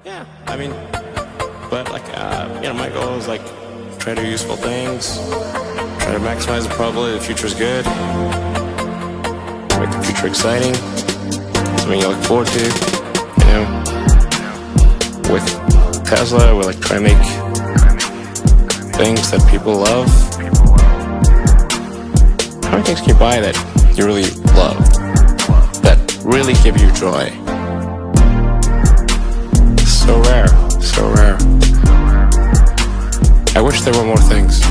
Yeah, I mean, but like, my goal is like try to do useful things, try to maximize the probability the future is good, make the future exciting, something you look forward to. With Tesla, we're like trying to make things that people love. How many things can you buy that you really love, that really give you joy? So rare, so rare. I wish there were more things.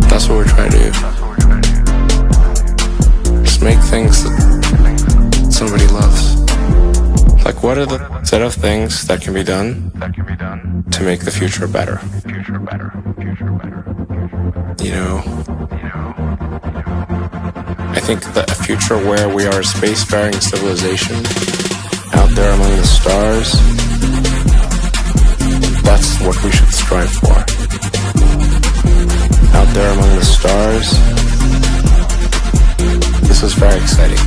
That's what we're trying to do. Just make things that somebody loves. Like, what are the set of things that can be done to make the future better? I think that a future where we are a spacefaring civilization out there among the stars, that's what we should strive for. Out there among the stars, this is very exciting.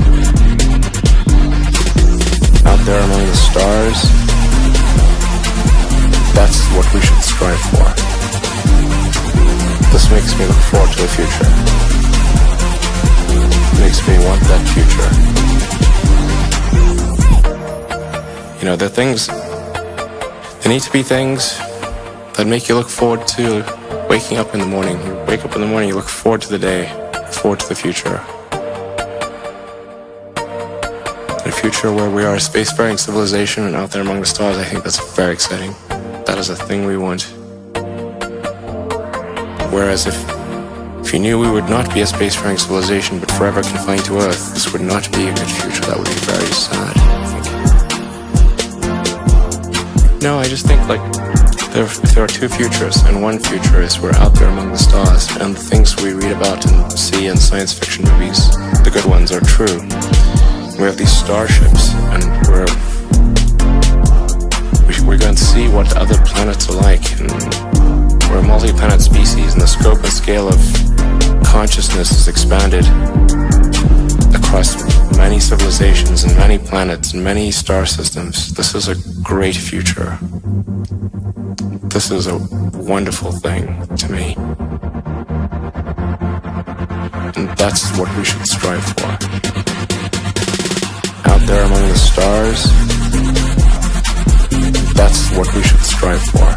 Out there among the stars, that's what we should strive for. This makes me look forward to the future. Makes me want that future. There are things, there need to be things that make you look forward to waking up in the morning. You wake up in the morning, you look forward to the day, forward to the future. A future where we are a spacefaring civilization and out there among the stars, I think that's very exciting. That is a thing we want. Whereas if you knew we would not be a spacefaring civilization but forever confined to Earth, this would not be a good future. That would be very sad, I think. No, I just think if there are two futures, and one future is we're out there among the stars, and the things we read about and see in science fiction movies, the good ones, are true. We have these starships, and we're going to see what other planets are like, and we're a multi-planet species, and the scope and scale of consciousness is expanded across many civilizations and many planets and many star systems. This is a great future. This is a wonderful thing to me. And that's what we should strive for. Out there among the stars, that's what we should strive for.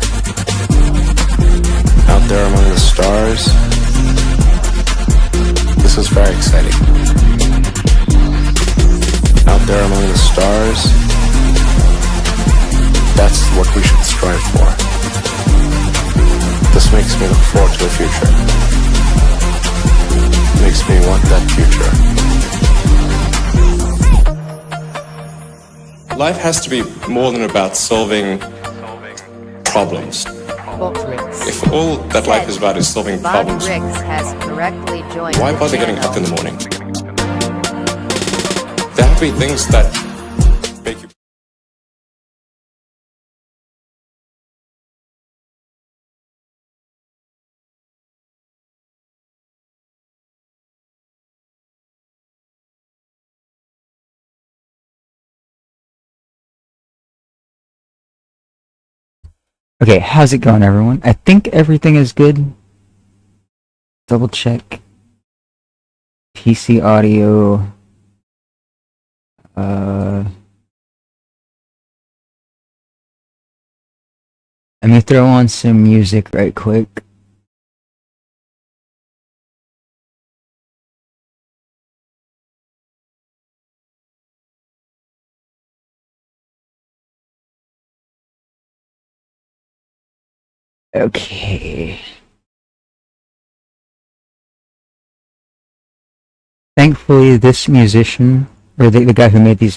Out there among the stars, this is very exciting. Out there among the stars, that's what we should strive for. This makes me look forward to the future. Makes me want that future. Life has to be more than about solving problems. If all that life is about is solving problems, why bother getting up in the morning? There have to be things that make you... Okay, how's it going, everyone? I think everything is good. Double check. PC audio. Let me throw on some music right quick. Okay. Thankfully, this musician, or the guy who made this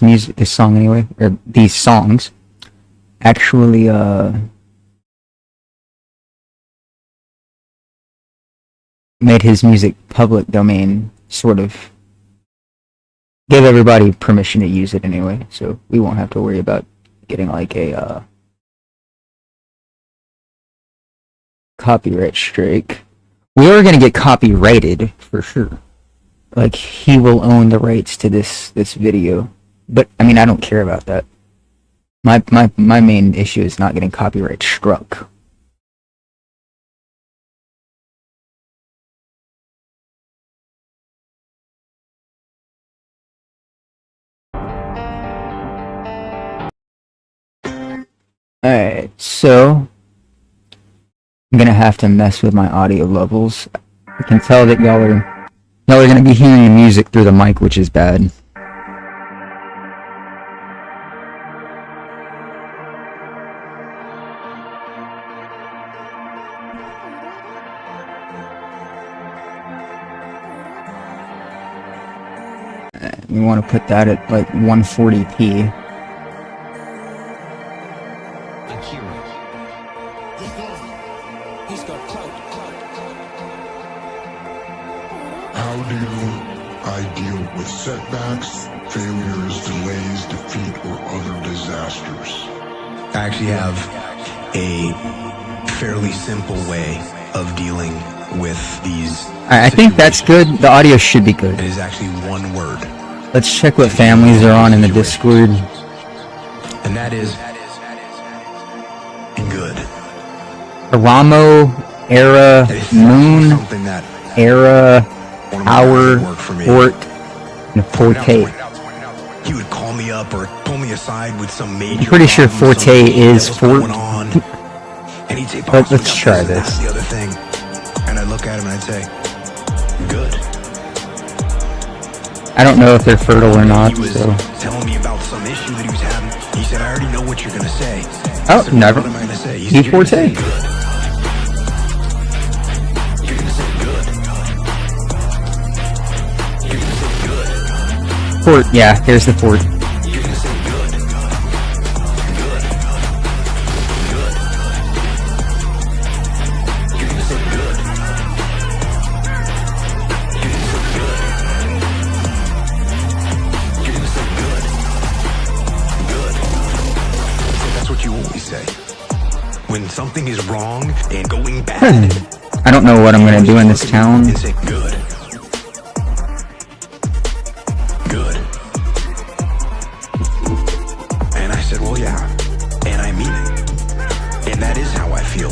song anyway, or these songs, actually, made his music public domain, sort of. Gave everybody permission to use it anyway, so we won't have to worry about getting like a, copyright strike. We are going to get copyrighted for sure. Like, he will own the rights to this video, but I mean, I don't care about that. My main issue is not getting copyright struck. Alright, so I'm gonna have to mess with my audio levels. I can tell that y'all are gonna be hearing music through the mic, which is bad. We want to put that at like 140p. How do I deal with setbacks, failures, delays, defeat, or other disasters? I actually have a fairly simple way of dealing with these. I think that's good. The audio should be good. It is actually one word. Let's check what families are on in the Discord. And that is good. Ramo, Era, Moon, Something that Era, one of my Power, guys worked for me. Forte, and Forte. He would call me up or pull me aside with some major. I'm pretty sure problem, Forte something is that was Forte. going on. And he'd say, Let's "Boss, we got try and this. that's the other thing." And I'd look at him and I'd say, "Good." I don't know if they're fertile or not, He was so. telling me about some issue that he was having. He said, "I already know what you're gonna say." Oh, I said, never. What am I gonna say? He He said, "You're gonna Forte. say good." You're gonna say good. You're gonna say good. Fort, yeah, here's the Fort. You're gonna say good. Good. Good. You're gonna say good. You're gonna say good. You're gonna say good. Good. See, that's what you always say. When something is wrong and going bad, I don't know what I'm gonna do in this town. and say good. Good. And I said, well, yeah. And I mean it. And that is how I feel.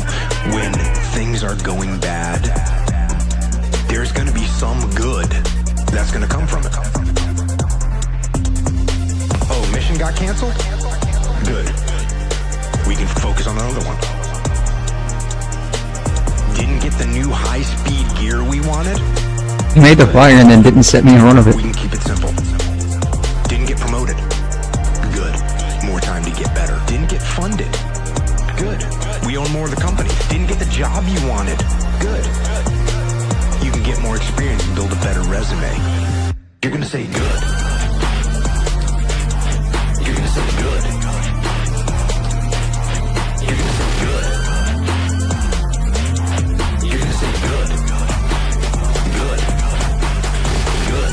When things are going bad, there's going to be some good that's going to come from it. Oh, mission got canceled? Good. We can focus on another one. Didn't get the new high-speed gear we wanted? He made the flyer and then didn't set me in front of it. We can keep it simple. Didn't get promoted? Good. More time to get better. Didn't get funded? Good. We own more of the company. Didn't get the job you wanted? Good. You can get more experience and build a better resume. You're gonna say good. You're gonna say good. You're gonna say good. You're gonna say good. Good. Good.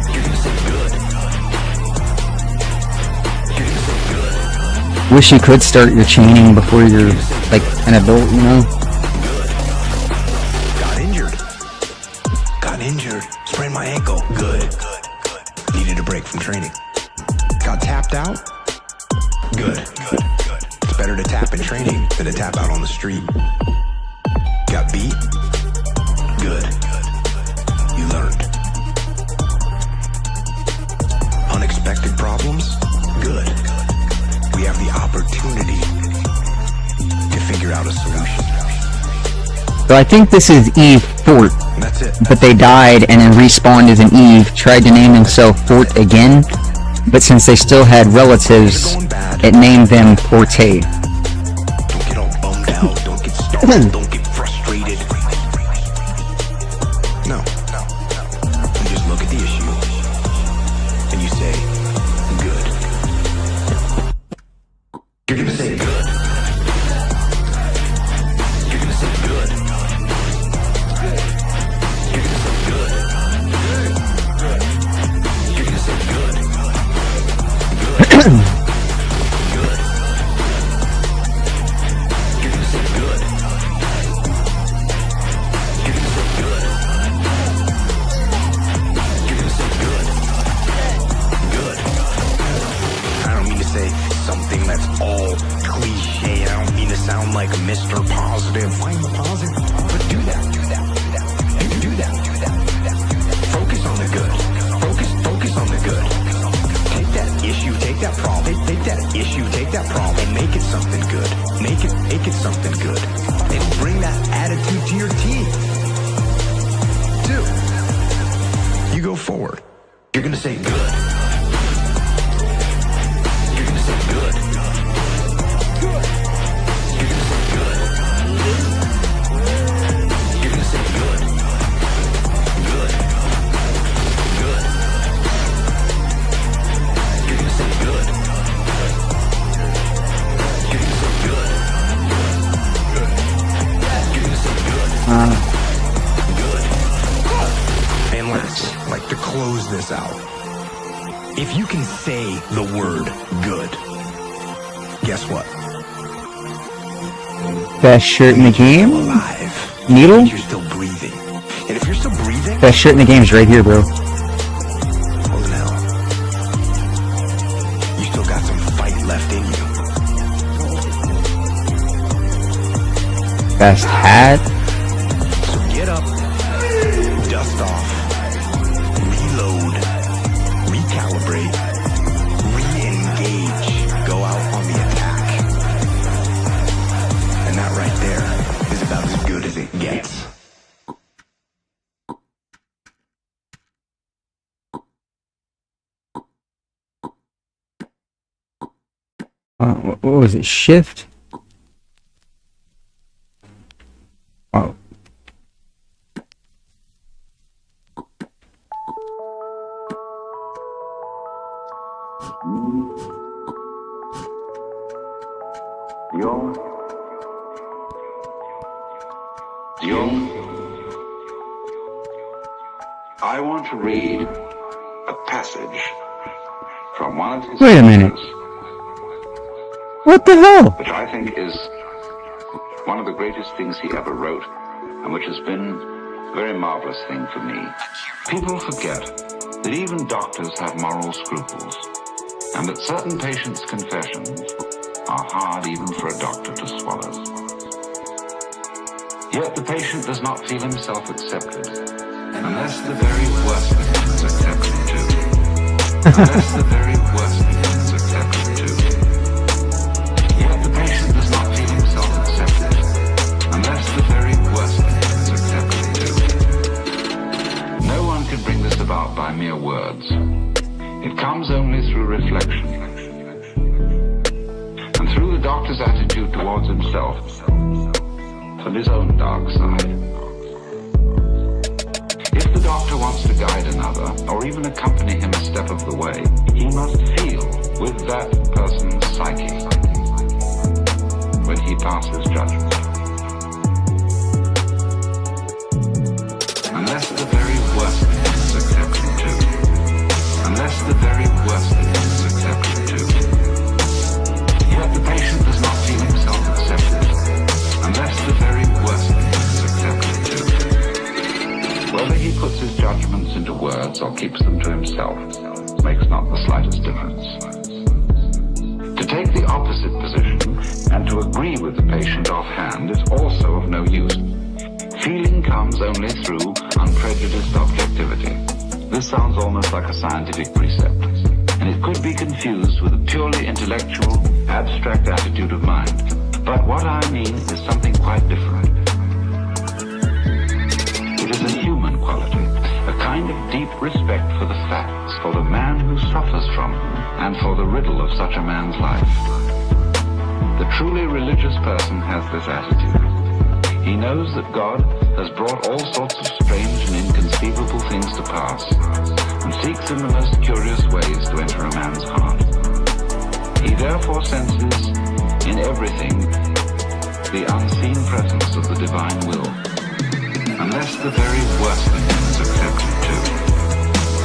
You're gonna say good. You're gonna say good. Wish you could start your chaining before you're like an adult, you know? Good. Got injured. Got injured. Sprained my ankle. Good. Good. Good. Needed a break from training. Got tapped out. Good. Good. Good. It's better to tap in training than to tap out on the street. Got beat. Good. Good. You learned. Unexpected problems. Good. We have the opportunity to figure out a solution. So I think this is Eve Fort, That's it. but they died and then respawned as an Eve, tried to name himself Fort again, but since they still had relatives, it named them Forte. Don't get all bummed out. Don't get startled. Don't get frustrated. No. You just look at the issue and you say, good. You're gonna say good. You're gonna say good. You're gonna say good. You're gonna say good. Good. Good. You're gonna say good. You're gonna say good. You're gonna say good. Good. Mr. Positive. Find the positive. But do that. Focus on the good. Focus on the good. Take that issue, take that problem, take that issue, take that problem, and make it something good. Make it something good. And bring that attitude to your team. You go forward. You're going to say good. You're going to say good. Good. You're going to say good. You're going to say good. Good. Good. You're going to say good. You're going to say good. Good. You're going to say good. Good. And let's like to close this out. If you can say the word good, guess what? Best shirt in the game? Alive. Needle? You're still breathing. And if you're still breathing, Best shirt in the game is right here, bro. well now, you still got some fight left in you. Best hat? So get up, dust off, reload, recalibrate, re-engage, go out on the attack. And that right there is about as good as it gets. What was it? Shift? Oh. I want to read a passage from one of his Wait a minute. speeches, What the hell? which I think is one of the greatest things he ever wrote, and which has been a very marvelous thing for me. People forget that even doctors have moral scruples, and that certain patients' confessions are hard even for a doctor to swallow. Yet the patient does not feel himself accepted, unless the very worst of him is accepted too. Unless the very worst of him is accepted too. Yet the patient does not feel himself accepted, unless the very worst of him is accepted too. No one can bring this about by mere words. It comes only through reflection. And through the doctor's attitude towards himself and his own dark side. If the doctor wants to guide another, or even accompany him a step of the way, he must feel with that person's psyche when he passes judgment. Unless the very worst of him is accepted too. Unless the very worst of him is accepted too. Yet the patient does not feel himself accepted, unless the very worst of him is accepted too. Whether he puts his judgments into words or keeps them to himself makes not the slightest difference. To take the opposite position and to agree with the patient offhand is also of no use. Feeling comes only through unprejudiced objectivity. This sounds almost like a scientific precept, and it could be confused with a purely intellectual, abstract attitude of mind. But what I mean is something quite different. It is a human quality, a kind of deep respect for the facts, for the man who suffers from them, and for the riddle of such a man's life. The truly religious person has this attitude. He knows that God has brought all sorts of strange and inconceivable things to pass, and seeks in the most curious ways to enter a man's heart. He therefore senses in everything the unseen presence of the divine will. Unless the very worst of him is accepted too.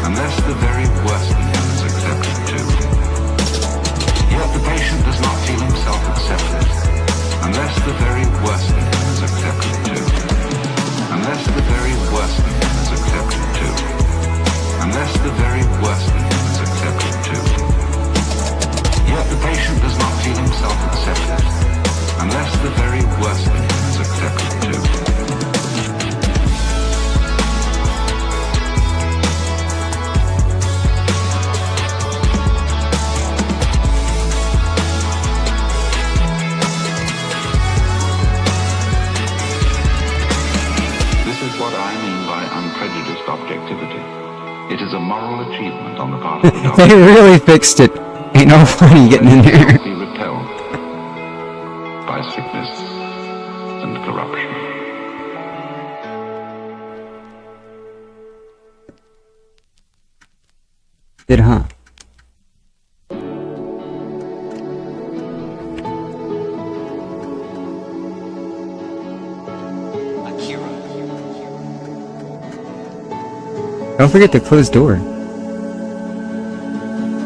Unless the very worst of him is accepted too. Yet the patient does not feel himself accepted, unless the very worst of him is accepted too. Unless the very worst of him is accepted too. Unless the very worst of him is accepted too. Yet the patient does not feel himself accepted, unless the very worst in him is accepted too. This is what I mean by unprejudiced objectivity. It is a moral achievement on the part of the doctor. They really fixed it. Ain't no funny getting in here. Be repelled by sickness and corruption. Did, huh? Don't forget the closed door.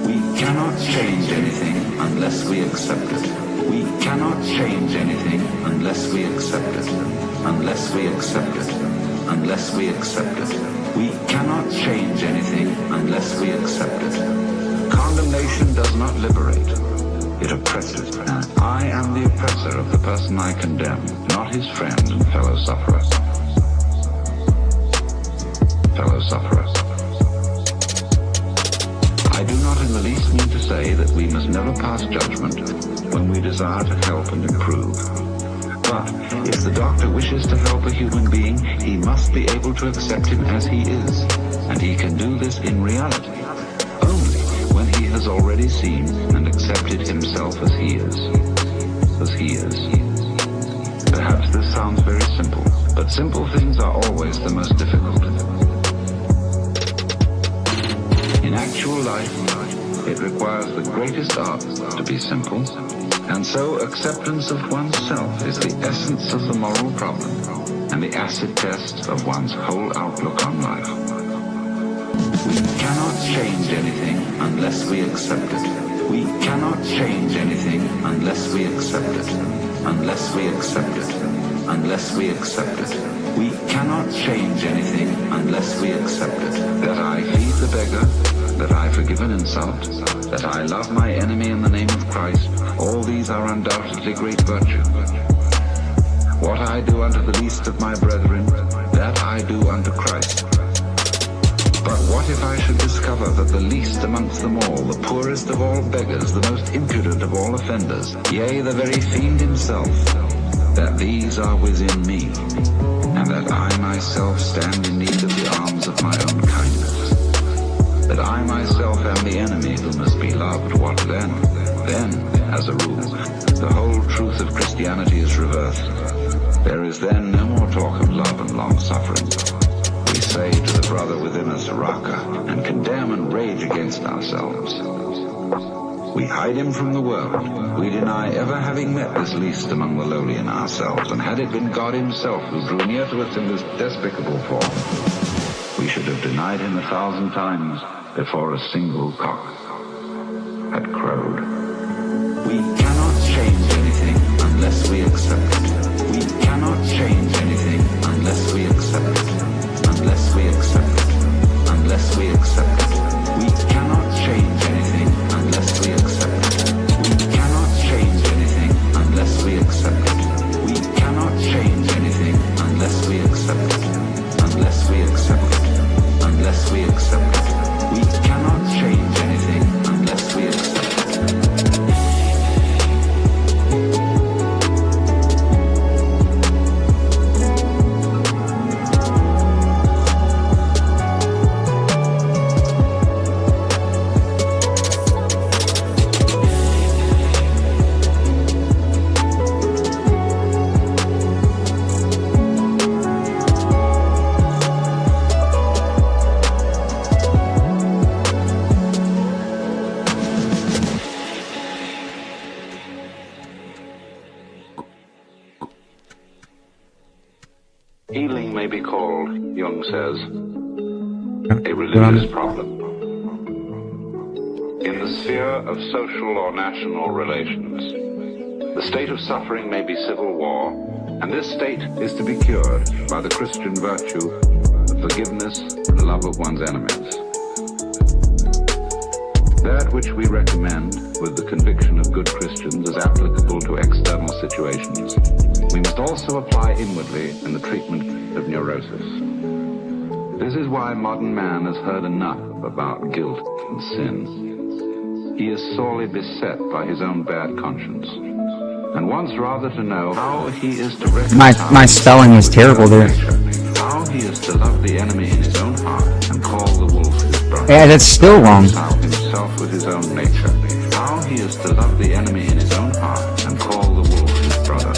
We cannot change anything unless we accept it. We cannot change anything unless we accept it. Unless we accept it. Unless we accept it. We cannot change anything unless we accept it. Condemnation does not liberate. It oppresses. And I am the oppressor of the person I condemn, not his friend and fellow sufferer. Fellow sufferer. I do not in the least mean to say that we must never pass judgment when we desire to help and improve. But if the doctor wishes to help a human being, he must be able to accept him as he is. And he can do this in reality only when he has already seen and accepted himself as he is. As he is. Perhaps this sounds very simple, but simple things are always the most difficult. In actual life, it requires the greatest art to be simple, and so acceptance of oneself is the essence of the moral problem and the acid test of one's whole outlook on life. We cannot change anything unless we accept it. We cannot change anything unless we accept it. Unless we accept it. Unless we accept it. We cannot change anything unless we accept it. That I feed the beggar, that I forgive an insult, that I love my enemy in the name of Christ, all these are undoubtedly great virtues. What I do unto the least of my brethren, that I do unto Christ. But what if I should discover that the least amongst them all, the poorest of all beggars, the most impudent of all offenders, yea, the very fiend himself, that these are within me, and that I myself stand in need of the arms of my own kindness? That I myself am the enemy who must be loved, what then? Then, as a rule, the whole truth of Christianity is reversed. There is then no more talk of love and long-suffering. We say to the brother within us, Raka, and condemn and rage against ourselves. We hide him from the world. We deny ever having met this least among the lowly in ourselves, and had it been God himself who drew near to us in this despicable form, we should have denied him 1,000 times before a single cock had crowed. We cannot change anything unless we accept it. We cannot change anything unless we accept it. Unless we accept it. Unless we accept it. We cannot change anything unless we accept it. We cannot change anything unless we accept it. We cannot change anything unless we accept it. Unless we accept it. Unless we accept it. We cannot change anything unless we accept it. Healing may be called, Jung says, a religious problem. In the sphere of social or national relations, the state of suffering may be civil war, and this state is to be cured by the Christian virtue of forgiveness and love of one's enemies. That That which we recommend, with the conviction of good Christians, as applicable to external situations, we must also apply inwardly in the treatment of neurosis. This is why modern man has heard enough about guilt and sin. He is sorely beset by his own bad conscience, and wants rather to know how he is to reconcile My spelling is terrible there. how he is to love the enemy in his own heart and call the wolf his brother. Yeah, that's still wrong. Reconcile himself with his own nature. How he is to love the enemy in his own heart and call the wolf his brother.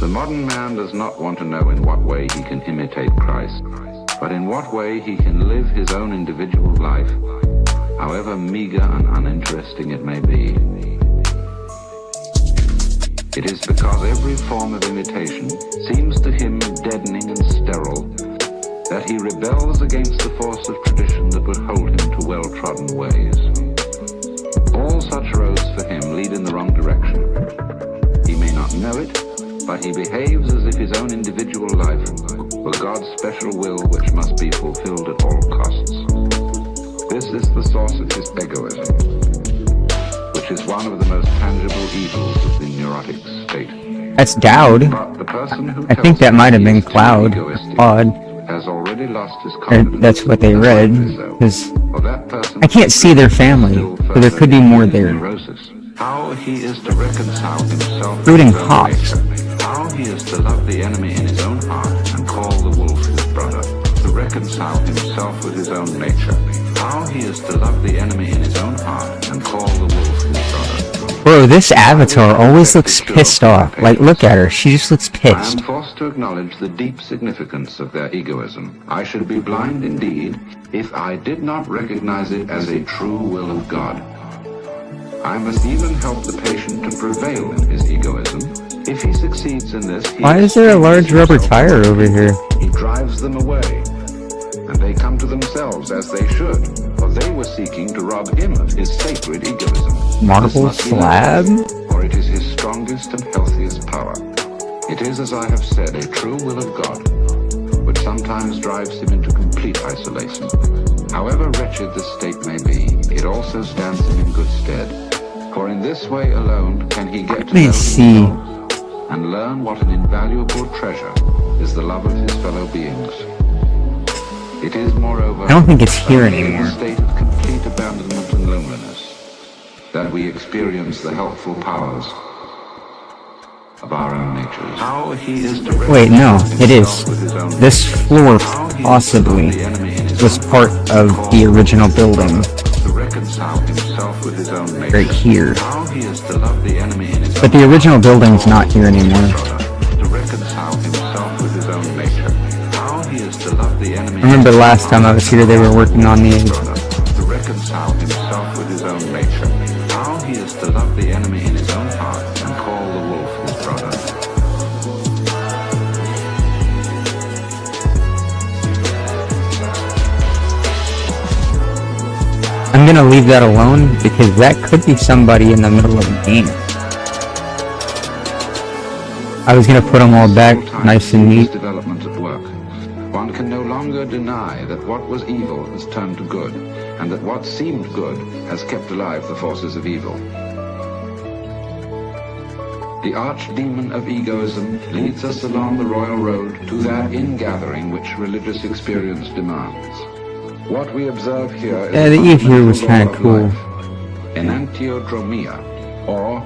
The modern man does not want to know in what way he can imitate Christ, but in what way he can live his own individual life, however meager and uninteresting it may be. It is because every form of imitation seems to him deadening and sterile that he rebels against the force of tradition that would hold him to well-trodden ways. All such roads for him lead in the wrong direction. He may not know it, but he behaves as if his own individual life were God's special will which must be fulfilled at all costs. This is the source of his egoism, which is one of the most tangible evils of the neurotic state. That's Dowd. But the person who I think that might have been tells Cloud. he is too egoistic Odd. has already lost his Or confidence. that's what they read. Because For that person, I can't see their family, so there could be more there. neurosis. How he is to reconcile himself Including with his own hops. nature. How he is to love the enemy in his own heart and call the wolf his brother. To reconcile himself with his own nature. How he is to love the enemy in his own heart and call the wolf his brother. Bro, this avatar always looks pissed off. Like, look at her. She just looks I pissed. am forced to acknowledge the deep significance of their egoism. I should be blind indeed if I did not recognize it as a true will of God. I must even help the patient to prevail in his egoism. If he succeeds in this, he Why is there a large rubber himself tire over here? He drives them away, and they come to themselves as they should, for they were seeking to rob him of his sacred egoism. Marble This must be slab? left, for it is his strongest and healthiest power. It is, as I have said, a true will of God, which sometimes drives him into complete isolation. However wretched this state may be, it also stands him in good stead, for in this way alone can he get to Let me know see. himself and learn what an invaluable treasure is the love of his fellow beings. It is, moreover, I don't think it's here only in anymore. a state of complete abandonment and loneliness that we experience the helpful powers of our own natures. How he is to Wait, no, it is. reconcile himself with his own This nature. floor How he is to possibly love the enemy in his was own part heart of and call the the original wolf his building. brother. To reconcile himself with his own nature. Right here. How he is to love the enemy in his But own the original heart building's and call not here the wolf his anymore. brother. To reconcile himself with his own nature. How he is to love the enemy. I remember the last time I was here, they were working on the... To reconcile himself with his own nature. How he is to love the enemy in his own heart and call the wolf his brother. I'm gonna leave that alone, because that could be somebody in the middle of the game. I was gonna put them all back, nice and neat. Development at work. One can no longer deny that what was evil has turned to good, and that what seemed good has kept alive the forces of evil. The archdemon of egoism leads us along the royal road to that ingathering which religious experience demands. What we observe here is Yeah, the Eve here was fundamental kinda law of cool. life, enantiodromia, or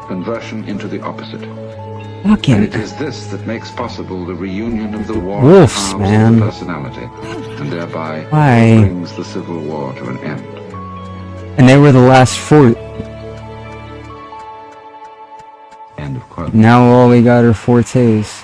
conversion into the opposite. And Fucking it is this that makes possible the reunion of the warring Wolves, halves man. of the personality, and thereby Why? brings the civil war to an end. And they were the last fort. End of quote. Now all we got are Fortes.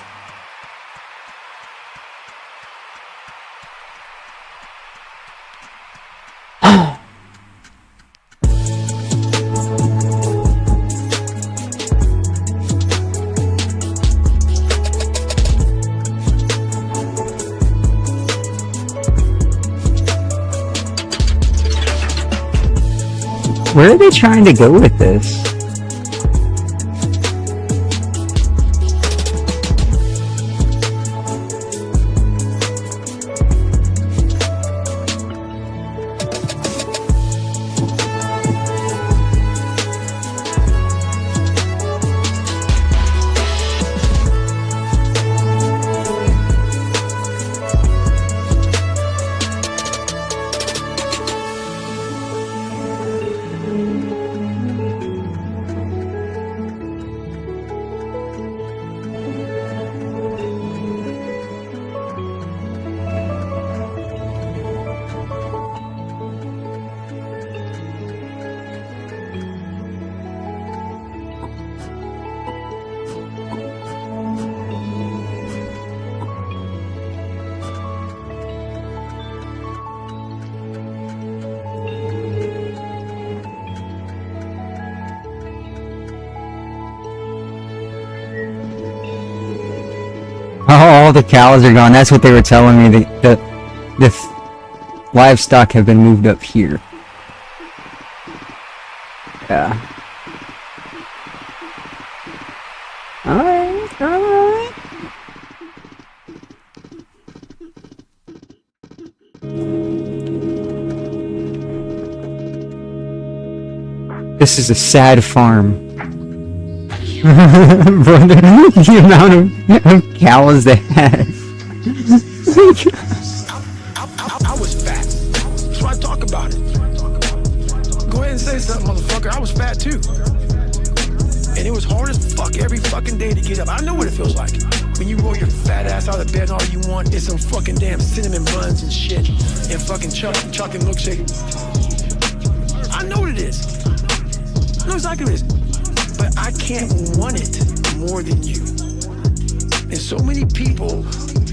Where are they trying to go with this? all the cows are gone. That's what they were telling me. The livestock have been moved up here. Yeah. Alright, alright. This is a sad farm. Brother, the amount of cows they had. I was fat. That's why I talk about it. Go ahead and say something, motherfucker. I was fat too. And it was hard as fuck every fucking day to get up. I know what it feels like. When you roll your fat ass out of bed and all you want is some fucking damn cinnamon buns and shit. And fucking chocolate milkshake. I know what it is. I know exactly what it is. But I can't want it more than you. And so many people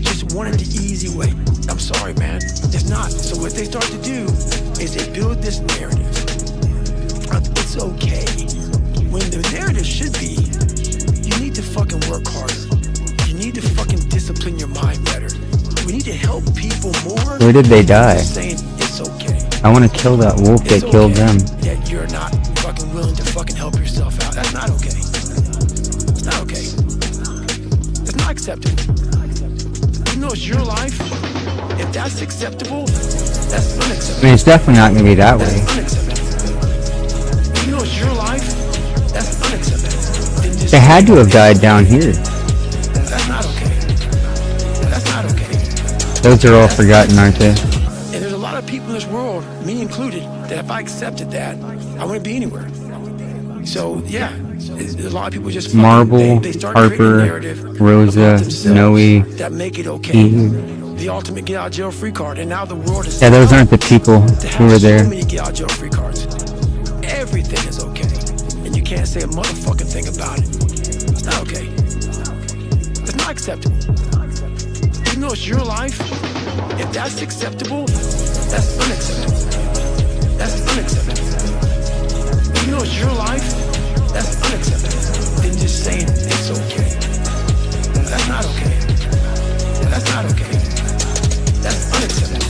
just wanted the easy way. I'm sorry, man. It's not. So what they start to do is they build this narrative. It's okay. When the narrative should be, you need to fucking work harder. You need to fucking discipline your mind better. We need to help people more. Where did they die? Saying it's okay. I want to kill that wolf that killed them. That you're not fucking willing to fucking help yourself out. That's not okay. It's not okay. It's not acceptable. You know it's your life. If that's acceptable, that's unacceptable. I mean, it's definitely not going to be that way. That's unacceptable. You know it's your life. That's unacceptable. They had to have died down here. That's not okay. That's not okay. Those are all forgotten, aren't they? And there's a lot of people in this world, me included, that if I accepted that, I wouldn't be anywhere. So yeah, a lot of people just Marble, they start Harper, creating a narrative Rosa, about themselves Noe, that make it okay. Eve. The ultimate get out of jail free card, and now the world is Yeah, those aren't the people who were there. So many get out of jail free cards. Everything is okay, and you can't say a motherfucking thing about it. It's not okay. It's not acceptable. You know it's your life. If that's acceptable, that's unacceptable. That's unacceptable. You know it's your life. That's unacceptable. Then just saying it's okay. That's not okay. That's not okay. That's unacceptable.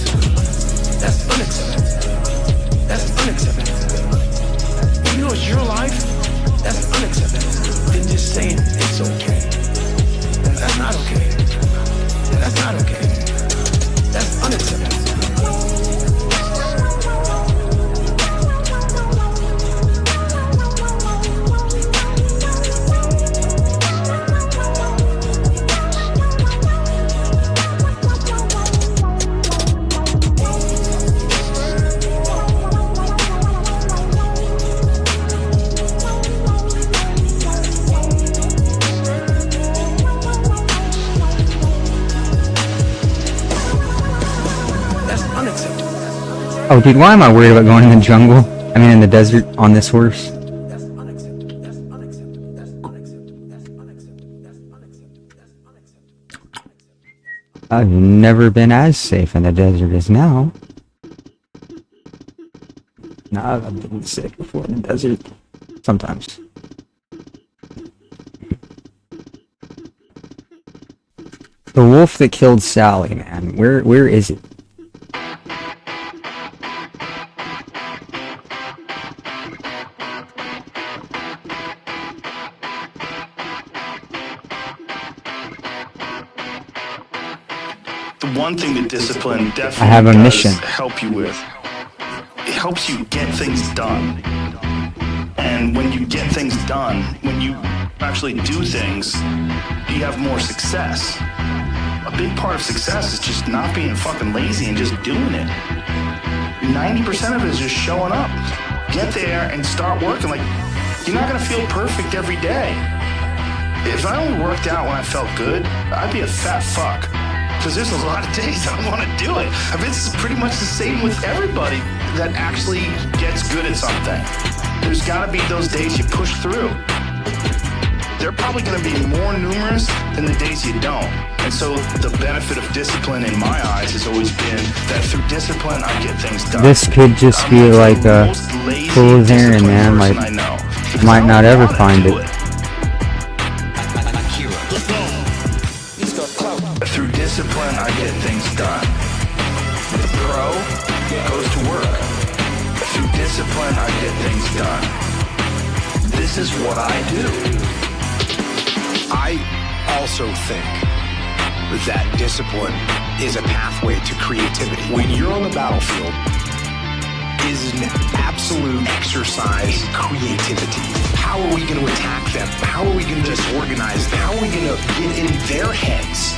That's unacceptable. That's unacceptable. You know it's your life. That's unacceptable. Then just saying it's okay. That's not okay. That's not okay. That's unacceptable. Oh, dude, why am I worried about going in the jungle? I mean, in the desert on this horse? That's unacceptable. That's unacceptable. That's unacceptable. That's unacceptable. That's unacceptable. That's unacceptable. I've never been as safe in the desert as now. Nah, I've been sick before in the desert. Sometimes. The wolf that killed Sally, man. Where is it? One thing that discipline definitely I have a does mission. help you with, it helps you get things done. And when you get things done, when you actually do things, you have more success. A big part of success is just not being fucking lazy and just doing it. 90% of it is just showing up. Get there and start working. Like, you're not gonna feel perfect every day. If I only worked out when I felt good, I'd be a fat fuck. Because there's a lot of days I don't want to do it. I mean, it's pretty much the same with everybody that actually gets good at something. There's got to be those days you push through. They're probably going to be more numerous than the days you don't. And so the benefit of discipline in my eyes has always been that through discipline, I get things done. This could just be like a fool's errand, man. Like, you might not ever find it. He's got clout. discipline, I get things done. This is what I do. I also think that discipline is a pathway to creativity. When you're on the battlefield, is an absolute exercise in creativity. How are we going to attack them? How are we going to disorganize them? How are we going to get in their heads?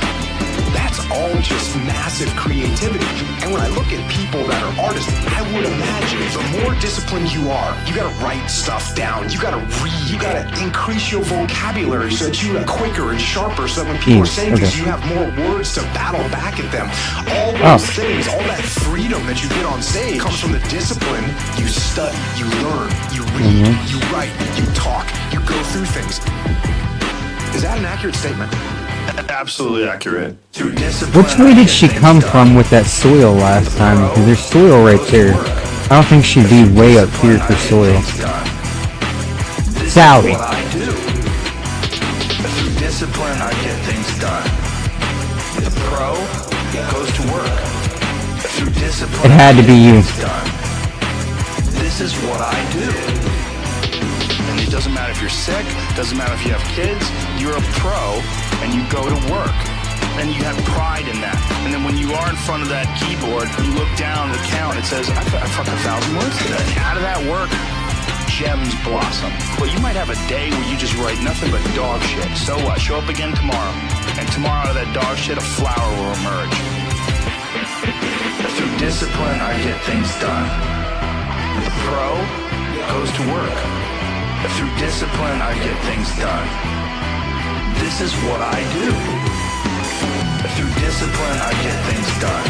That's all just massive creativity. And when I look at people that are artists, I would imagine the more disciplined you are, you gotta write stuff down, you gotta read, you gotta increase your vocabulary so that you are quicker and sharper, so that when people are saying things, you have more words to battle back at them. All those things, all that freedom that you get on stage comes from the discipline. You study, you learn, you read, you write, you talk, you go through things. Is that an accurate statement? Absolutely accurate. Through discipline, Which way did she come from with that soil last time? Because there's soil right there. I don't think she'd be way up here for soil. Sally. Through discipline, I get things done. The pro goes to work. Through discipline, It had to be you. this is what I do. And it doesn't matter if you're sick, doesn't matter if you have kids, you're a pro and you go to work. And you have pride in that. And then when you are in front of that keyboard, you look down at the count, it says, I fucked 1,000 words today. Out of that work, gems blossom. But you might have a day where you just write nothing but dog shit. So what? Show up again tomorrow. And tomorrow out of that dog shit, a flower will emerge. Through discipline, I get things done. The pro goes to work. Through discipline, I get things done. This is what I do. Through discipline, I get things done.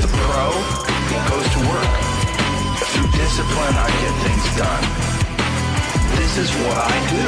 The pro goes to work. Through discipline, I get things done. This is what I do.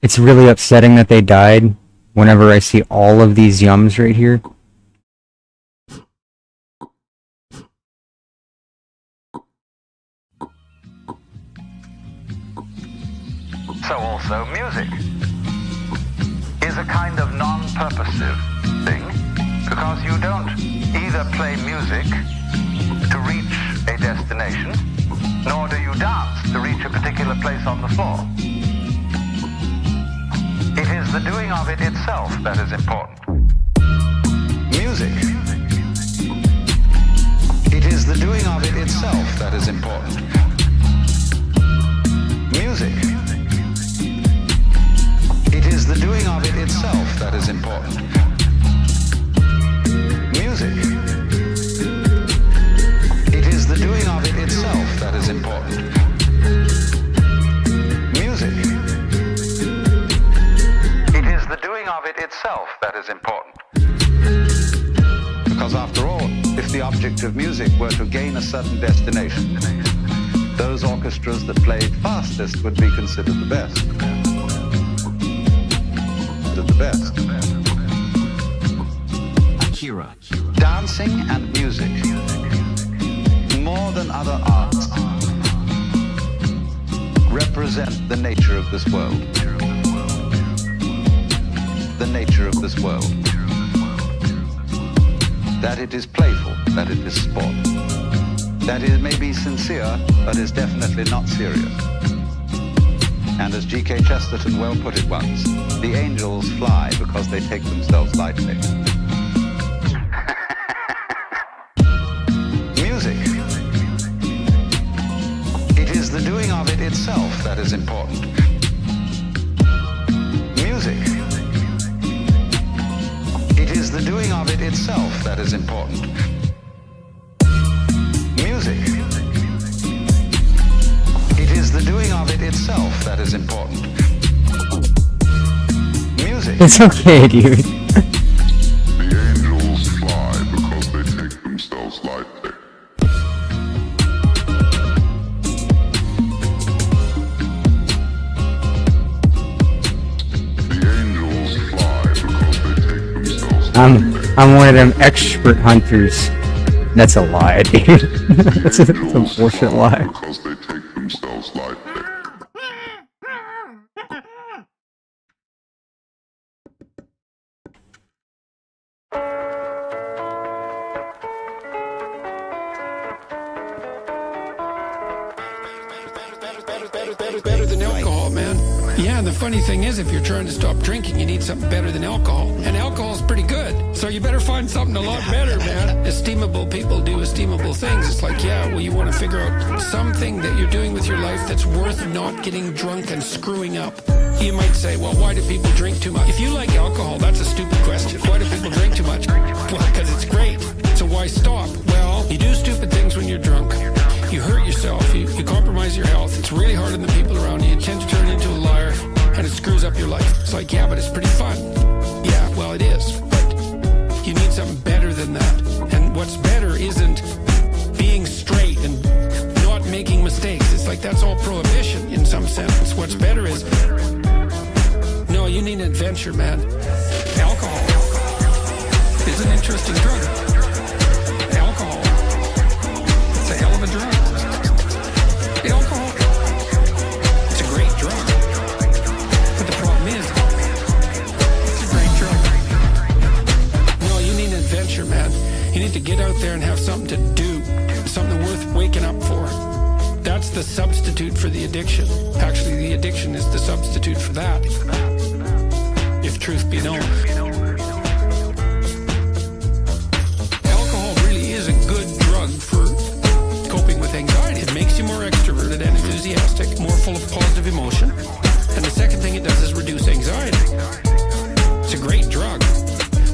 It's really upsetting that they died whenever I see all of these yums right here. So also music is a kind of non-purposive thing, because you don't either play music to reach a destination, nor do you dance to reach a particular place on the floor. It is the doing of it itself that is important. Music. It is the doing of it itself that is important. Music. It is the doing of it itself that is important. Music. It is the doing of it itself that is important. Music. It is the doing of it itself that is important. Because after all, if the object of music were to gain a certain destination, those orchestras that played fastest would be considered the best. The best. Akira. Dancing and music, more than other arts, represent the nature of this world. The nature of this world. That it is playful, that it is sport. That it may be sincere, but is definitely not serious. And as G.K. Chesterton well put it once, the angels fly because they take themselves lightly. Music. It is the doing of it itself that is important. Music. It is the doing of it itself that is important. Music. It's okay, dude. The angels fly because they take themselves lightly. The angels fly because they take themselves lightly. I'm one of them expert hunters. That's a lie, dude. That's a bullshit lie. Because they take themselves lightly. Better than alcohol, man. Yeah, and the funny thing is, if you're trying to stop drinking, you need something better than alcohol. And alcohol's pretty good. So you better find something a lot better, man. Esteemable people do esteemable things. It's like, yeah, well, you want to figure out something that you're doing with your life that's worth not getting drunk and screwing up. You might say, well, why do people drink too much? If you like alcohol, that's a stupid question. Why do people drink too much? Well, because it's great. So why stop? Well, you do stupid things when you're drunk. You hurt yourself, you compromise your health, it's really hard on the people around you, you tend to turn into a liar, and it screws up your life. It's like, yeah, but it's pretty fun. Yeah, well, it is, but you need something better than that. And what's better isn't being straight and not making mistakes. It's like, that's all prohibition in some sense. What's better is, no, you need an adventure, man. Alcohol is an interesting drug. Alcohol, it's a hell of a drug. Alcohol, it's a great drug. But the problem is, it's a great drug. No, you need an adventure, man. You need to get out there and have something to do, something worth waking up for. That's the substitute for the addiction. Actually, the addiction is the substitute for that, if truth be known. Alcohol really is a good drug for coping with anxiety. It makes you more extroverted and enthusiastic, more full of positive emotion. And the second thing it does is reduce anxiety. It's a great drug.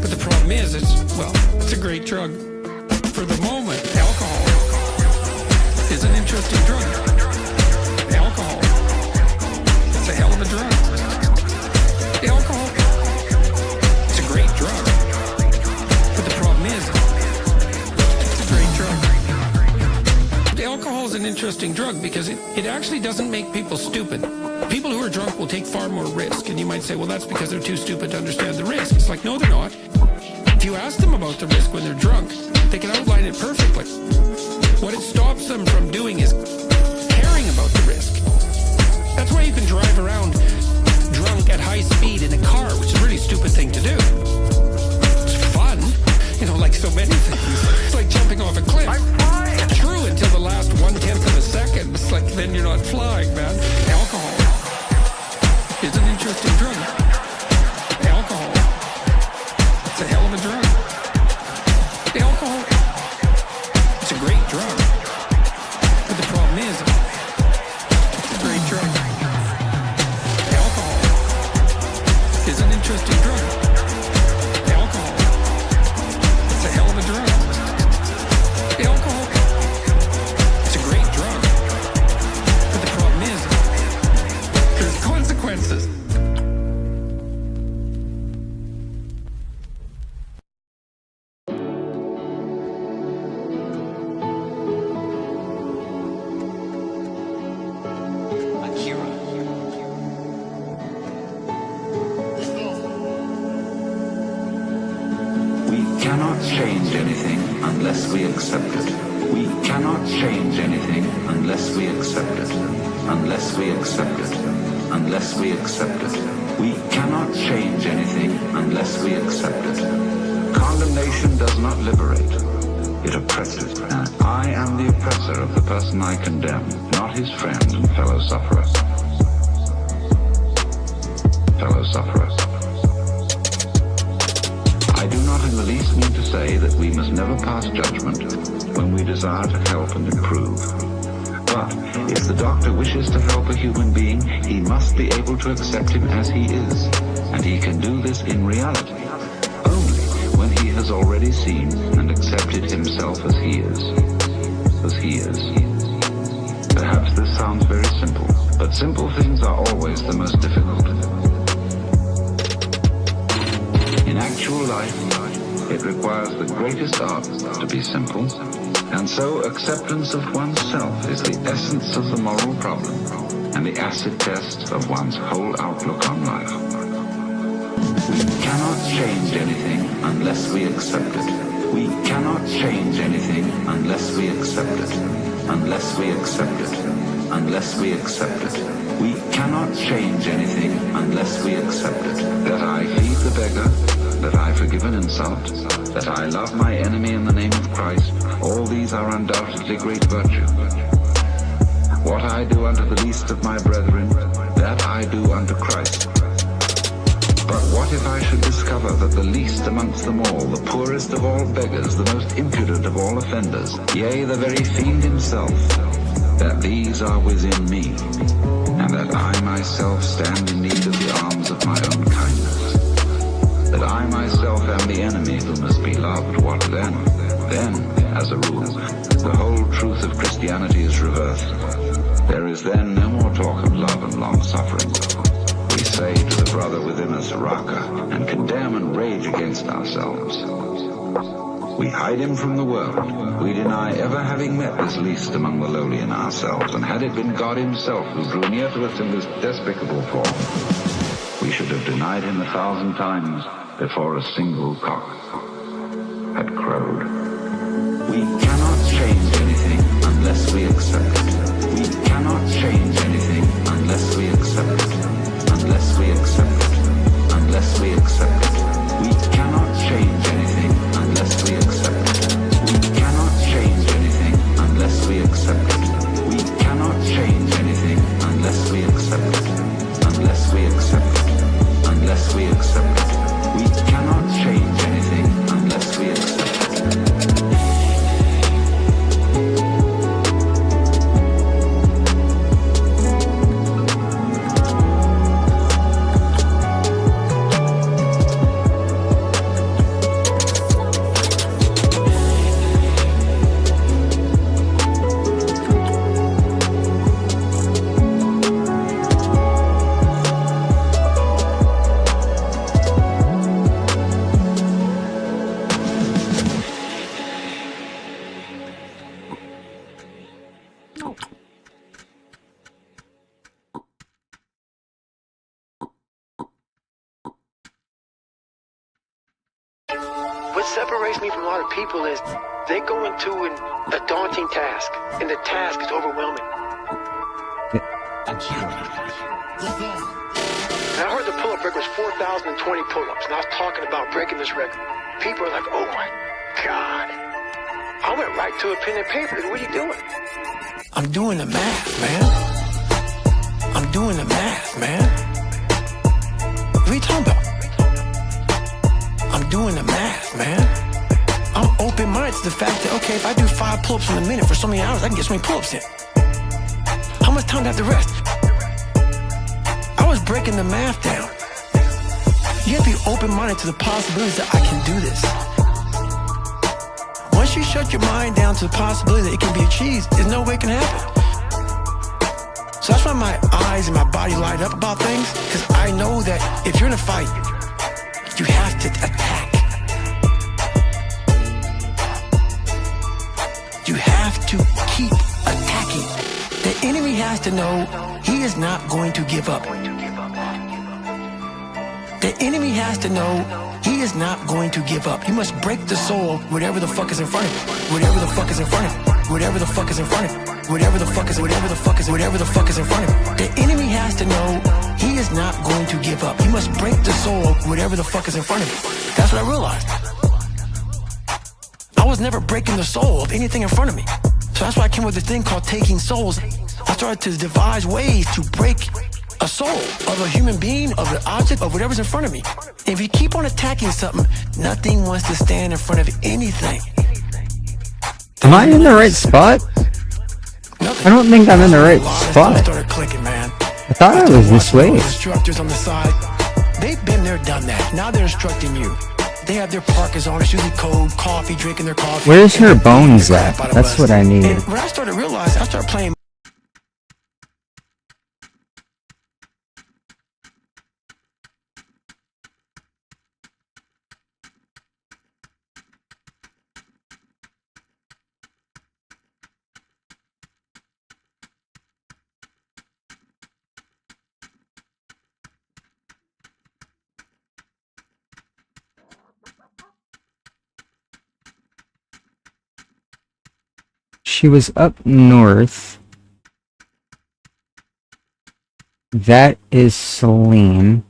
But the problem is, it's a great drug for the moment. Alcohol is an interesting drug. Alcohol, it's a hell of a drug. Alcohol, it's a great drug. But the problem is, it's a great drug. Alcohol is an interesting drug because it actually doesn't make people stupid. People who are drunk will take far more risk, and you might say, well, that's because they're too stupid to understand the risk. It's like, no, they're not. If you ask them about the risk when they're drunk, they can outline it perfectly. What it stops them from doing is caring about the risk. That's why you can drive around drunk at high speed in a car, which is a really stupid thing to do. It's fun, like so many things. It's like jumping off a cliff. True until the last 1/10 of a second. It's like, then you're not flying, man. Alcohol is an interesting drug. Alcohol, it's a hell of a drug. Alcohol, it's a great drug. But the problem is, it's a great drug. Alcohol is an interesting drug. Alcohol, it's a hell of a drug. Alcohol, it's a great drug. But the problem is, there's consequences. We cannot change anything unless we accept it. We cannot change anything unless we accept it. Unless we accept it. Unless we accept it. We cannot change anything unless we accept it. Condemnation does not liberate. It oppresses. And I am the oppressor of the person I condemn, not his friend and fellow sufferer. Fellow sufferer. I do not in the least mean to say that we must never pass judgment when we desire to help and improve. But if the doctor wishes to help a human being, he must be able to accept him as he is. And he can do this in reality only when he has already seen and accepted himself as he is. As he is. Perhaps this sounds very simple, but simple things are always the most difficult. actual life, it requires the greatest art to be simple, and so acceptance of oneself is the essence of the moral problem and the acid test of one's whole outlook on life. We cannot change anything unless we accept it. We cannot change anything unless we accept it. Unless we accept it. Unless we accept it. We cannot change anything unless we accept it. That I feed the beggar, that I forgive an insult, that I love my enemy in the name of Christ, all these are undoubtedly great virtues. What I do unto the least of my brethren, that I do unto Christ. But what if I should discover that the least amongst them all, the poorest of all beggars, the most impudent of all offenders, yea, the very fiend himself, that these are within me, and that I myself stand in need of the arms of my own kindness, that I myself am the enemy who must be loved, what then? Then, as a rule, the whole truth of Christianity is reversed. There is then no more talk of love and long-suffering. We say to the brother within us, Raka, and condemn and rage against ourselves. We hide him from the world. We deny ever having met this least among the lowly in ourselves, and had it been God himself who drew near to us in this despicable form, we should have denied him 1,000 times before a single cock had crowed. We cannot change anything unless we accept it. We cannot change anything unless we accept it. Unless we accept it. Unless we accept it. We cannot change anything unless we accept it. We cannot change anything unless we accept it. We cannot change anything unless we accept it. Unless we accept it. Unless we accept it. We cannot change anything unless we accept it. What separates me from a lot of people is they go into a daunting task, and the task is overwhelming. And I heard the pull-up record was 4,020 pull-ups, and I was talking about breaking this record. People are like, oh my God. I went right to a pen and paper. What are you doing? I'm doing the math, man. I'm doing the math, man. What are you talking about? I'm doing the math, man. I'm open-minded to the fact that, okay, if I do 5 pull-ups in a minute for so many hours, I can get so many pull-ups in. How much time do I have to rest? I was breaking the math down. You have to be open-minded to the possibilities that I can do this. Once you shut your mind down to the possibility that it can be achieved, there's no way it can happen. So that's why my eyes and my body light up about things, because I know that if you're in a fight, you have to attack. You have to keep attacking. The enemy has to know he is not going to give up. The enemy has to know he is not going to give up. You must break the soul, whatever the fuck is in front of you. Whatever the fuck is in front of you. Whatever the fuck is in front of you. Whatever the fuck is in front of you. The enemy has to know he is not going to give up. You must break the soul, whatever the fuck is in front of you. That's what I realized. I was never breaking the soul of anything in front of me. So that's why I came with this thing called taking souls. I started to devise ways to break a soul of a human being, of an object, of whatever's in front of me. And if you keep on attacking something, nothing wants to stand in front of anything. Am I in the right spot? Nothing. I don't think I'm in the right spot. Started clicking, man. I thought I was this way. Instructors on the side, they've been there, done that. Now they're instructing you. They have their parkas on, it's usually cold, coffee, drinking their coffee. Where's her bones at? That's what I need. And when I started realizing, I started playing she was up north. That is Celine.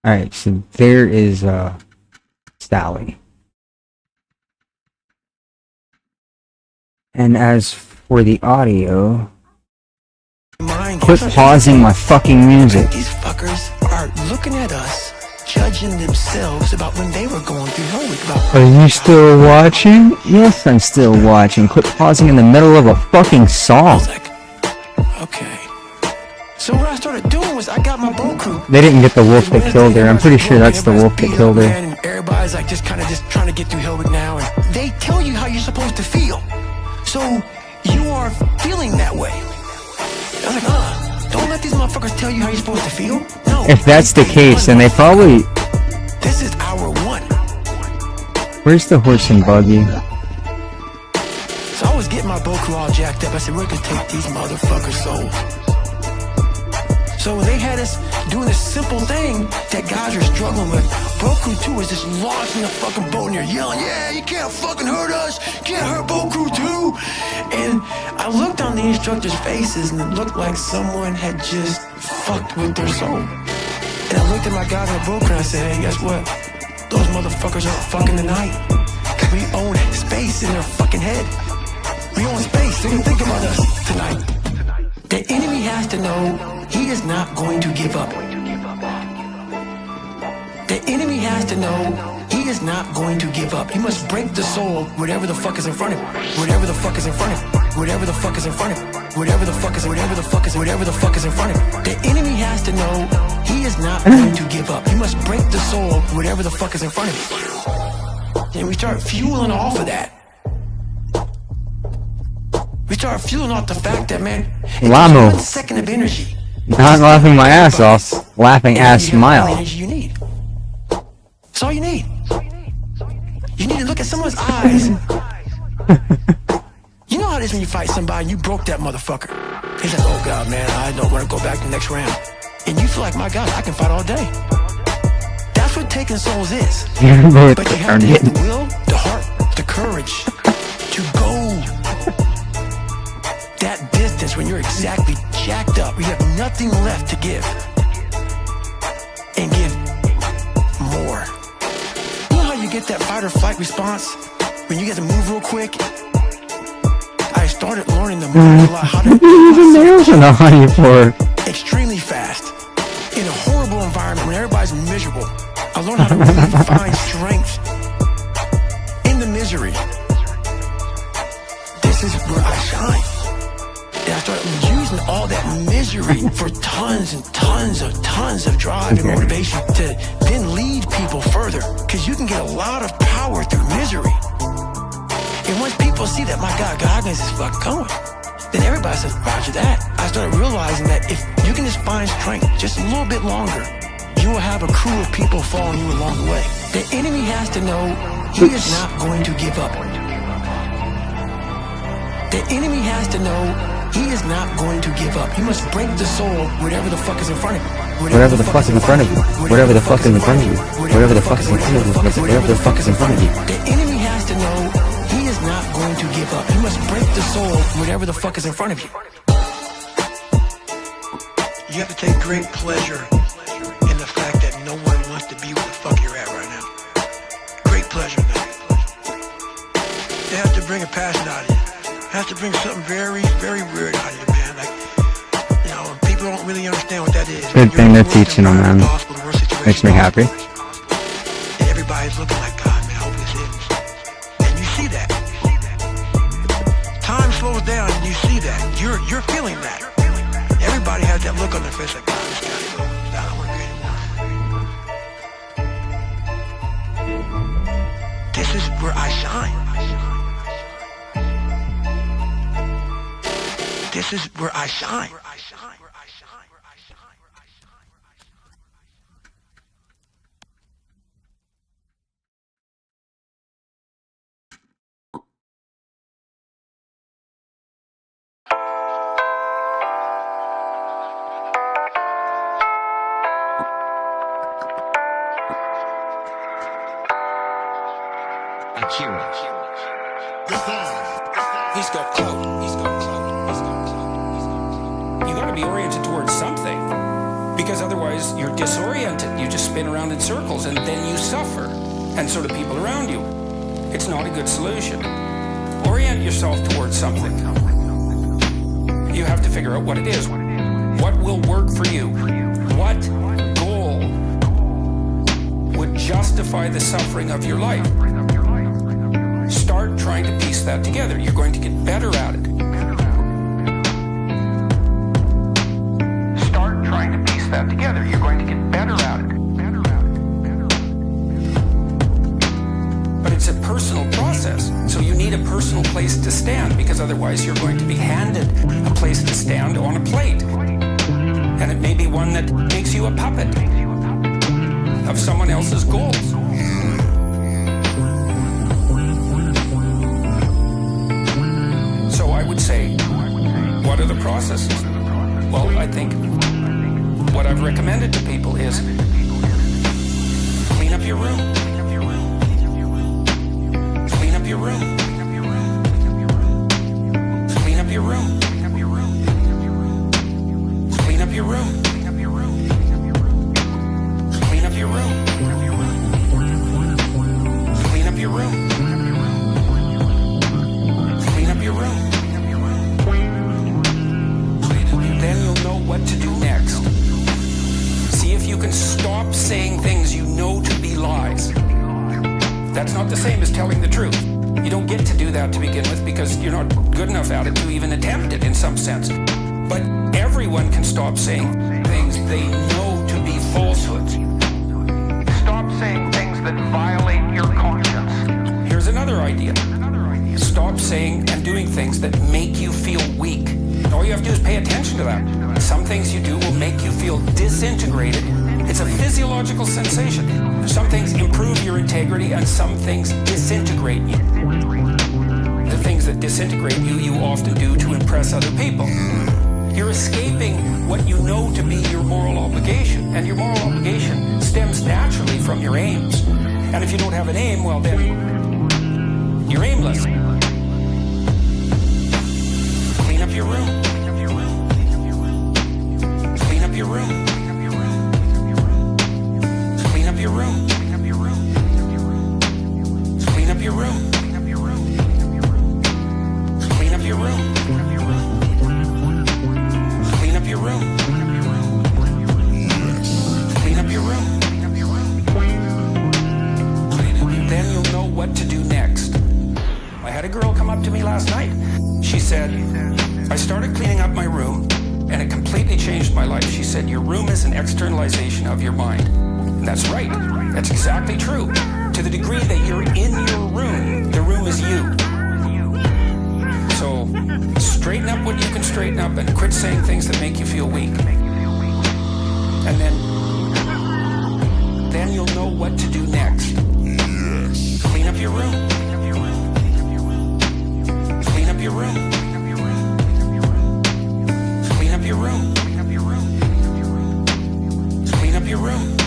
Alright, so there is Sally. And as for the audio, quit pausing my fucking music. These fuckers are looking at us, judging themselves about when they were going through hell week. Are you still watching? Yes, I'm still watching. Quit pausing in the middle of a fucking song. Okay. So what I started doing was I got my boat crew. They didn't get the wolf that killed her. I'm pretty sure that's the wolf that killed her. And everybody's like just trying to get through hell week now, and they tell you how you're supposed to feel. So you are feeling that way. I was like, don't let these motherfuckers tell you how you're supposed to feel. No. If that's the case, then they probably... This is hour one. Where's the horse and buggy? So I was getting my boat crew all jacked up. I said, we're gonna take these motherfuckers' souls. So they had us doing this simple thing that guys are struggling with. Boat crew 2 is just launching the fucking boat and you're yelling, yeah, you can't fucking hurt us. You can't hurt boat crew 2. And I looked on the instructors' faces and it looked like someone had just fucked with their soul. And I looked at my guys on the boat crew and I said, hey, guess what? Those motherfuckers are fucking tonight. Cause we own space in their fucking head. We own space. They're gonna think about us tonight. The enemy has to know he is not going to give up. The enemy has to know he is not going to give up. He must break the soul of whatever the fuck is in front of him. Whatever the fuck is in front of him. Whatever the fuck is in front of him. Whatever the fuck is in front of him. The enemy has to know he is not going to give up. He must break the soul of whatever the fuck is in front of him. And we start fueling off of that. We start fueling off the fact that, man, Lamo. 1 second of energy. Not laughing my ass off. Laughing ass smile. Energy you need. That's all you need. You need to look at someone's eyes. You know how it is when you fight somebody and you broke that motherfucker. He's like, oh God, man, I don't want to go back to the next round. And you feel like, my God, I can fight all day. That's what taking souls is. But you have to have the will, the heart, the courage to go that distance when you're exactly jacked up. You have nothing left to give. And give more. You know how you get that fight or flight response when you get to move real quick? I started learning the move a lot, how to extremely fast in a horrible environment when everybody's miserable. I learned how to really find strength in the misery. This is where I shine. And I started using all that misery for tons and tons of drive and motivation to then lead people further. Because you can get a lot of power through misery. And once people see that, my God, Goggins is fucking going, then everybody says, roger that. I started realizing that if you can just find strength just a little bit longer, you will have a crew of people following you along the way. The enemy has to know he is not going to give up. The enemy has to know he is not going to give up. He must break the soul, whatever the fuck is in front of him. Whatever the fuck is in front of you. Whatever the fuck is in front of you. Whatever the fuck is in front of you. Whatever the fuck is in front of you. The enemy has to know he is not going to give up. He must break the soul, whatever the fuck is in front of you. You have to take great pleasure in the fact that no one wants to be where the fuck you're at right now. Great pleasure in that. It has to bring a passion out of you. It has to bring something very, very weird out of you, man. Like, you know, people don't really understand what that is. Good thing they're teaching them, man. Makes me happy. And everybody's looking like, God, man, I hope this ends. And you see that. Time slows down and you see that. You're feeling that. Everybody has that look on their face like, God, this gotta go. I don't want to be anymore. This is where I shine. This is where I shine. He's got clout. He's got clout. He's got clout. You got to be oriented towards something, because otherwise you're disoriented. You just spin around in circles, and then you suffer, and so do people around you. It's not a good solution. Orient yourself towards something. You have to figure out what it is. What will work for you? What goal would justify the suffering of your life? Start trying to piece that together. You're going to get better at it. Start trying to piece that together. You're going to get better at it. But it's a personal process, so you need a personal place to stand, because otherwise you're going to be handed a place to stand on a plate. And it may be one that makes you a puppet of someone else's goals. So I would say, what are the processes? Well, I think what I've recommended to people is clean up your room. Clean up your room. Clean up your room. Clean up your room. Clean up your room. Clean up your room. Clean up your room. Then you'll know what to do next. See if you can stop saying things you know to be lies. That's not the same as telling the truth. You don't get to do that to begin with, because you're not good enough at it to even attempt it in some sense. But everyone can stop saying things they know to be falsehoods. Stop saying things that violate your conscience. Here's another idea. Stop saying and doing things that make you feel weak. All you have to do is pay attention to that. Some things you do will make you feel disintegrated. It's a physiological sensation. Some things improve your integrity, and some things disintegrate you. The things that disintegrate you, you often do to impress other people. You're escaping what you know to be your moral obligation, and your moral obligation stems naturally from your aims. And if you don't have an aim, well then, you're aimless. Clean up your room. Clean up your room. Clean up your room. Clean up your room. Clean up your room. Clean up your room. Clean up your room. Then you'll know what to do next. I had a girl come up to me last night. She said, I started cleaning up my room, and it completely changed my life. She said, your room is an externalization of your mind. And that's right. That's exactly true. To the degree that you're in your room, the room is you. So straighten up what you can straighten up, and quit saying things that make you feel weak. And then you'll know what to do next. Clean up your room. Clean up your room. Clean up your room. Clean up your room. Clean up your room.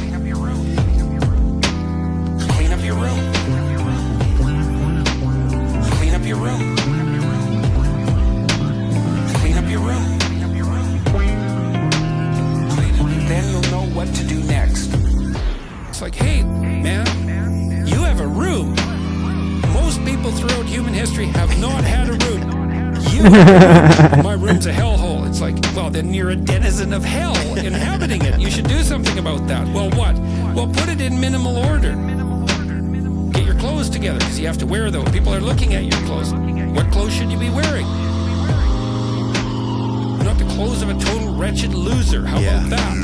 Clean up your room. Clean up your room. Clean up your room. Then you'll know what to do next. It's like, hey, man, you have a room. Most people throughout human history have not had a room. You have a room. My room's a hellhole. It's like, well, then you're a denizen of hell inhabiting it. You should do something about that. Well, what? Well, put it in minimal order. Get your clothes together, because you have to wear those. People are looking at your clothes. What clothes should you be wearing? Not the clothes of a total wretched loser. How about that?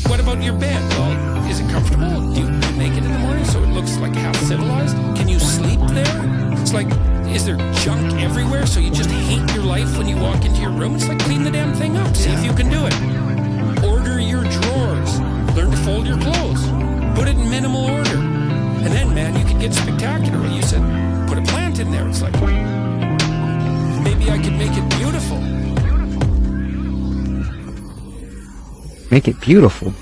What about your bed? Well, is it comfortable? Do you make it in the morning so it looks like half civilized? Can you sleep there? It's like, is there junk everywhere so you just hate your life when you walk into your room? It's like, clean the damn thing up. See if you can do it. Order your drawers. Learn to fold your clothes. Put it in minimal order. And then, man, you could get spectacular. You said, put a plant in there. It's like, maybe I could make it beautiful. Make it beautiful.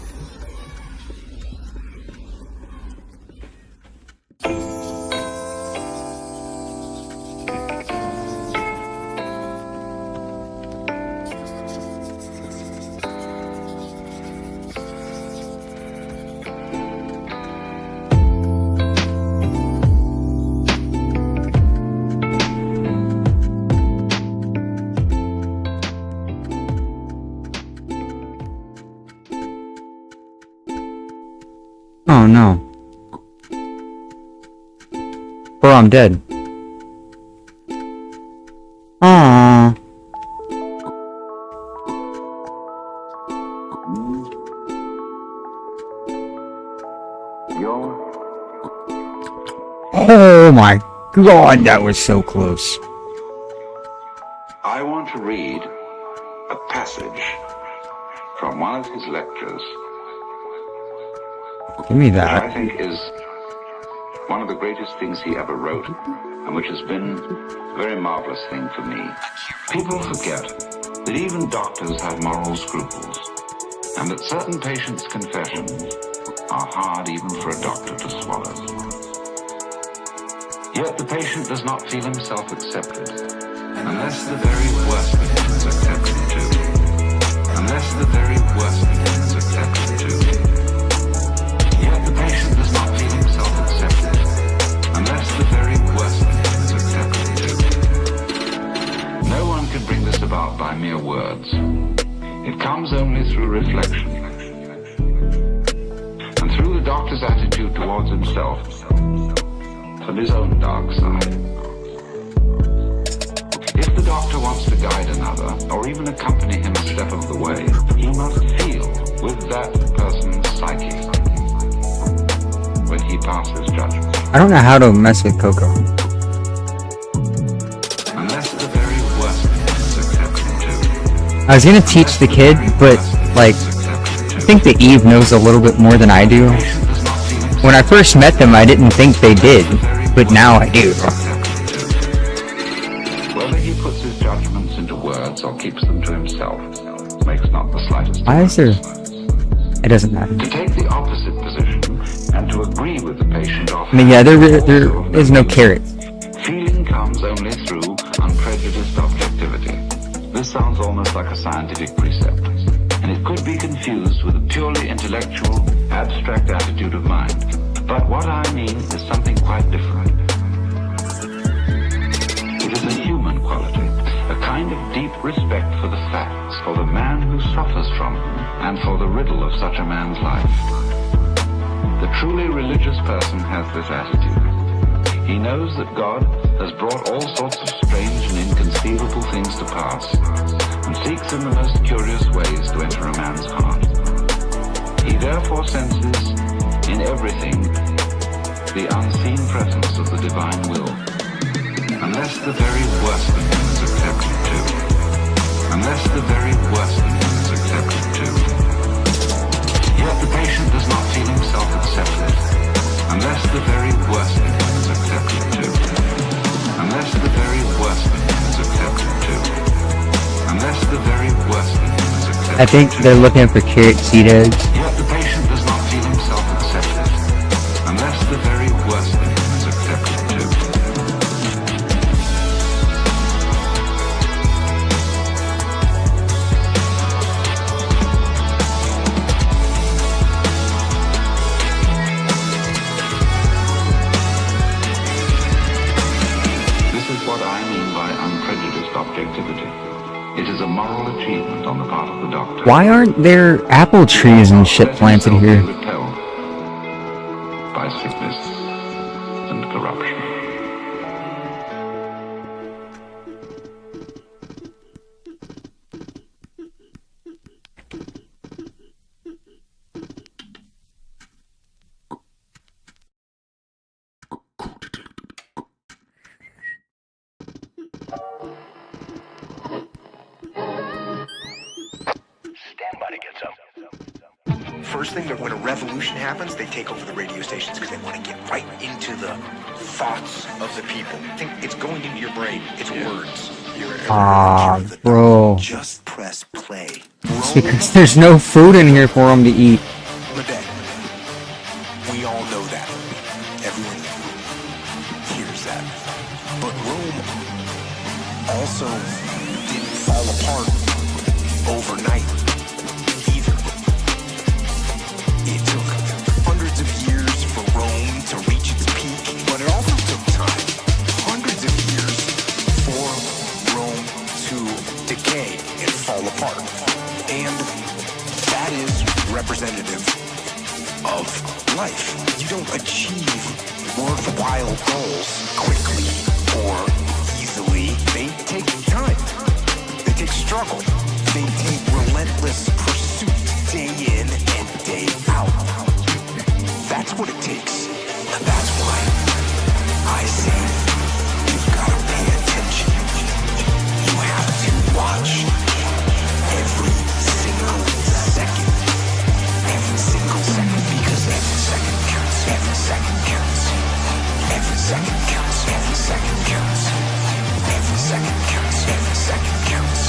Oh no. Bro, I'm dead. Aww. Oh my god, that was so close. I want to read a passage from one of his lectures, Give me which I that. think is one of the greatest things he ever wrote, and which has been a very marvelous thing for me. People forget that even doctors have moral scruples, and that certain patients' confessions are hard even for a doctor to swallow. Yet the patient does not feel himself accepted, unless the very worst of him is accepted too. Unless the very worst of him is accepted too. Yet the patient does not feel himself accepted, unless the very worst of him is accepted too. No one can bring this about by mere words. It comes only through reflection, and through the doctor's attitude towards himself and his own dark side. If the doctor wants to guide another, or even accompany him a step of the way, he must feel with that person's psyche when he passes judgment. I don't know how to mess with Coco. Unless the very worst is accepted too. I was gonna teach the kid, but like, I think that Eve knows a little bit more than I do. When I first met them, I didn't think they did, but now I do. Whether he puts his judgments into words or keeps them to himself makes not the slightest Why is there? difference. It doesn't matter. To take the opposite position and to agree with the patient I mean, yeah, there is no carrot. Feeling comes only through unprejudiced objectivity. This sounds almost like a scientific precept, and it could be confused with a purely intellectual, abstract attitude of mind. But what I mean is something quite different. It is a human quality, a kind of deep respect for the facts, for the man who suffers from them, and for the riddle of such a man's life. The truly religious person has this attitude. He knows that God has brought all sorts of strange and inconceivable things to pass, and seeks in the most curious ways to enter a man's heart. He therefore senses in everything the unseen presence of the divine will. Unless the very worst of him is accepted too. Unless the very worst of him is accepted too. Yet the patient does not feel himself accepted, unless the very worst of him is accepted too. Unless the very worst of him is accepted too. Unless the very worst of him is accepted. I think they're looking for carrot seed eggs. Yet the patient does not feel himself accepted, unless the very worst of him is accepted too. This is what I mean by unprejudiced objectivity. It is a moral achievement on the part of the doctor. Why aren't there apple trees and shit planted here? Repelled by sickness and corruption. First thing, that when a revolution happens, they take over the radio stations because they want to get right into the thoughts of the people. Think it's going into your brain. It's words. Bro. Just press play. It's because there's no food in here for them to eat. Today. We all know that. Everyone hears that. But Rome also didn't fall apart overnight either. It took hundreds of years for Rome to reach its peak, but it also took time, hundreds of years, for Rome to decay and fall apart. And that is representative of life. You don't achieve worthwhile goals quickly or easily. They take time. They take struggle. They take relentless pursuit day in and day out. That's what it takes. That's why I say you've got to pay attention. You have to watch every single second. Every single second, because every second counts. Every second counts. Every second counts. Every second counts. Every second counts. Every second counts.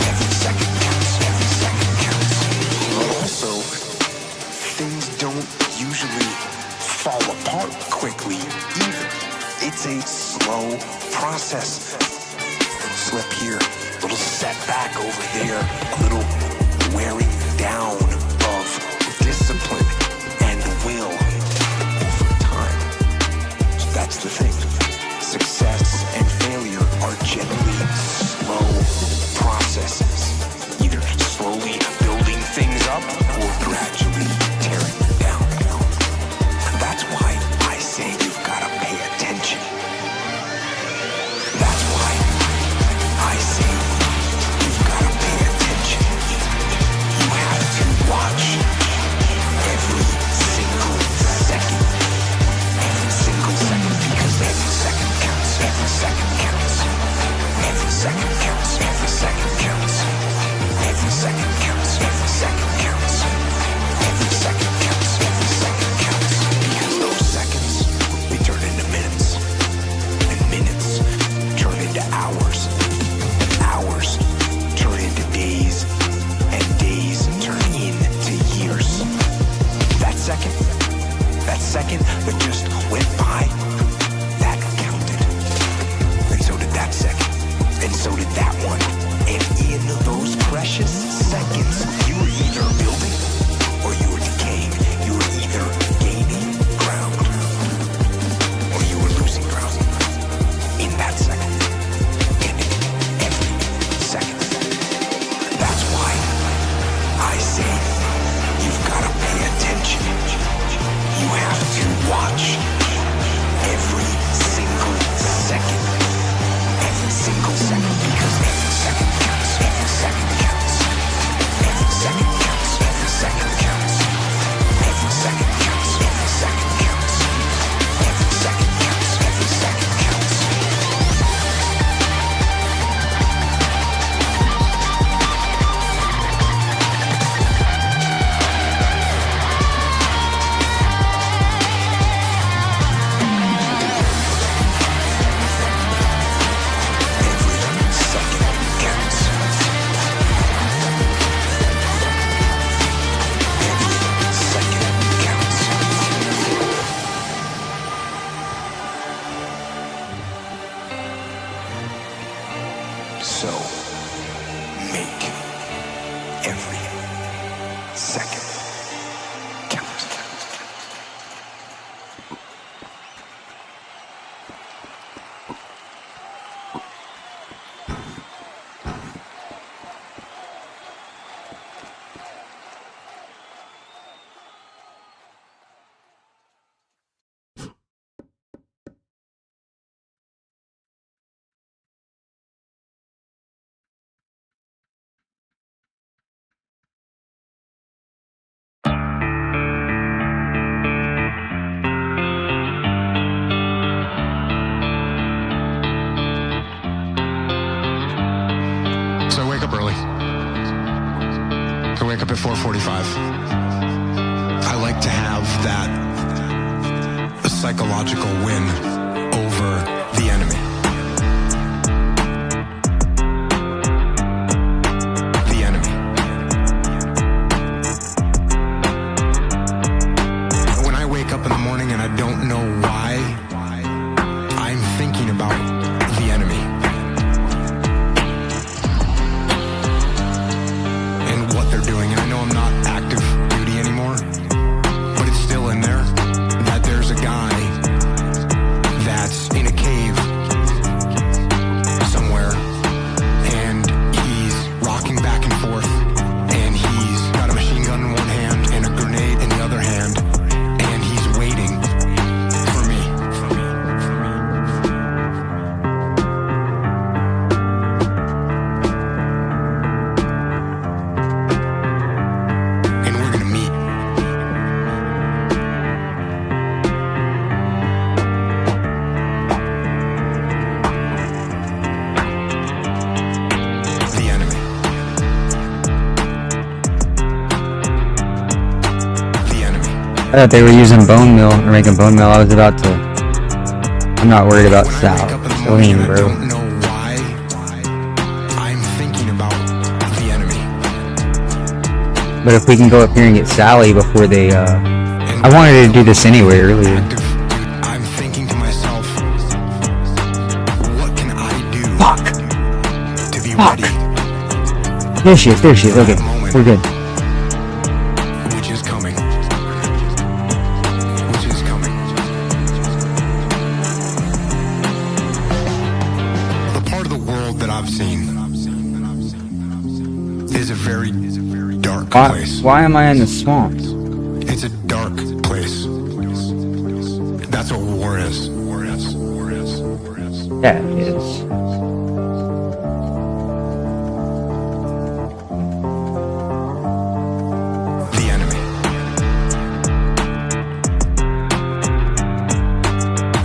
Every second counts. Every second counts. But also, things don't usually fall apart quickly either. It's a slow process. Slip here, a little setback over there, a little wearing down of discipline and will over time. So that's the thing. Success and failure are generally slow processes, either slowly building things up or gradually tearing them down. That's why I say you've got to pay attention. That's why I say you've got to pay attention. You have to watch every single second. Every single second, because every second counts. Every second counts. Every second counts. Every second counts. Every second counts. Every second counts. Every second counts. Every second counts. Because those seconds, they turn into minutes. And minutes turn into hours. And hours turn into days. And days turn into years. That second that just went by, that counted. And so did that second. And so did that one. And in those precious seconds, you were either building or you were decaying. You were either gaining ground or you were losing ground. In that second. And in every second. That's why I say you've got to pay attention. You have to watch every single second. Every single second, because every second counts. Every second counts. Every second counts. Every second counts. Every second counts. Every second counts. Every second counts. Every second counts. So, make every second count. So I wake up early. I wake up at 4:45. I like to have that psychological win over the enemy. The enemy. When I wake up in the morning and I don't know why, I'm thinking about the enemy. And what they're doing. And I know I'm not active duty anymore, but it's still in there that there's a guy that's in a cave I thought they were using bone meal or making bone meal. I was about to. I'm not worried about Sal. Celine, bro. I don't know why I'm thinking about the enemy. But if we can go up here and get Sally before they, I wanted to do this anyway earlier. I'm thinking to myself, what can I do to be ready? There she is, okay, we're good. Which is coming. Which is coming. The part of the world that I've seen is a very dark place. Why am I in the swamp? It's a dark place. That's what war is. Yeah, it is. The enemy.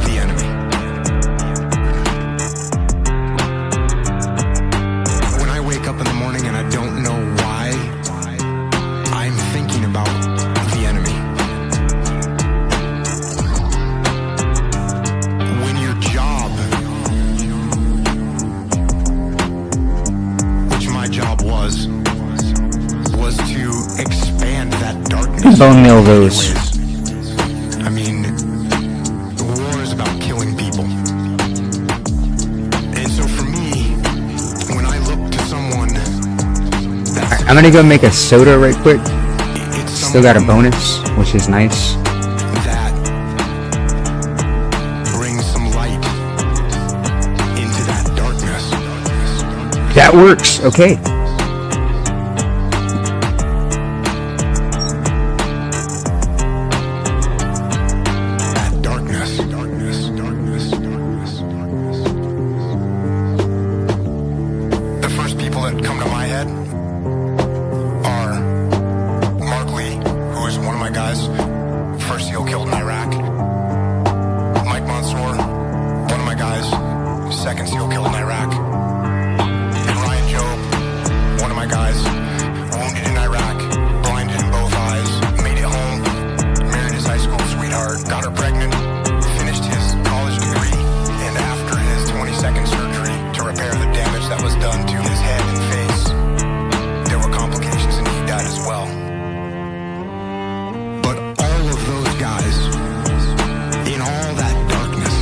The enemy. When I wake up in the morning and I don't know why, I'm thinking about the enemy. When your job, which my job was to expand that darkness. Bone meal those. I mean, war is about killing people. And so for me, when I look to someone that's I'm gonna go make a soda right quick. Still got a bonus, which is nice. that brings some light into that darkness. That works, okay. That darkness. The first people that come to my head are Mark Lee, who is one of my guys, first SEAL killed in Iraq. Mike Mansour, one of my guys, second SEAL killed in Iraq. And Ryan Job, one of my guys, wounded in Iraq, blinded in both eyes, made it home, married his high school sweetheart, got her pregnant, finished his college degree, and after his 22nd surgery to repair the damage that was done to his head and face, there were complications and he died as well. But all of those guys, in all that darkness,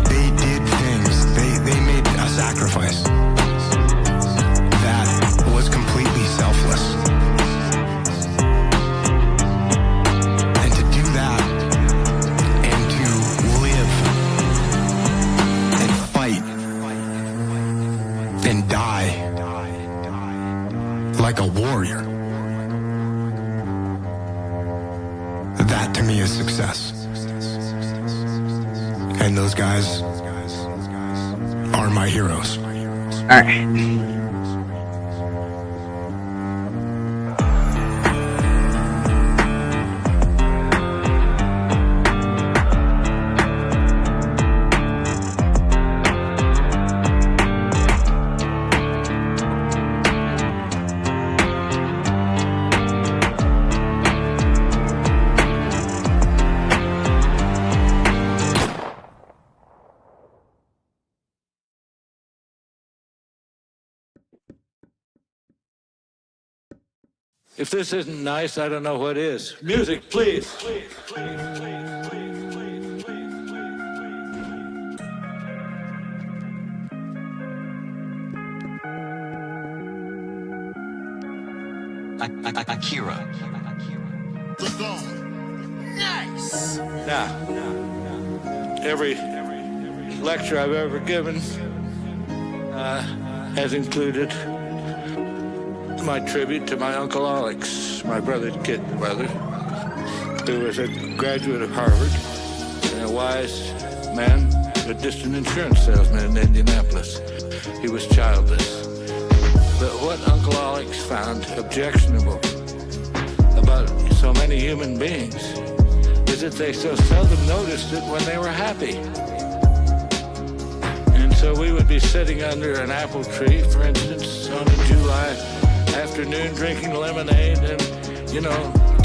they did things, they made a sacrifice that was completely selfless. And to do that, and to live, and fight, and die, like a warrior, that to me is success. And those guys are my heroes. Alright. If this isn't nice, I don't know what is. Music, please. Akira. Nice. Now, every lecture I've ever given has included my tribute to my Uncle Alex, my brother's kid brother, who was a graduate of Harvard and a wise man, a distant insurance salesman in Indianapolis. He was childless. But what Uncle Alex found objectionable about so many human beings is that they so seldom noticed it when they were happy. And so we would be sitting under an apple tree, for instance, on a July afternoon drinking lemonade and,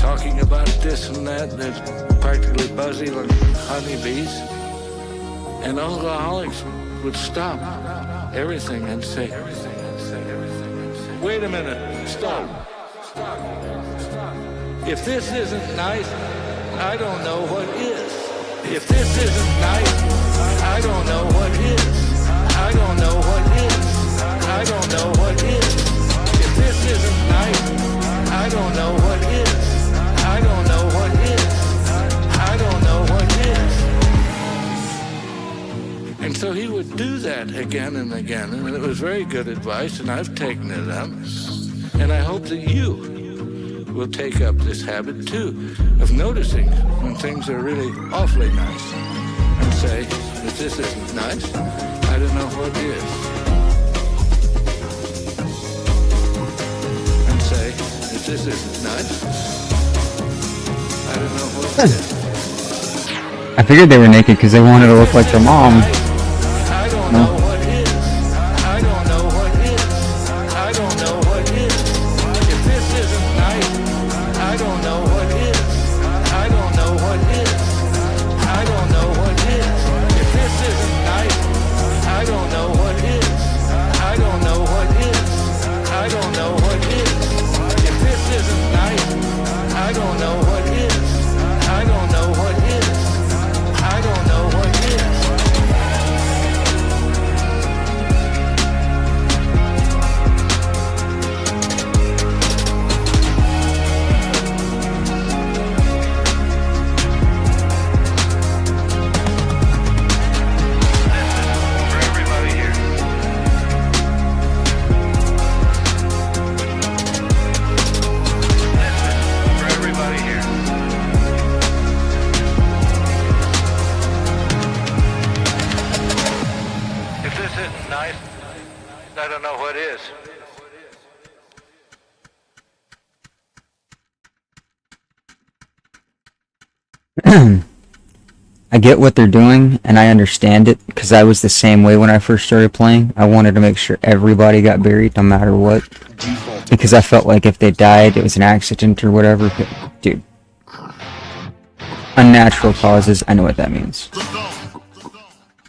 talking about this and that. They're practically buzzing like honeybees. And alcoholics would stop everything and say, wait a minute, stop. If this isn't nice, I don't know what is. If this isn't nice, I don't know what is. I don't know what is. I don't know what is. If this isn't nice, I don't know what is. I don't know what is. I don't know what is. And so he would do that again and again, and it was very good advice, and I've taken it up. And I hope that you will take up this habit too, of noticing when things are really awfully nice, and say, if this isn't nice, I don't know what is. And say, if this isn't nice, I don't know what is. I figured they were naked because they wanted to look like their mom. I don't know what is. I don't know what is. I don't know what is. If this isn't nice, I don't know what is. I don't know what is. I don't know what is. If this isn't nice, I don't know what is. I don't know what is. I don't know what is. If this isn't nice, I don't know what is. I don't know what is. I don't know what is. I don't know what is. I get what they're doing, and I understand it, because I was the same way when I first started playing. I wanted to make sure everybody got buried, no matter what. Because I felt like if they died, it was an accident or whatever. But, dude. Unnatural causes, I know what that means.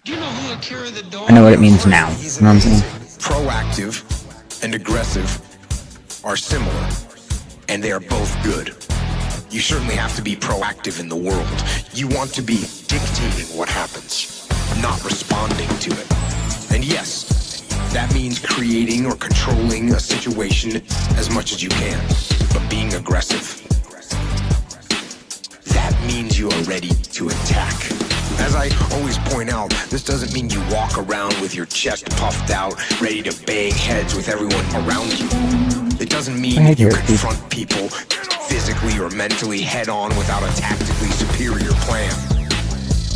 I know what it means now. You know what I'm saying? Proactive and aggressive are similar, and they are both good. You certainly have to be proactive in the world. You want to be dictating what happens, not responding to it. And yes, that means creating or controlling a situation as much as you can, but being aggressive, that means you are ready to attack. As I always point out, this doesn't mean you walk around with your chest puffed out, ready to bang heads with everyone around you. It doesn't mean you confront people physically or mentally head on without a tactically superior plan.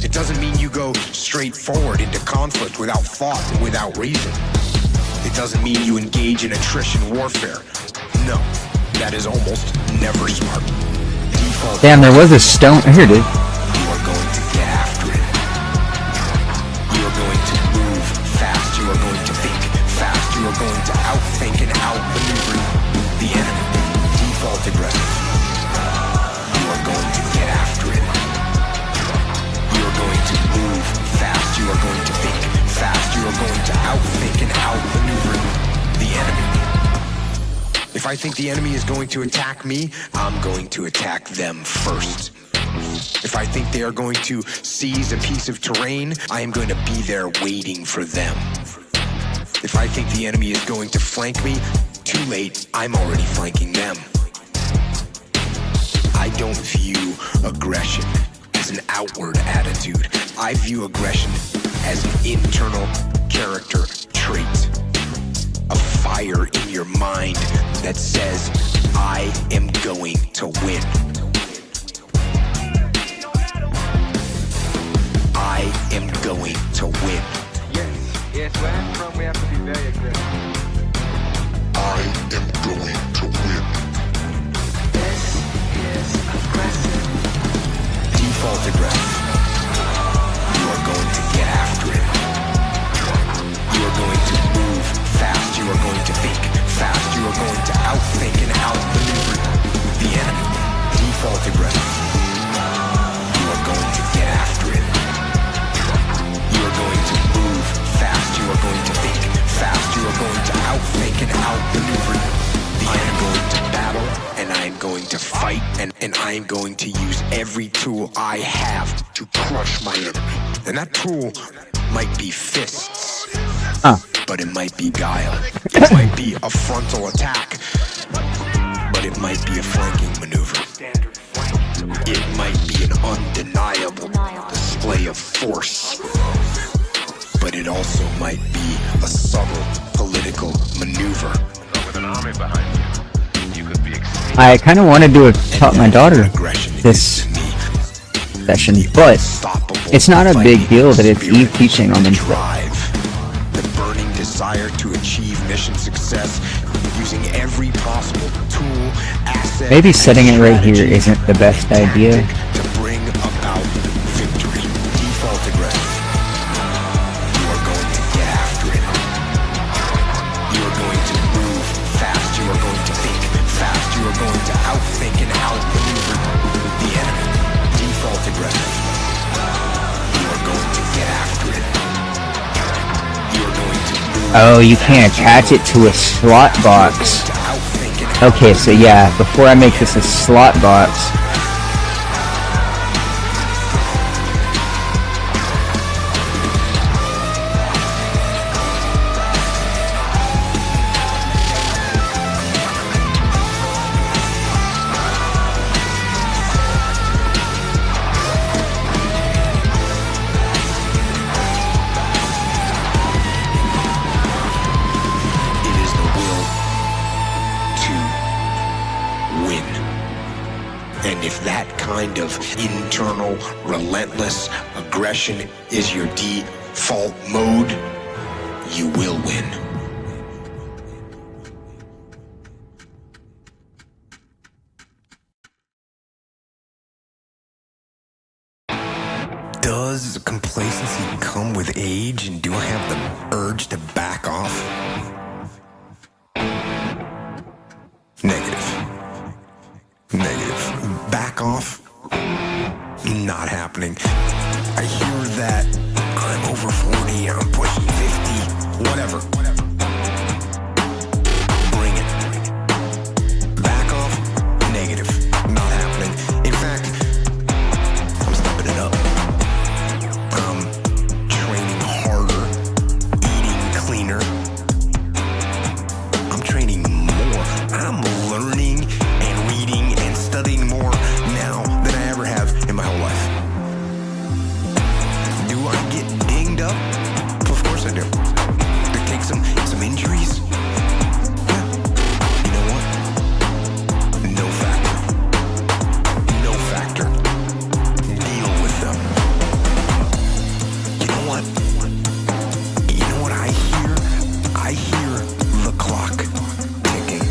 It doesn't mean you go straight forward into conflict without thought and without reason. It doesn't mean you engage in attrition warfare. No, that is almost never smart. Default. Damn, there was a stone. Here it is. You are going to get after it. You are going to move fast. You are going to think fast. You are going to outthink and outmaneuver the enemy. Default aggressive. You are going to get after it. You are going to move fast. You are going to think fast. You are going to outthink and outmaneuver the enemy. If I think the enemy is going to attack me, I'm going to attack them first. If I think they are going to seize a piece of terrain, I am going to be there waiting for them. If I think the enemy is going to flank me, too late, I'm already flanking them. I don't view aggression as an outward attitude. I view aggression as an internal character trait. A fire in your mind that says, I am going to win. I am going to win. Yes, where I'm from, we have to be very aggressive. I am going to win. This is aggressive. Default aggressive. You are going to get after it. You are going to move fast. You are going to think fast. You are going to outthink and outmaneuver the enemy. going to fight, and I'm going to use every tool I have to crush my enemy. And that tool might be fists, but it might be guile. It might be a frontal attack, but it might be a flanking maneuver. It might be an undeniable display of force, but it also might be a subtle political maneuver. With an army behind you, you could be I kind of wanted to have taught my daughter this session, but it's not a big deal that it's Eve teaching on them. The burning desire to achieve mission success using every possible tool, asset, Maybe setting it right here isn't the best idea. to bring about victory. Default aggressive. You are going to get after it. You are going to move fast. You are going to think fast. You are going to outthink and outmaneuver the enemy. Default aggressive. You are going to get after it. You are going to move Oh, you can't attach it to a slot box. Okay, so yeah, before I make this a slot box, and if that kind of internal, relentless aggression is your default mode, you will win. Does complacency come with age, and do I have the urge to back off? Negative. Back off? Not happening. I hear that I'm over 40, I'm pushing 50, whatever. Bring it. Back off? Negative. Not happening. In fact, I'm stepping it up. I'm training harder, eating cleaner. I'm training more. I'm learning and reading and studying more now than I ever have in my whole life. Do I get dinged up? Of course I do. Do I take some injuries? Yeah. You know what? No factor. No factor. Deal with them. You know what? You know what I hear? I hear the clock ticking.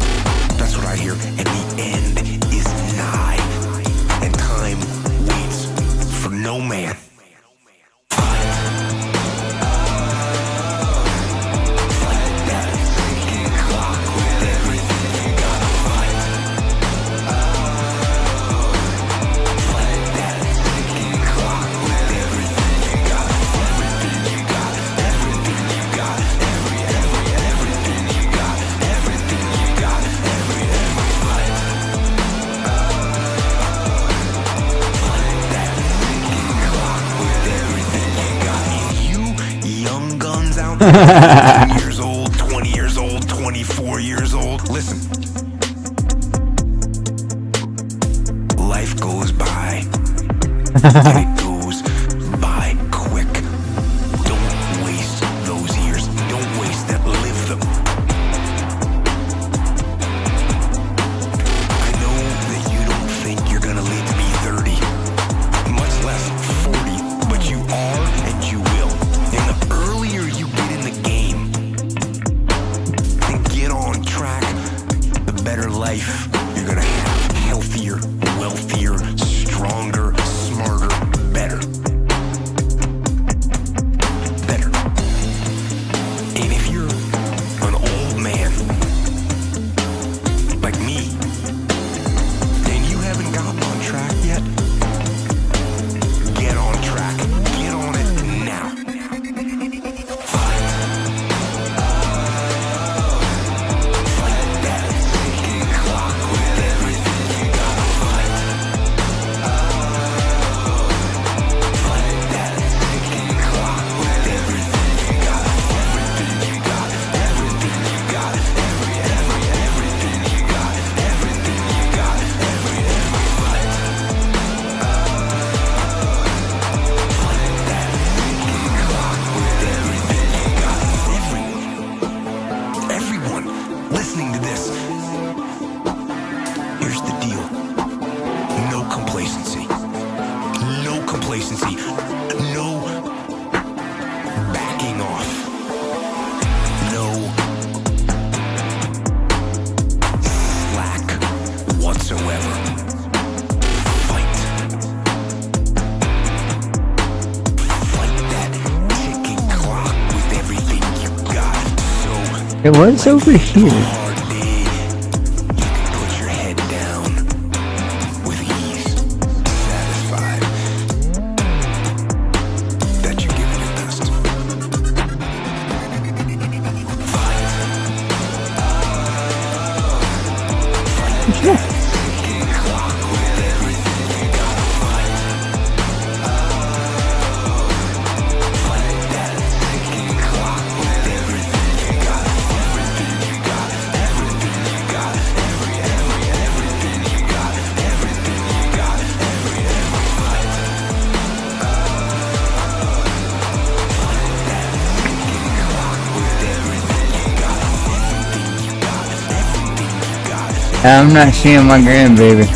That's what I hear. And the end is nigh. And time waits for no man. Young guns out there, 15 years old, 20 years old, 24 years old. Listen. Life goes by. And it goes by quick. Don't waste those years. Don't waste them. Live them. I know that you don't think you're gonna live to be 30, much less 40, but you are and you will. And the earlier you get in the game and get on track, the better life you're gonna have. Healthier, wealthier, stronger, smarter, It was over here. Put your head down with ease, satisfied that you're giving it best. I'm not seeing my grandbaby.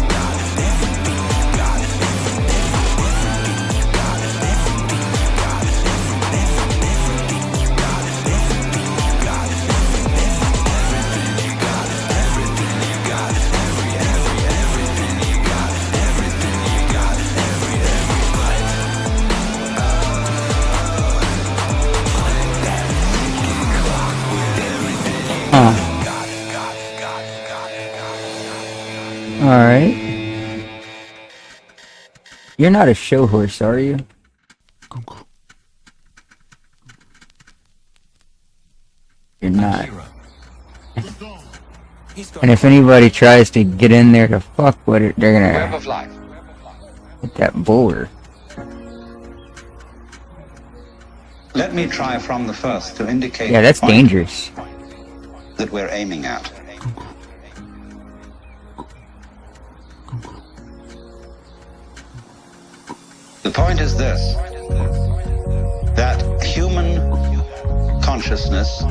Huh. Alright. You're not a show horse, are you? You're not. And if anybody tries to get in there to fuck with it, they're gonna hit that boulder. Let me try from the first to indicate Yeah, that's the point dangerous. that we're aiming at. The point is this, that human consciousness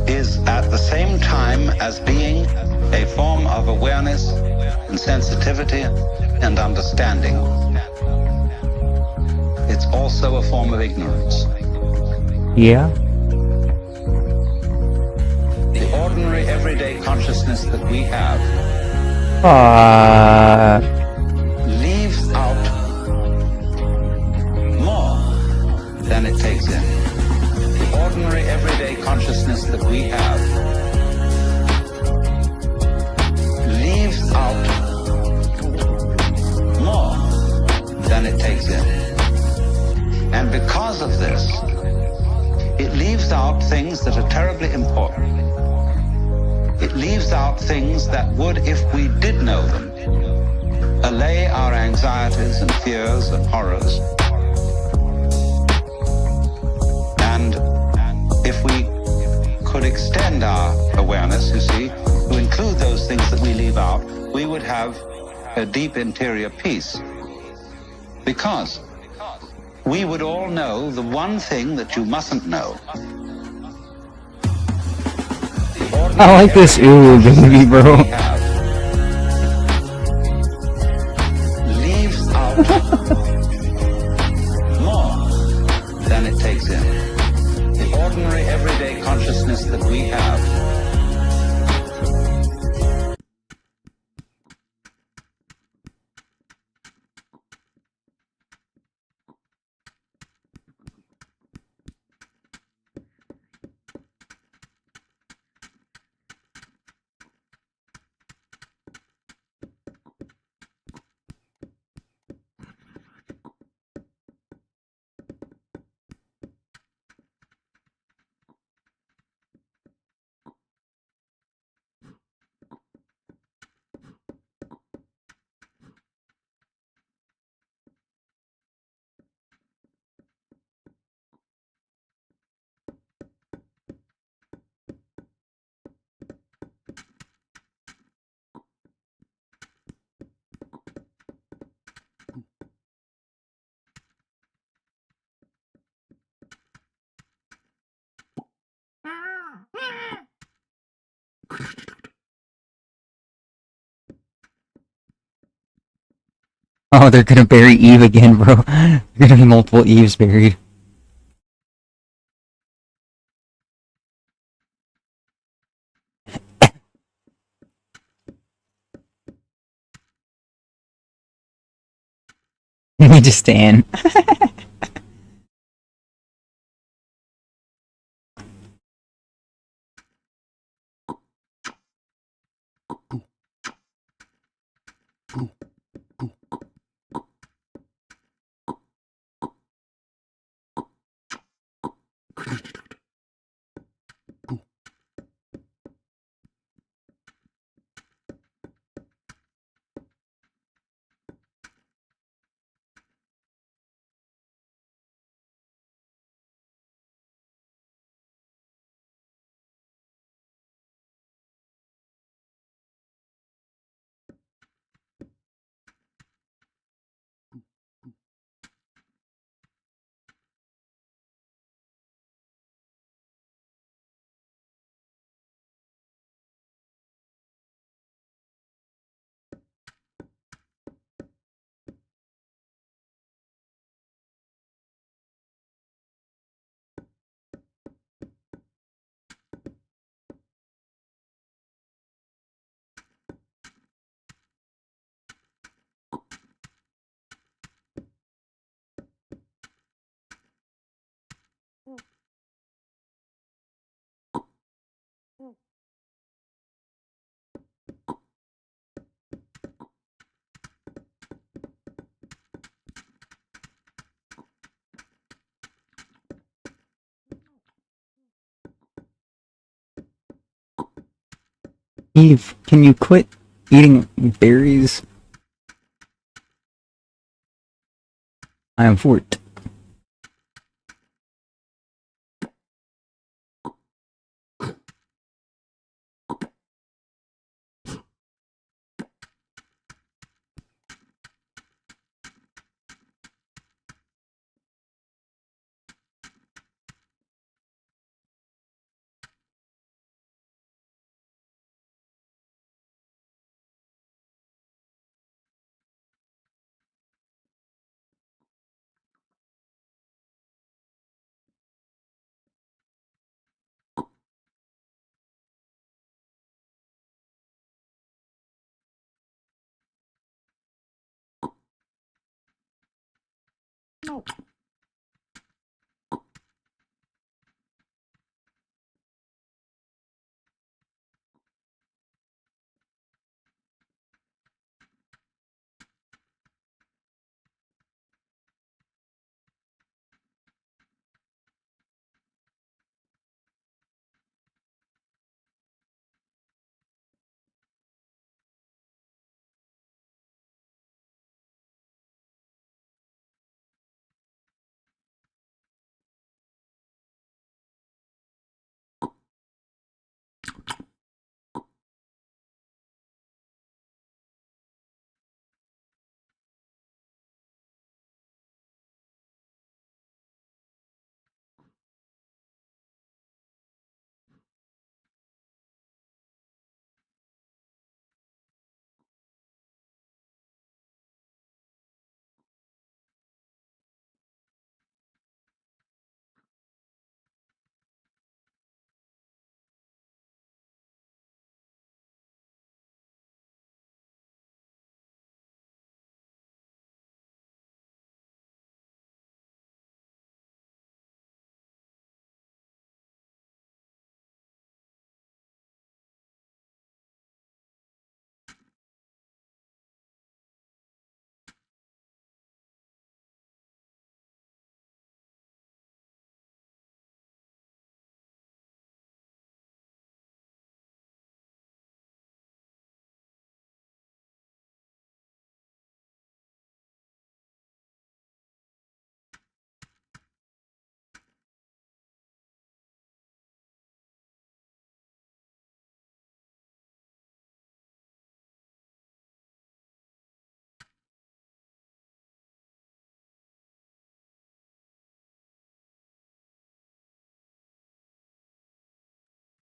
is at the same time as being a form of awareness and sensitivity and understanding. It's also a form of ignorance. Yeah. The ordinary everyday consciousness that we have leaves out more than it takes in. The ordinary everyday consciousness that we have leaves out more than it takes in. And because of this, it leaves out things that are terribly important. It leaves out things that would, if we did know them, allay our anxieties and fears and horrors. And if we could extend our awareness, you see, to include those things that we leave out, we would have a deep interior peace. Because we would all know the one thing that you mustn't know. I like this ooh baby, bro. Leaves out more than it takes in. The ordinary everyday consciousness that we have Oh, they're gonna bury Eve again, bro. There's gonna be multiple Eves buried. You need to stand. Eve, can you quit eating berries? I am Forte.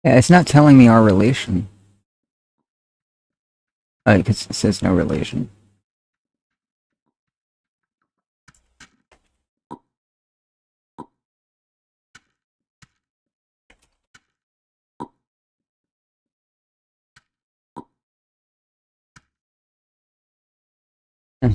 Yeah, it's not telling me our relation. Oh, because it says no relation. Hmm.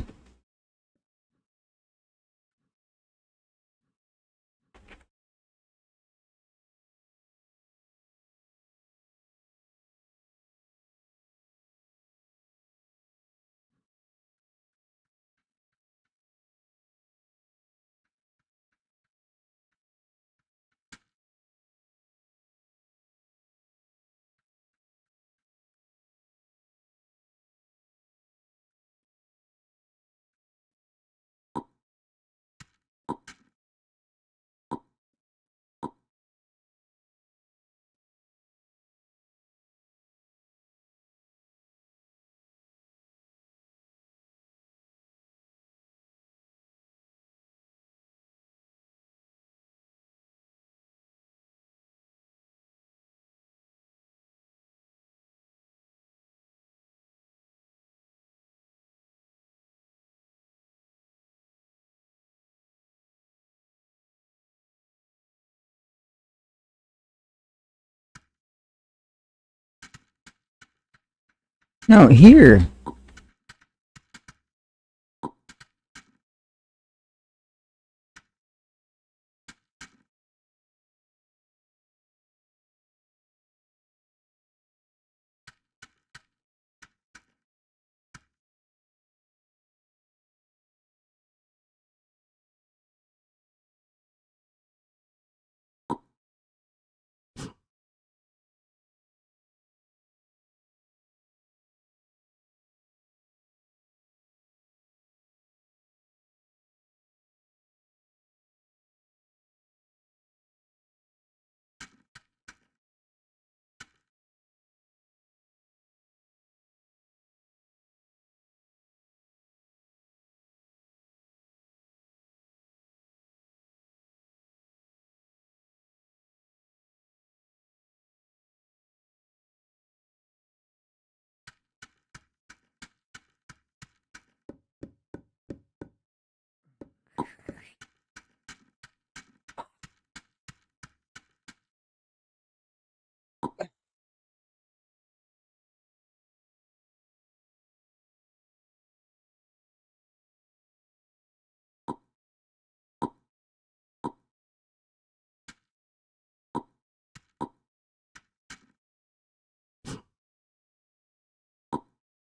No, here.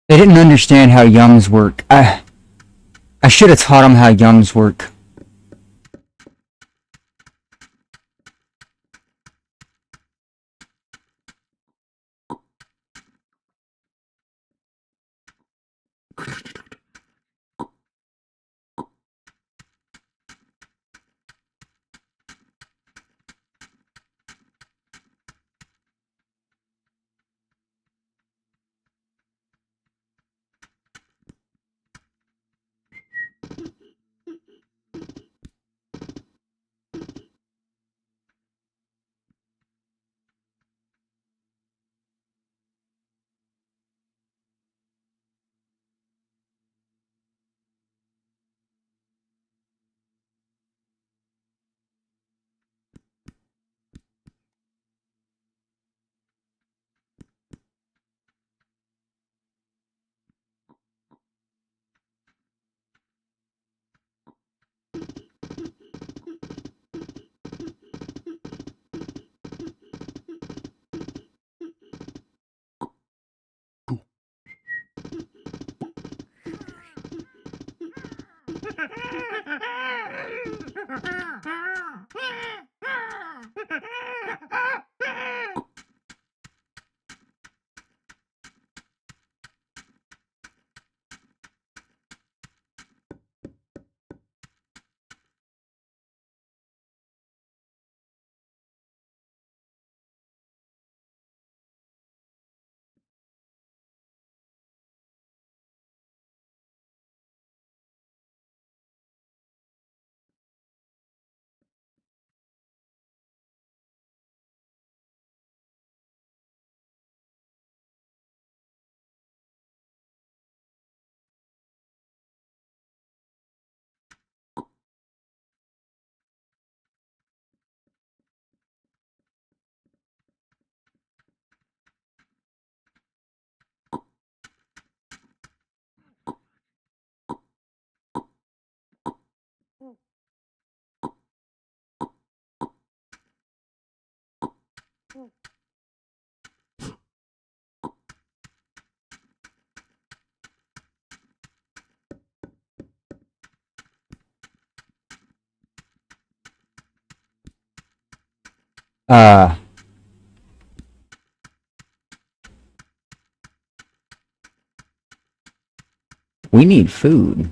They didn't understand how yums work. I should have taught them how yums work. We need food.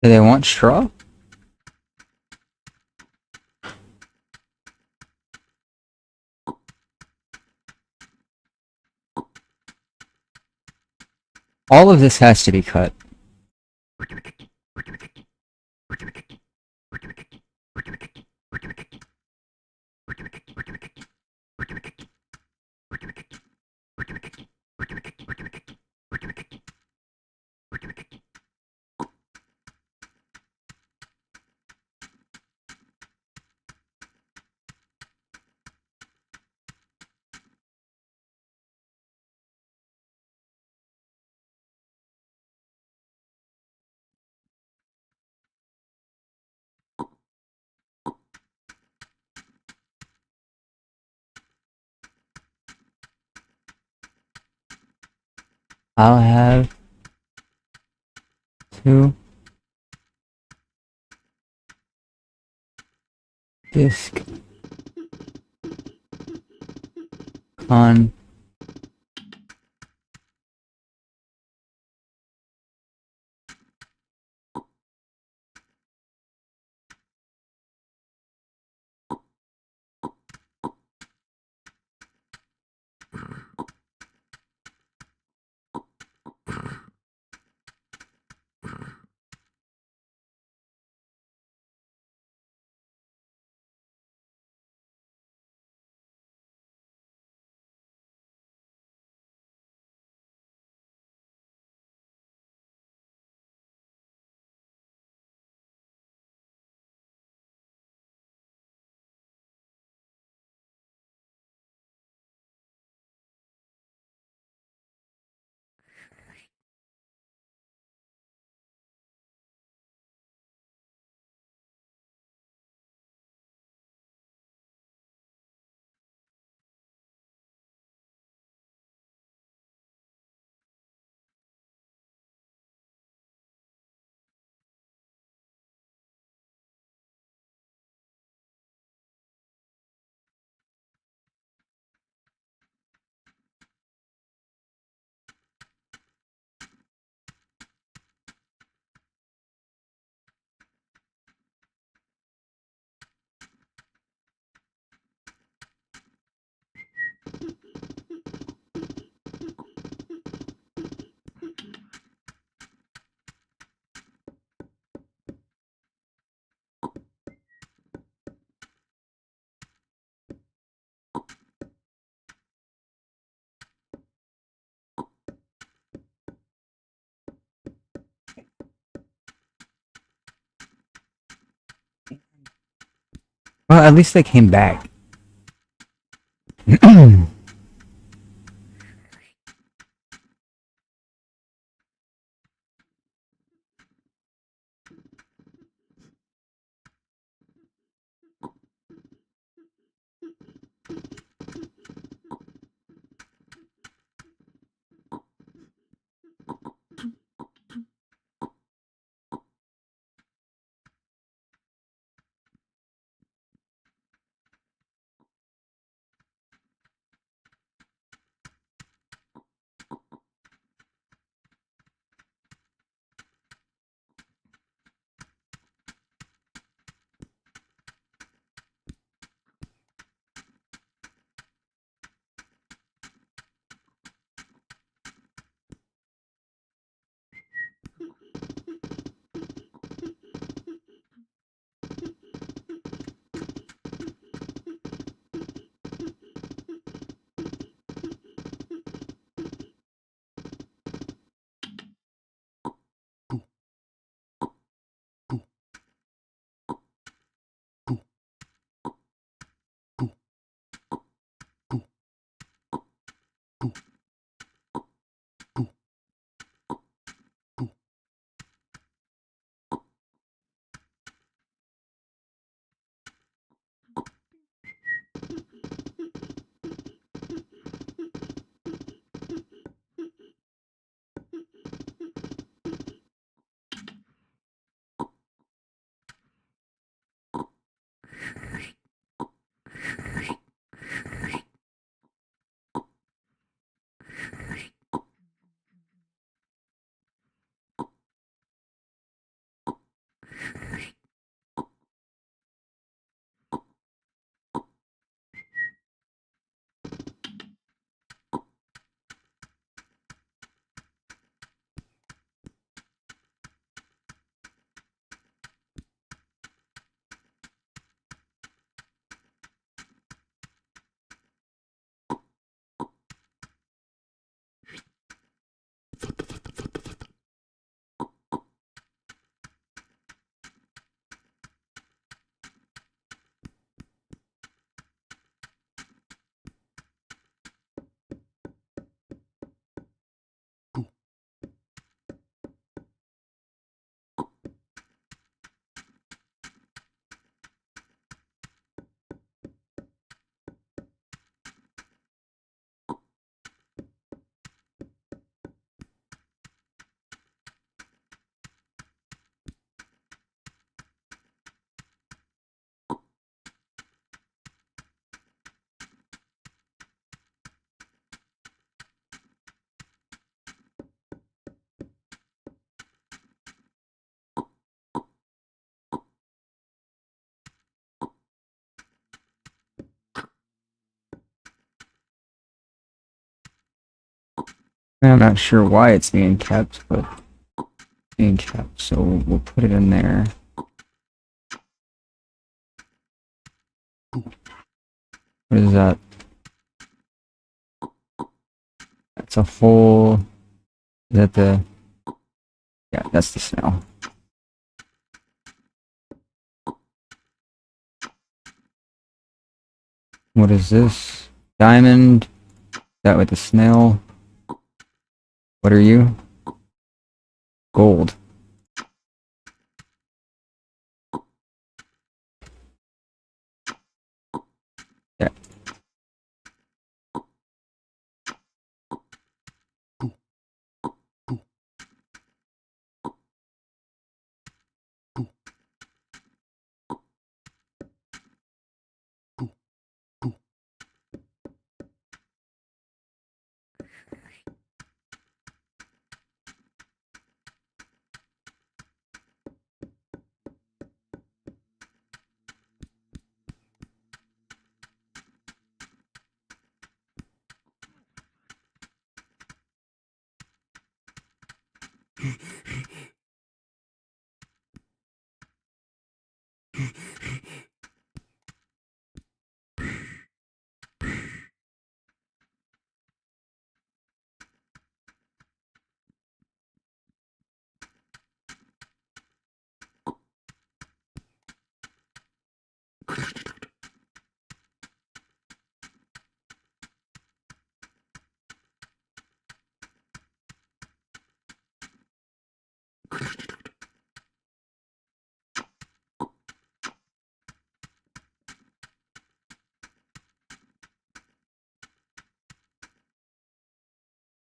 Do they want straw? All of this has to be cut. I'll have to disk on well, at least they came back. I'm not sure why it's being kept, but it's being kept, so we'll put it in there. What is that? That's a whole... Is that the... Yeah, that's the snail. What is this? Diamond. That with the snail. What are you? Gold. Yeah.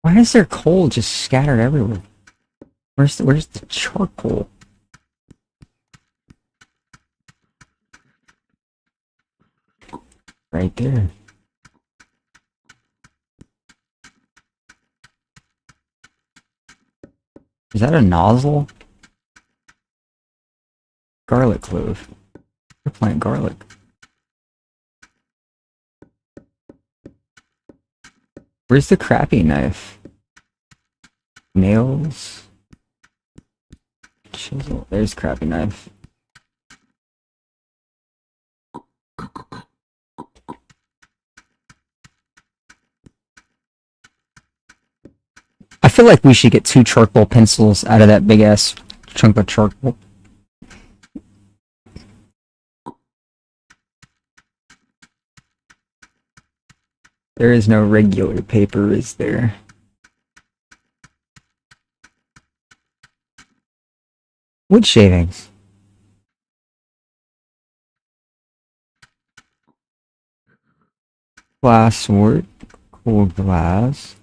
Why is there coal just scattered everywhere? Where's the charcoal? Right there. Is that a nozzle? Garlic clove. We're plant garlic. Where's the crappy knife? Nails. Chisel. There's crappy knife. I feel like we should get 2 charcoal pencils out of that big ass chunk of charcoal. There is no regular paper, is there? Wood shavings. Glass wort. Cold glass.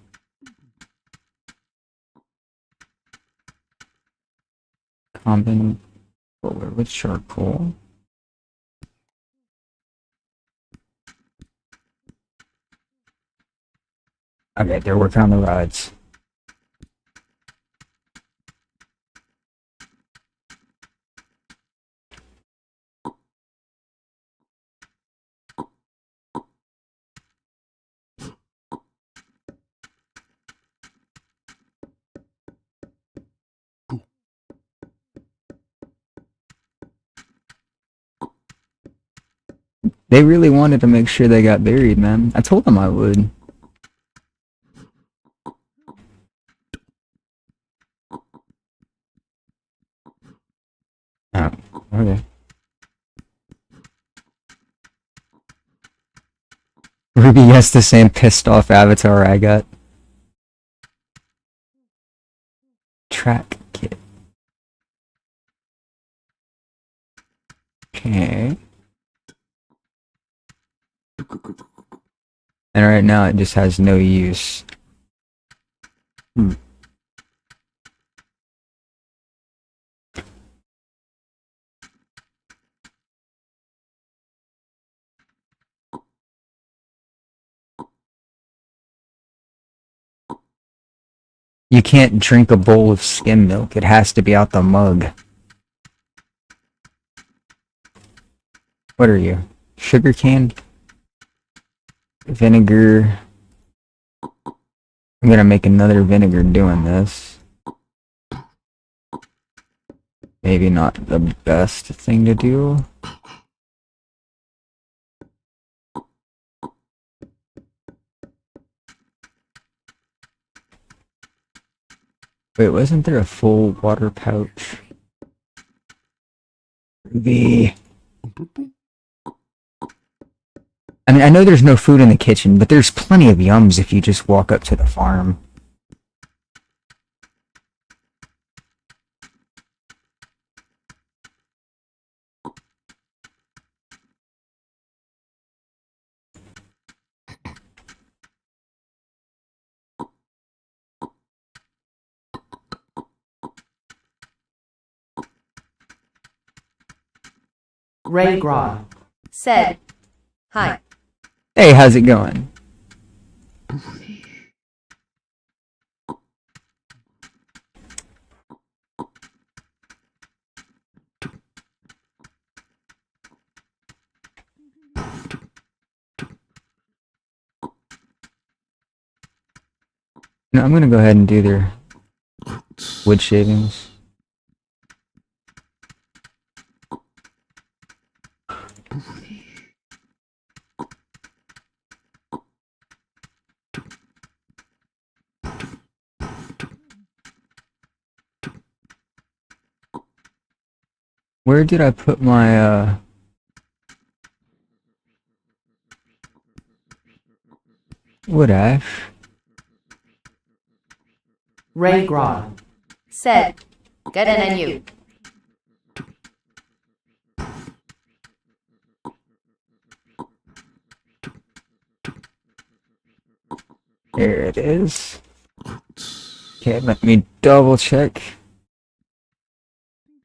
Combine roller with charcoal. Okay, they're working on the rods. They really wanted to make sure they got buried, man. I told them I would. Oh, okay. Ruby, yes, the same pissed off avatar I got. Track kit. Okay. And right now it just has no use. You can't drink a bowl of skim milk. It has to be out the mug. What are you? Sugar cane? Vinegar? I'm gonna make another vinegar doing this. Maybe not the best thing to do. Wait, wasn't there a full water pouch? I mean, I know there's no food in the kitchen, but there's plenty of yums if you just walk up to the farm. Ray Grodd said, "Hi." Hey, how's it going? No, I'm gonna go ahead and do their wood shavings. Where did I put my, wood ash? Ray Grodd said, "Get in and you." There it is. Okay, let me double check.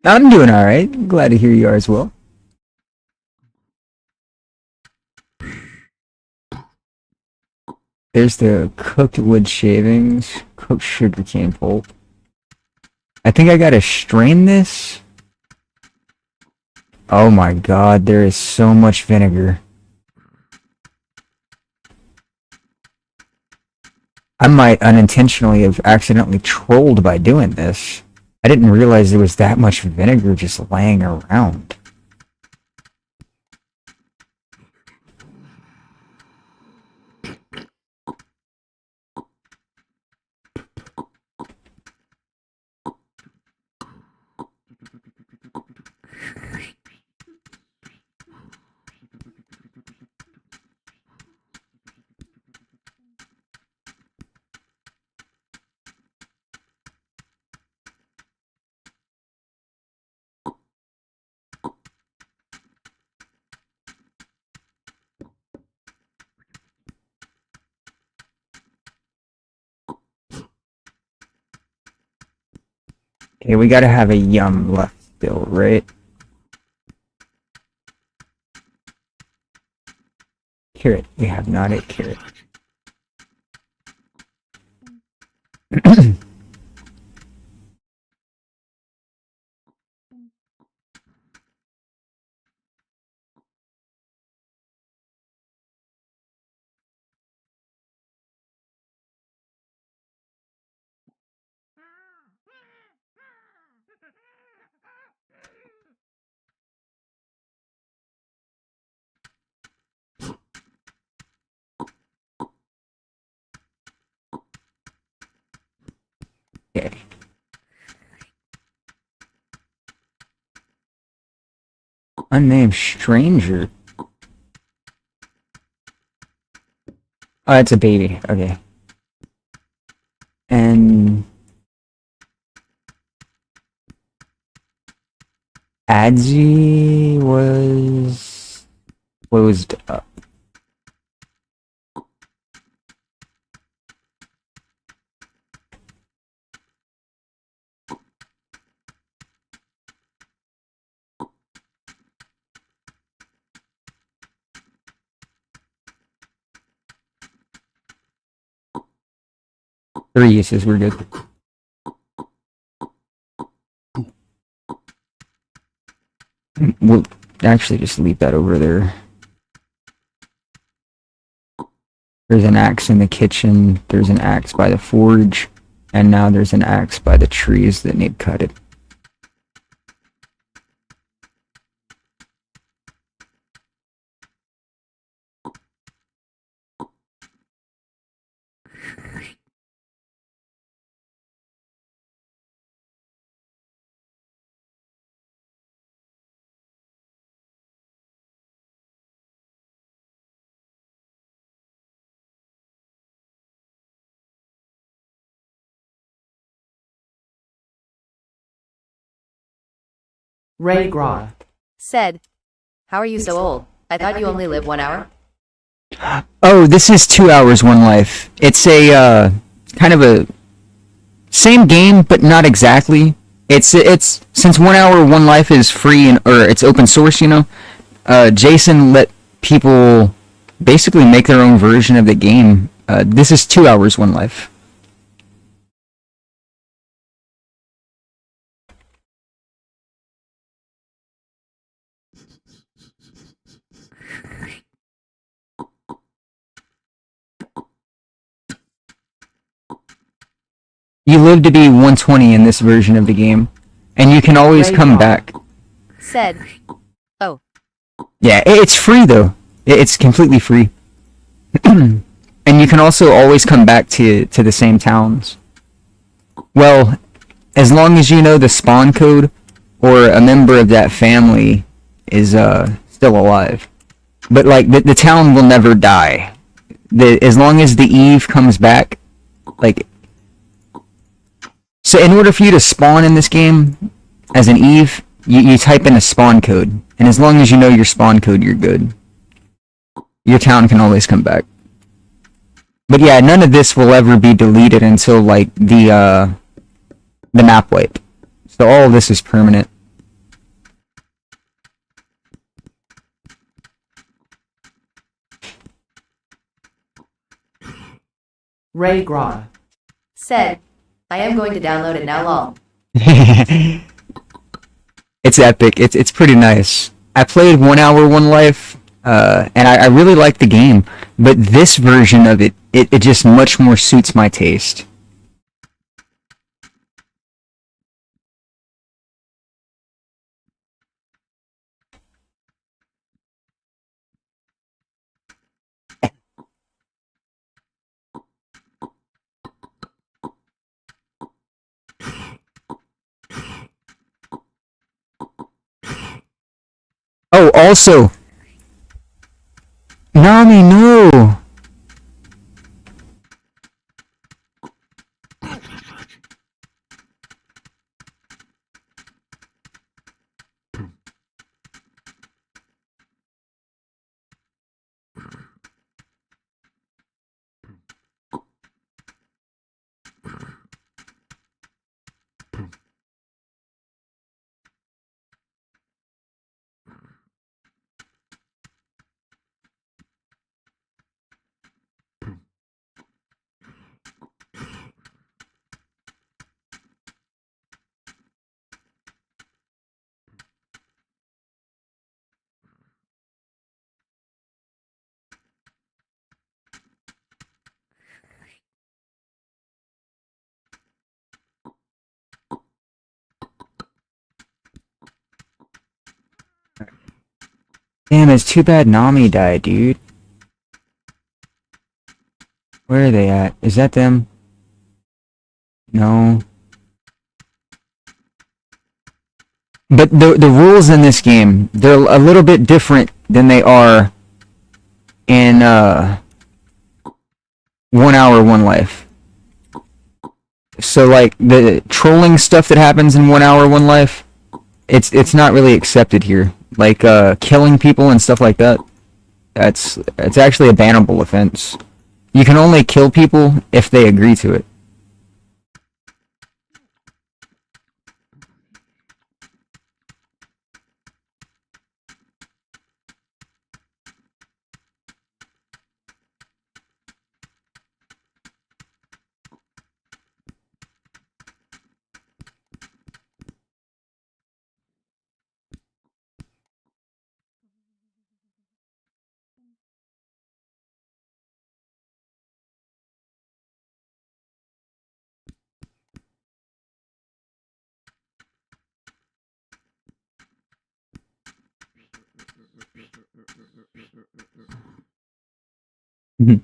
I'm doing alright. Glad to hear you are as well. There's the cooked wood shavings, cooked sugarcane pulp. I think I gotta strain this. Oh my god, there is so much vinegar. I might unintentionally have accidentally trolled by doing this. I didn't realize there was that much vinegar just laying around. Okay, we gotta have a yum left still, right? Carrot. We have not a carrot. Okay. Unnamed stranger. Oh, it's a baby. Okay. And Adzi was closed up. Three uses, we're good. We'll actually just leave that over there. There's an axe in the kitchen, there's an axe by the forge, and now there's an axe by the trees that need cutted. Ray Groth said, "How are you so old? I thought you only live 1 hour." Oh, this is 2 hours, one life. It's a, kind of a same game, but not exactly. It's since 1 hour, one life is free or it's open source, Jason let people basically make their own version of the game. This is 2 hours, one life. You live to be 120 in this version of the game, and you can always come back. Said, "Oh." Yeah, it's free though. It's completely free. And you can also always come back to the same towns. Well, as long as you know the spawn code or a member of that family is still alive. But like the town will never die. As long as the Eve comes back, like, so in order for you to spawn in this game as an Eve, you type in a spawn code, and as long as you know your spawn code, you're good. Your town can always come back. But yeah, none of this will ever be deleted until like the map wipe. So all of this is permanent. Ray Groth said, "I am going to download it now, lol." It's epic. It's pretty nice. I played 1 hour, one life, and I really like the game, but this version of it just much more suits my taste. Oh, also, Nami, no! Damn, it's too bad Nami died, dude. Where are they at? Is that them? No. But the rules in this game, they're a little bit different than they are in 1 hour, one life. So like the trolling stuff that happens in 1 hour, one life, it's not really accepted here. Like killing people and stuff like that. It's actually a bannable offense. You can only kill people if they agree to it. Mhm.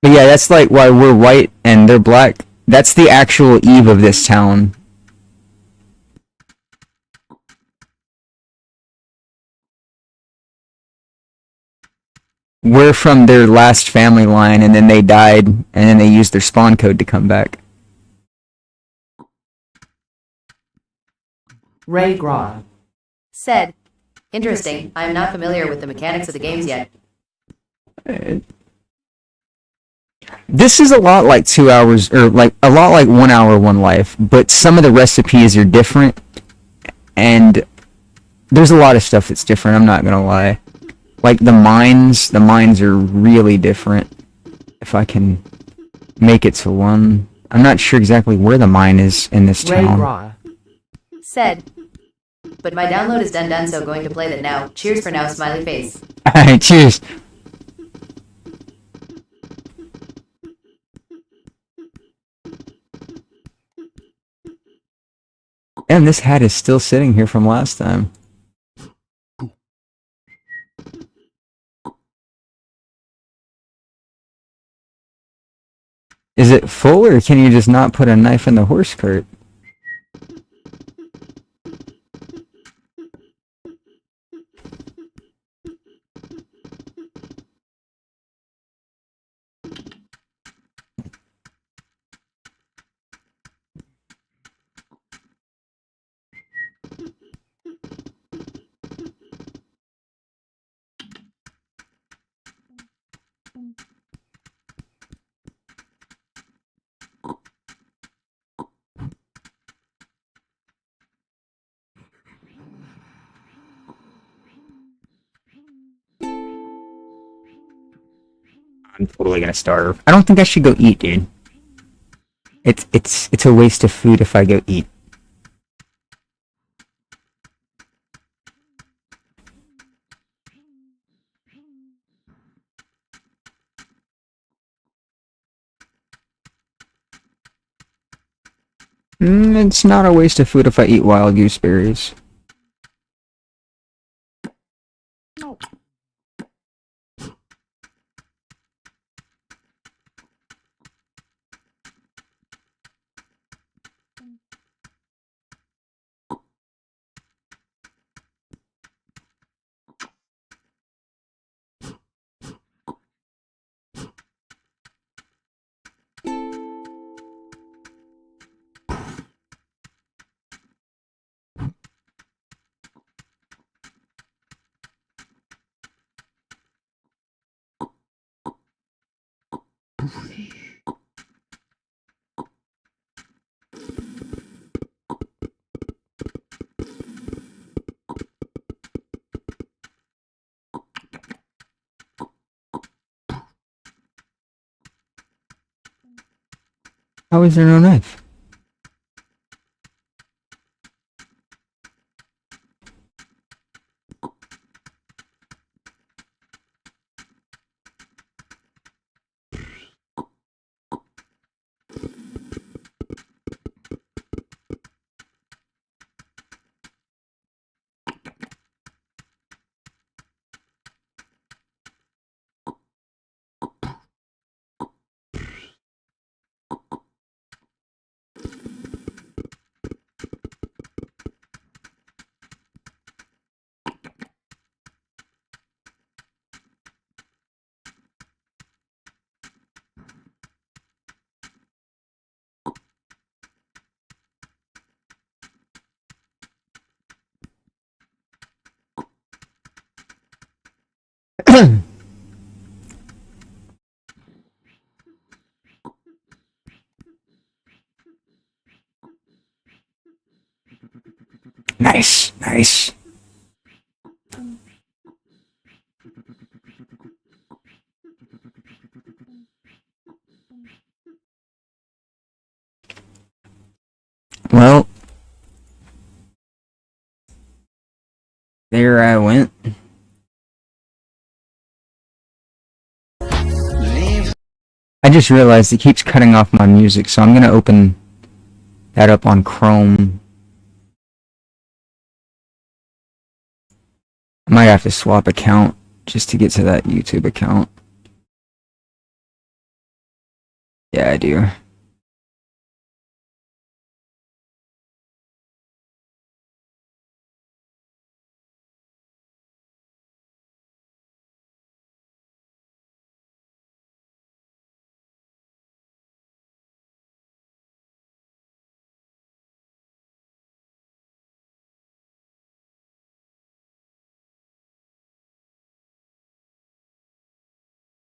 But yeah, that's like why we're white and they're black. That's the actual eve of this town. We're from their last family line, and then they died, and then they used their spawn code to come back. Ray Graw said, "Interesting. I am not familiar with the mechanics of the games yet." This is a lot like 2 hours, or like a lot like 1 hour, one life, but some of the recipes are different, and there's a lot of stuff that's different, I'm not gonna lie. Like the mines are really different. If I can make it to one. I'm not sure exactly where the mine is in this Ray town. Graw said, "But my download is done, so going to play that now. Cheers for now, smiley face." Alright, cheers. And this hat is still sitting here from last time. Is it full, or can you just not put a knife in the horse cart? I'm totally gonna starve. I don't think I should go eat, dude. It's a waste of food if I go eat. It's not a waste of food if I eat wild gooseberries. How is there no knife? Nice, nice. Well, there I went. I just realized it keeps cutting off my music, so I'm gonna open that up on Chrome. I might have to swap account just to get to that YouTube account. Yeah, I do.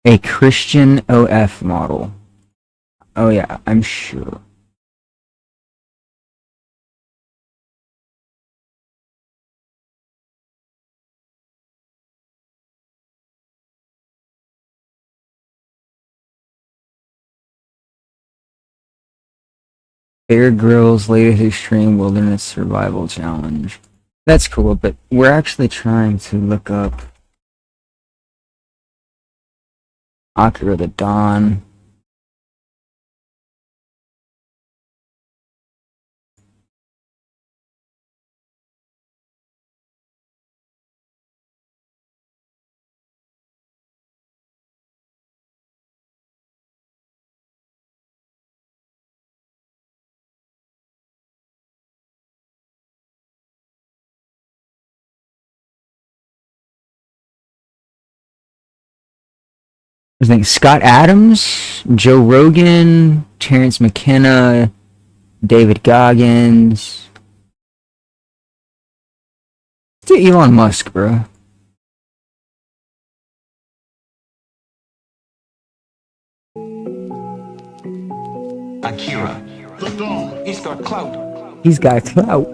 A Christian OF model. Oh yeah, I'm sure. Bear Grylls latest extreme wilderness survival challenge. That's cool, but we're actually trying to look up Akira the Dawn. I think Scott Adams, Joe Rogan, Terrence McKenna, David Goggins. Let's do Elon Musk, bro. Akira. He's got clout. He's got clout.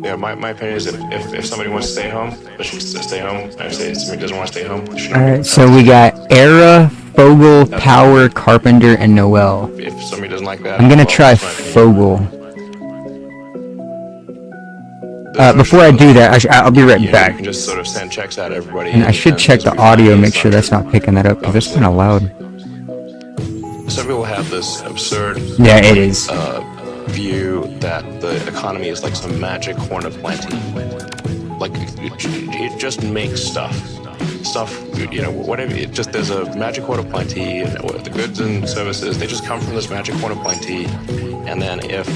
Yeah, my opinion is if somebody wants to stay home, they should stay home. If somebody doesn't want to stay home, they should. Alright, so we got Era, Fogal, Power, Carpenter, and Noel. If somebody doesn't like that, I'm gonna try Fogal. Before I do that, I'll be right back. You can just sort of send checks out to everybody. And I should check the audio, make sure that's not picking that up, because it's kind of loud. Some people have this absurd Yeah, it is. View that the economy is like some magic horn of plenty. Like it just makes stuff, whatever. It just there's a magic horn of plenty, and the goods and services they just come from this magic horn of plenty. And then if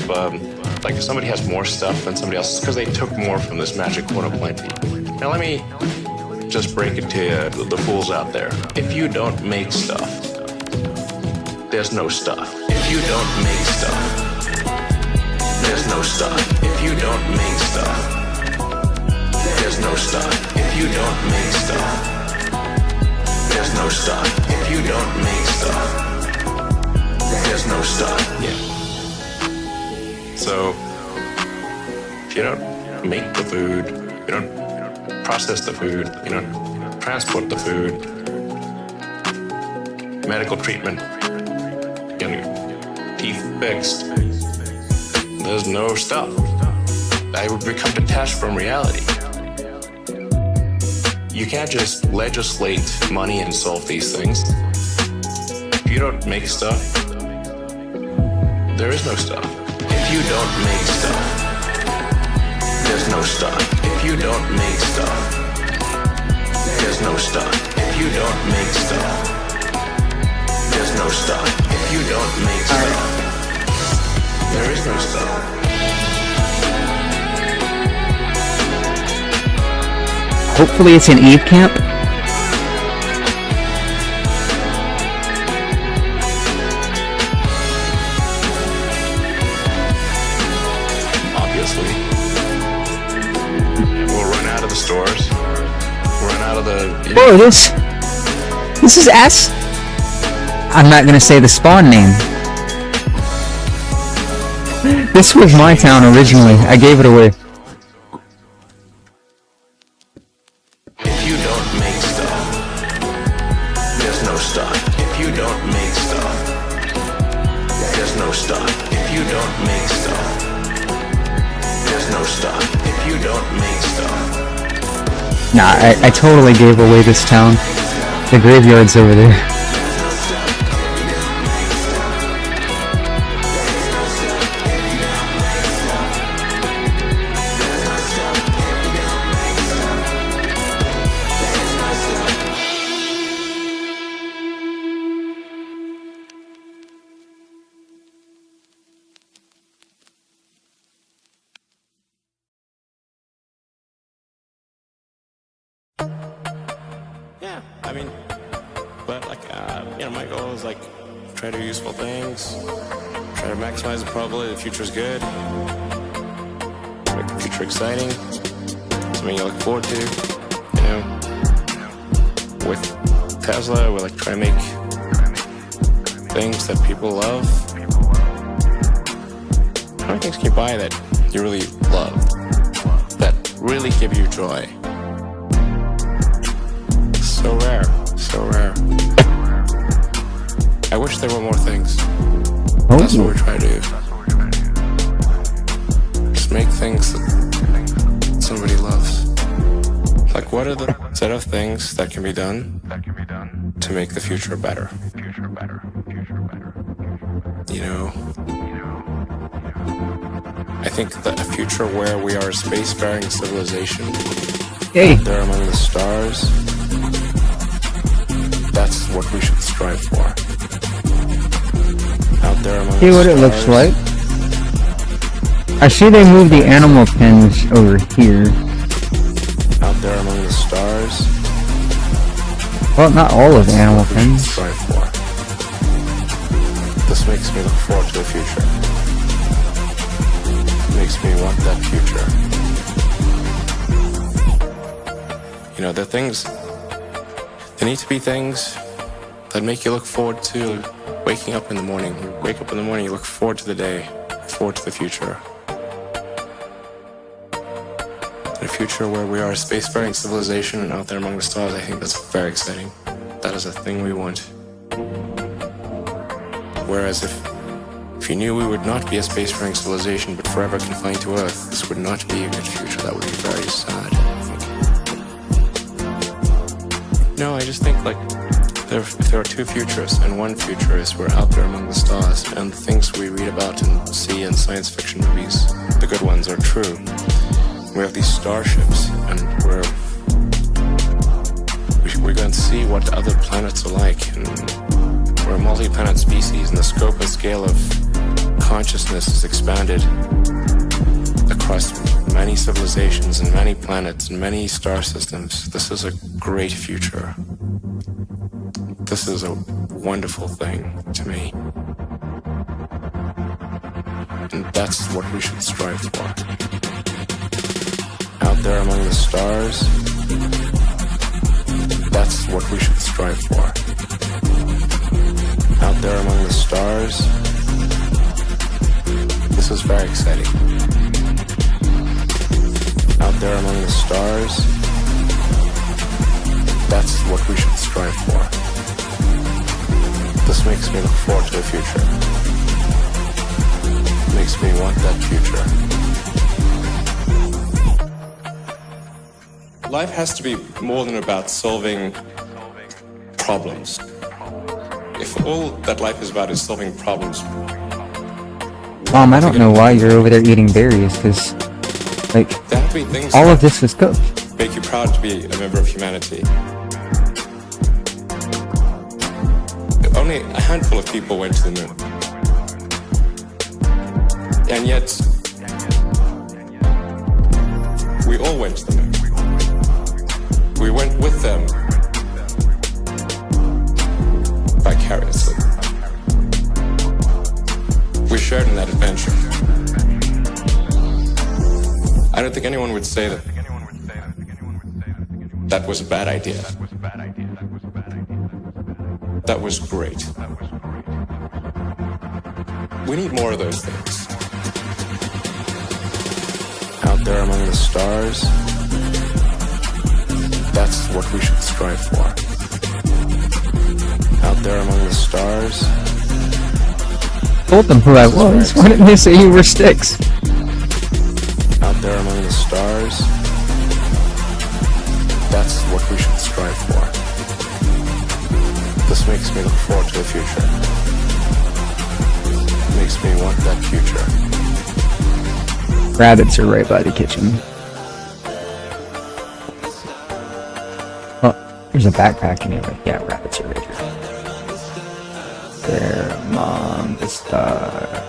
somebody has more stuff than somebody else, it's because they took more from this magic horn of plenty. Now let me just break it to you, the fools out there. If you don't make stuff, there's no stuff. If you don't make stuff, there's no stuff. If you don't make stuff, there's no stuff. If you don't make stuff, there's no stuff. If you don't make stuff, there's no stuff. Yeah. So, if you don't make the food, you don't process the food, you don't transport the food, medical treatment, teeth fixed, there's no stuff. I would become detached from reality. You can't just legislate money and solve these things. If you don't make stuff, there is no stuff. If you don't make stuff, there's no stuff. If you don't make stuff, there's no stuff. If you don't make stuff, there's no stuff. If you don't make stuff, there is no stuff. Hopefully it's an Eve camp. Obviously. We'll run out of the stores. We'll run out of the... Whoa, this is ass. I'm not gonna say the spawn name. This was my town originally. I gave it away. If you don't make stuff, there's no stuff. If you don't make stuff, there's no stuff. If you don't make stuff, there's no stuff. If you don't make stuff. Nah, I totally gave away this town. The graveyard's over there. mean, but like, my goal is like try to do useful things, try to maximize the probability the future's good, make the future exciting, something you look forward to. With Tesla, we like try to make things that people love. How many things can you buy that you really love, that really give you joy? So rare, so rare. I wish there were more things. That's what we try to do. Just make things that somebody loves. Like, what are the set of things that can be done to make the future better? I think that a future where we are a spacefaring civilization out there among the stars, that's what we should strive for. Out there among See the what stars. it looks like. I see they moved the animal pins over here. Out there among the stars. Well, not all of the animal pins. Strive for. This makes me look forward to the future. Makes me want that future. There are things. There need to be things that make you look forward to waking up in the morning. You wake up in the morning, you look forward to the day, forward to the future. A future where we are a spacefaring civilization and out there among the stars, I think that's very exciting. That is a thing we want. Whereas if you knew we would not be a spacefaring civilization but forever confined to Earth, this would not be a good future. That would be very sad, I think. No, I just think if there are two futures, and one future is we're out there among the stars, and the things we read about and see in science fiction movies, the good ones, are true. We have these starships, and we're going to see what other planets are like, and we're a multi-planet species, and the scope and scale of consciousness is expanded across many civilizations and many planets and many star systems. This is a great future. This is a wonderful thing to me. And that's what we should strive for. Out there among the stars, that's what we should strive for. Out there among the stars, this is very exciting. Out there among the stars, that's what we should strive for. This makes me look forward to the future. Makes me want that future. Life has to be more than about solving problems. If all that life is about is solving problems... Mom, I don't know why you're over there eating berries, because, there have to be things all of this was cooked. make you proud to be a member of humanity. Only a handful of people went to the moon. And yet, we all went to the moon. We went with them vicariously. We shared in that adventure. I don't think anyone would say that that was a bad idea. That was great. We need more of those things. Out there among the stars, that's what we should strive for. Out there among the stars. Told them who I was. Why didn't they say you were Styx? Out there among the stars, that's what we should strive for. This makes me look forward to the future. Makes me want that future. Rabbits are right by the kitchen. Oh, there's a backpack in here. Yeah, rabbits are right here. They're among the stars.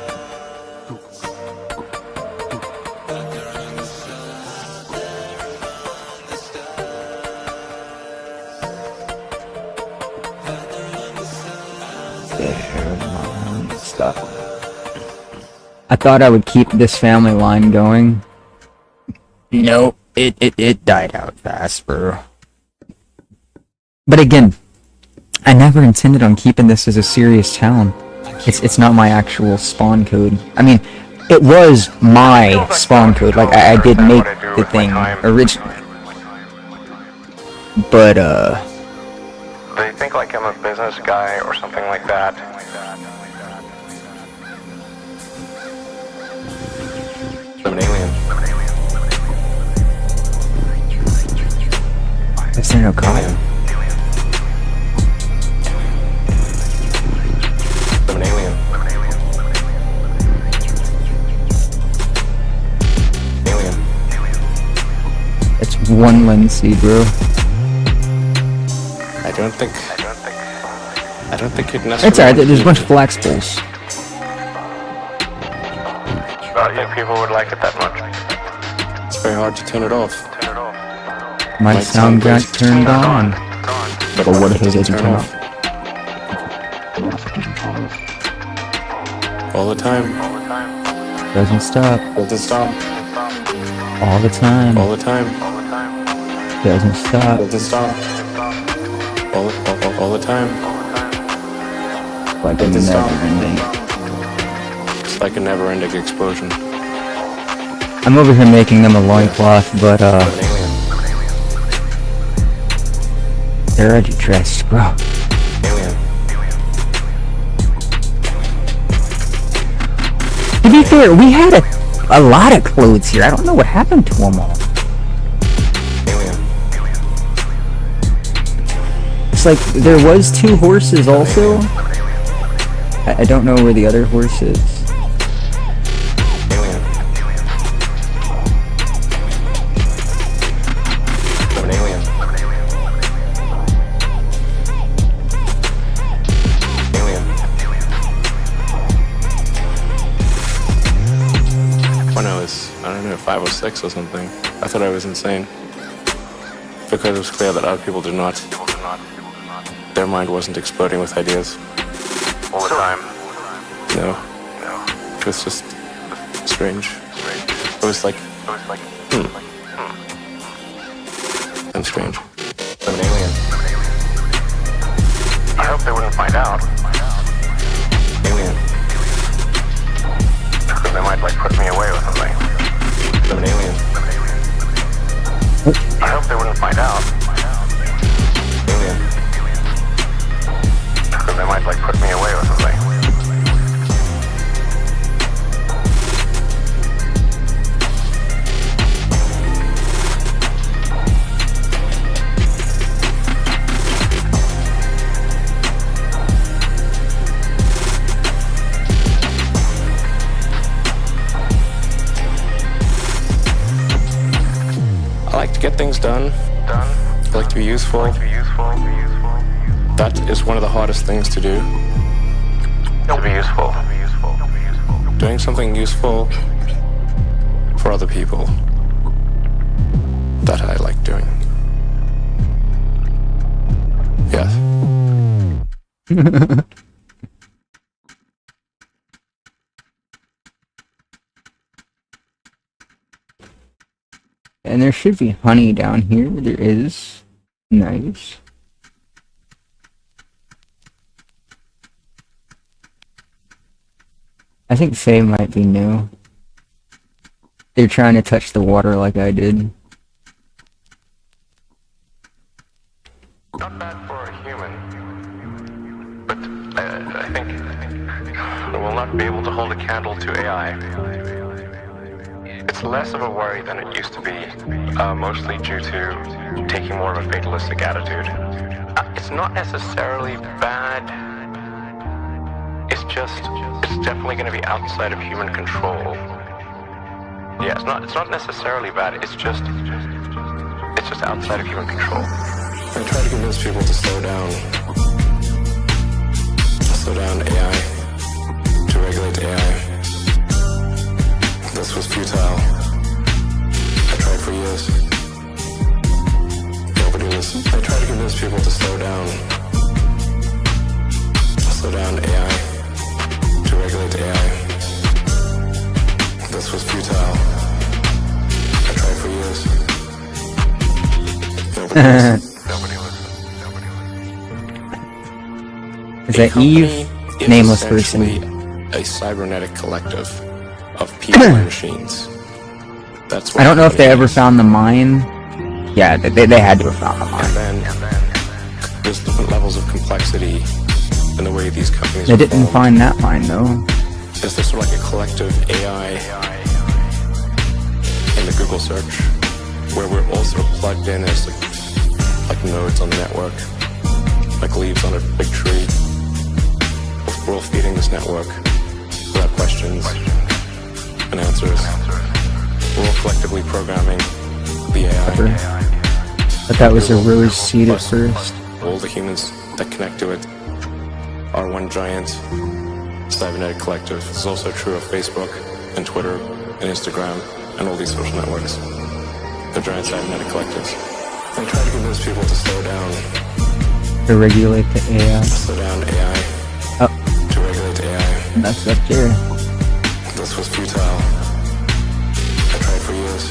I thought I would keep this family line going. Nope, it died out fast, bro. But again, I never intended on keeping this as a serious town. It's not my actual spawn code. I mean, it was my spawn code. Like, I did make the thing originally. But, They think like I'm a business guy or something like that. I'm an alien. is there no cop? I'm an alien. Alien. It's one Lindsay, bro. I don't think you'd necessarily... It's alright, there's a bunch of flax balls. I don't think people would like it that much. It's very hard to turn it off. Might sound got turned on. But what if it doesn't turn off? All the time. Doesn't stop. Doesn't stop. All the time. All the time. Doesn't stop. Doesn't stop. All the time. Like a never-ending. It's like a never-ending explosion. I'm over here making them a loincloth, but they're already dressed, bro. To be fair, we had a lot of clothes here. I don't know what happened to them all. It's like, there was 2 horses also. I don't know where the other horse is. When I was, I don't know, 5 or 6 or something, I thought I was insane. Because it was clear that other people did not. Their mind wasn't exploding with ideas. All the time. No. It was just strange. It was like, I'm strange. I'm an alien. I hope they wouldn't find out. Alien. Because they might, like, put me away or something. I'm an alien. I hope they wouldn't find out. Alien. Because they might, like, put me away or something. I like to get things done. I like to be useful. That is one of the hardest things to do. To be useful. Doing something useful for other people. That I like doing. Yes. And there should be honey down here. There is. Nice. I think Faye might be new. They're trying to touch the water like I did. Not bad for a human. But I think we'll not be able to hold a candle to AI. It's less of a worry than it used to be, mostly due to taking more of a fatalistic attitude. It's not necessarily bad. It's definitely going to be outside of human control. Yeah, it's not necessarily bad. It's just outside of human control. I try to convince people to slow down. Slow down AI. To regulate AI. This was futile. I tried for years. Nobody listened. I tried to convince people to slow down. Slow down AI. To regulate AI. The Eve, is nameless essentially person. a cybernetic collective of people and machines. That's what I don't know if they ever is. found the mine. Yeah, they had to have found the mine. And then there's different levels of complexity in the way these companies They are didn't formed. find that mine though. Is this sort of like a collective AI in the Google search, where we're all sort of plugged in as like nodes on the network, like leaves on a big tree. We're all feeding this network without questions and answers. We're all collectively programming the AI. But that was a rose seed at first. All the humans that connect to it are one giant cybernetic collective. This is also true of Facebook and Twitter and Instagram and all these social networks. They're giant cybernetic collectives. They try to convince people to slow down. To regulate the AI. Slow down AI. Oh. To regulate AI. That's up there. This was futile. I tried for years.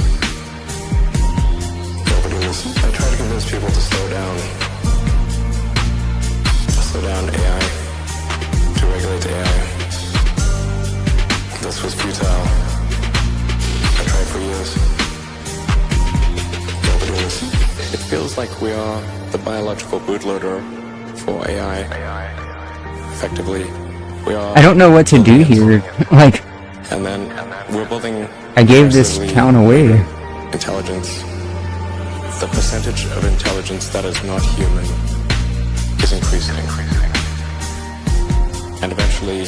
Nobody was. I tried to convince people to slow down. Slow down AI. To regulate AI. This was futile. I tried for years. Nobody was. It feels like we are the biological bootloader for AI. Effectively, we are. I don't know what to do here. Like, and then we're building. I gave this town away. Intelligence. The percentage of intelligence that is not human is increasing. And eventually,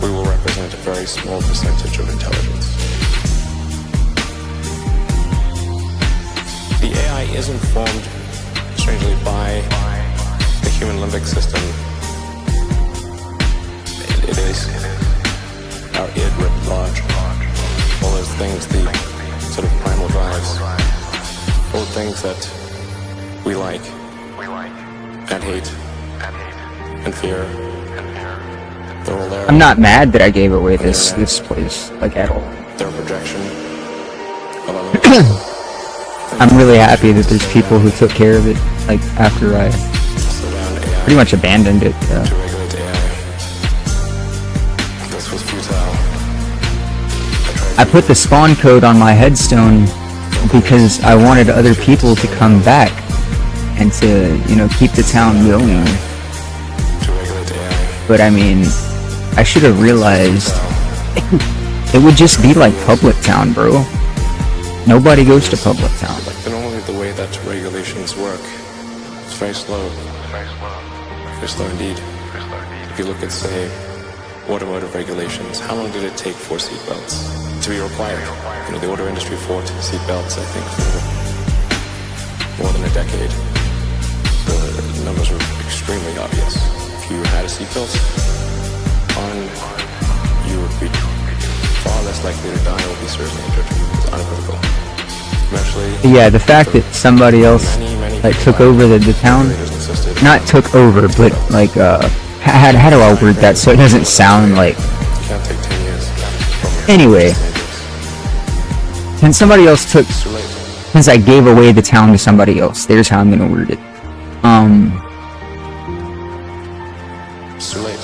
we will represent a very small percentage of intelligence. The AI is informed, strangely, by the human limbic system. It is our id writ large. All those things, the sort of primal drives, all the things that we like, and hate, and fear. They're all there. I'm not mad that I gave away this place, like, at all. They're a projection of our I'm really happy that there's people who took care of it, like, after I pretty much abandoned it. This was futile. I put the spawn code on my headstone because I wanted other people to come back and to, you know, keep the town going. But I mean, I should have realized it would just be like Public Town, bro. Nobody goes to Public Town. Normally the way that regulations work, it's very slow. Very slow indeed. If you look at, say, automotive regulations, how long did it take for seatbelts to be required? You know, the auto industry fought seatbelts, I think, for more than a decade. The numbers were extremely obvious. If you had a seatbelt on, you would be far less likely to die or be seriously injured. It's unequivocal. Eventually, Yeah, the fact that somebody else, like, took over the town, not took over, but, like, how do I word that so it doesn't sound like... you can't take 10 years. Anyway, since somebody else took... Since I gave away the town to somebody else, there's how I'm gonna word it. It's too late.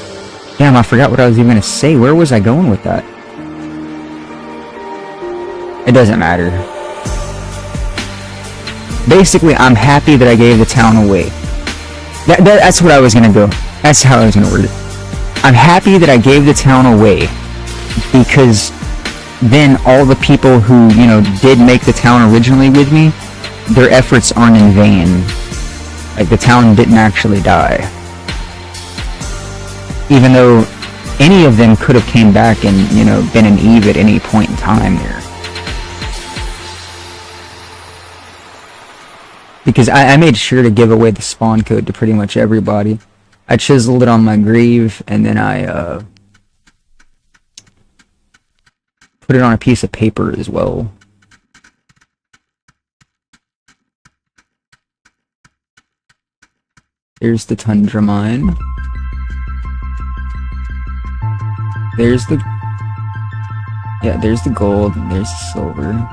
Damn, I forgot what I was even gonna say. Where was I going with that? It doesn't matter. Basically, I'm happy that I gave the town away. That's what I was gonna go. That's how I was gonna word it. I'm happy that I gave the town away because then all the people who, you know, did make the town originally with me, their efforts aren't in vain. Like, the town didn't actually die. Even though any of them could have came back and, you know, been an Eve at any point in time here. Because I made sure to give away the spawn code to pretty much everybody. I chiseled it on my grave, and then I, put it on a piece of paper as well. There's the Tundra Mine. There's the... Yeah, there's the gold, and there's the silver.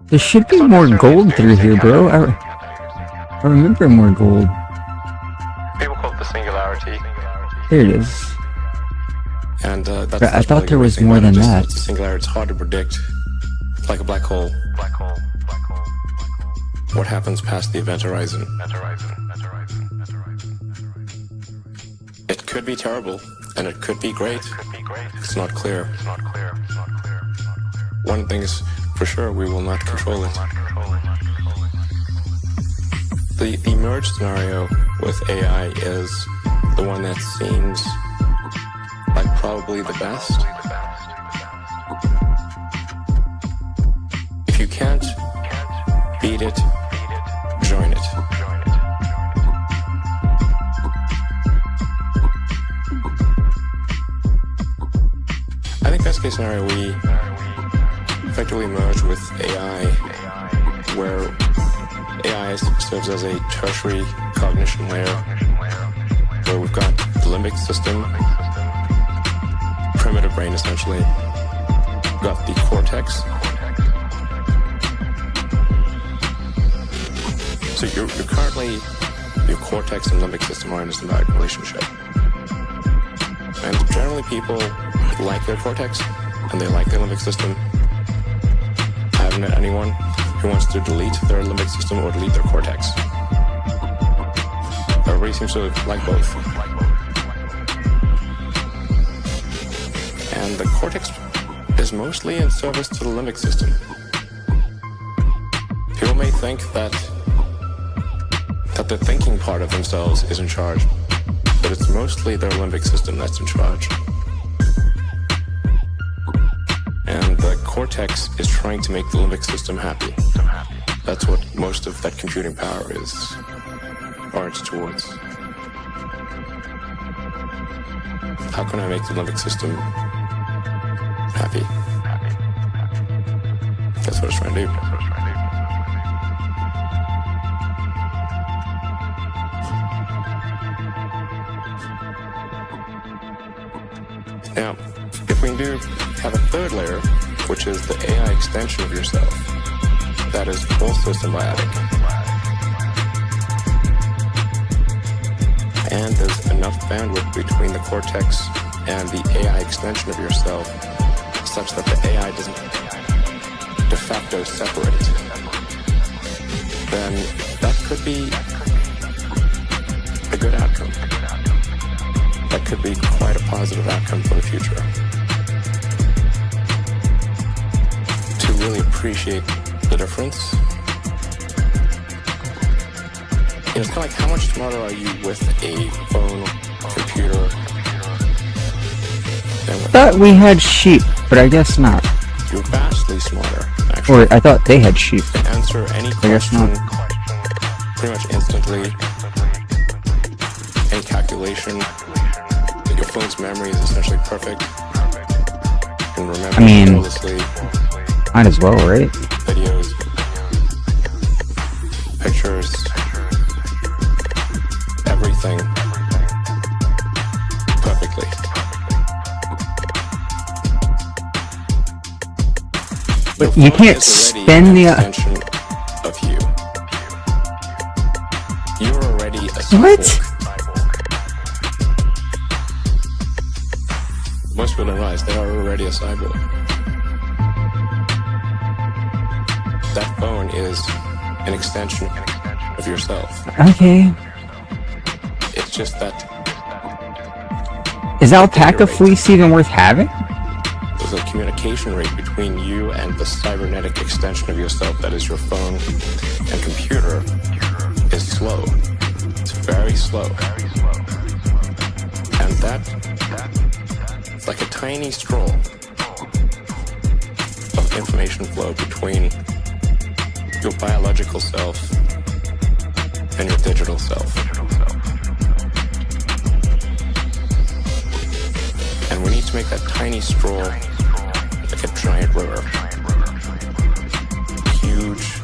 There should be more gold through here, bro. I remember more gold. There it is. And that's But I thought there was more than that. It's a singularity. It's hard to predict. It's like a black hole. What happens past the event horizon? It could be terrible, and it could be great. It's not clear. One thing is for sure, we will not control it. The merge scenario with AI is the one that seems like probably the best. If you can't beat it, join it. I think best case scenario, we effectively merge with AI, where AI serves as a tertiary cognition layer, where we've got the limbic system, primitive brain essentially, we've got the cortex. So you're currently, your cortex and limbic system are in a symbiotic relationship. And generally people like their cortex and they like their limbic system. I haven't met anyone who wants to delete their limbic system or delete their cortex. Everybody seems to like both. And the cortex is mostly in service to the limbic system. People may think that the thinking part of themselves is in charge, but it's mostly their limbic system that's in charge. And the cortex is trying to make the limbic system happy. That's what most of that computing power is oriented towards. How can I make the limbic system happy? That's what it's trying to do. Now, if we do have a third layer, which is the AI extension of yourself, that is also symbiotic. And there's enough bandwidth between the cortex and the AI extension of yourself such that the AI doesn't de facto separate. Then that could be a good outcome. That could be quite a positive outcome for the future. To really appreciate the difference. You know, it's kind of like, how much smarter are you with a phone, computer? I thought we had sheep, but I guess not. You're vastly smarter, actually. Or I thought they had sheep. To answer any question pretty much instantly. Any calculation. Your phone's memory is essentially perfect. You can remember flawlessly. Might as well, right? Videos, pictures, everything perfectly. But you can't spend the extension of you. You're already a cyborg. What? Most people don't realize they are already a cyborg. That phone is an extension of yourself. Okay. It's just that... Is alpaca fleece even worth having? There's a communication rate between you and the cybernetic extension of yourself that is your phone and computer is slow. It's very slow. And that... It's like a tiny straw of information flow between your biological self and your digital self. And we need to make that tiny straw like a giant river. Huge,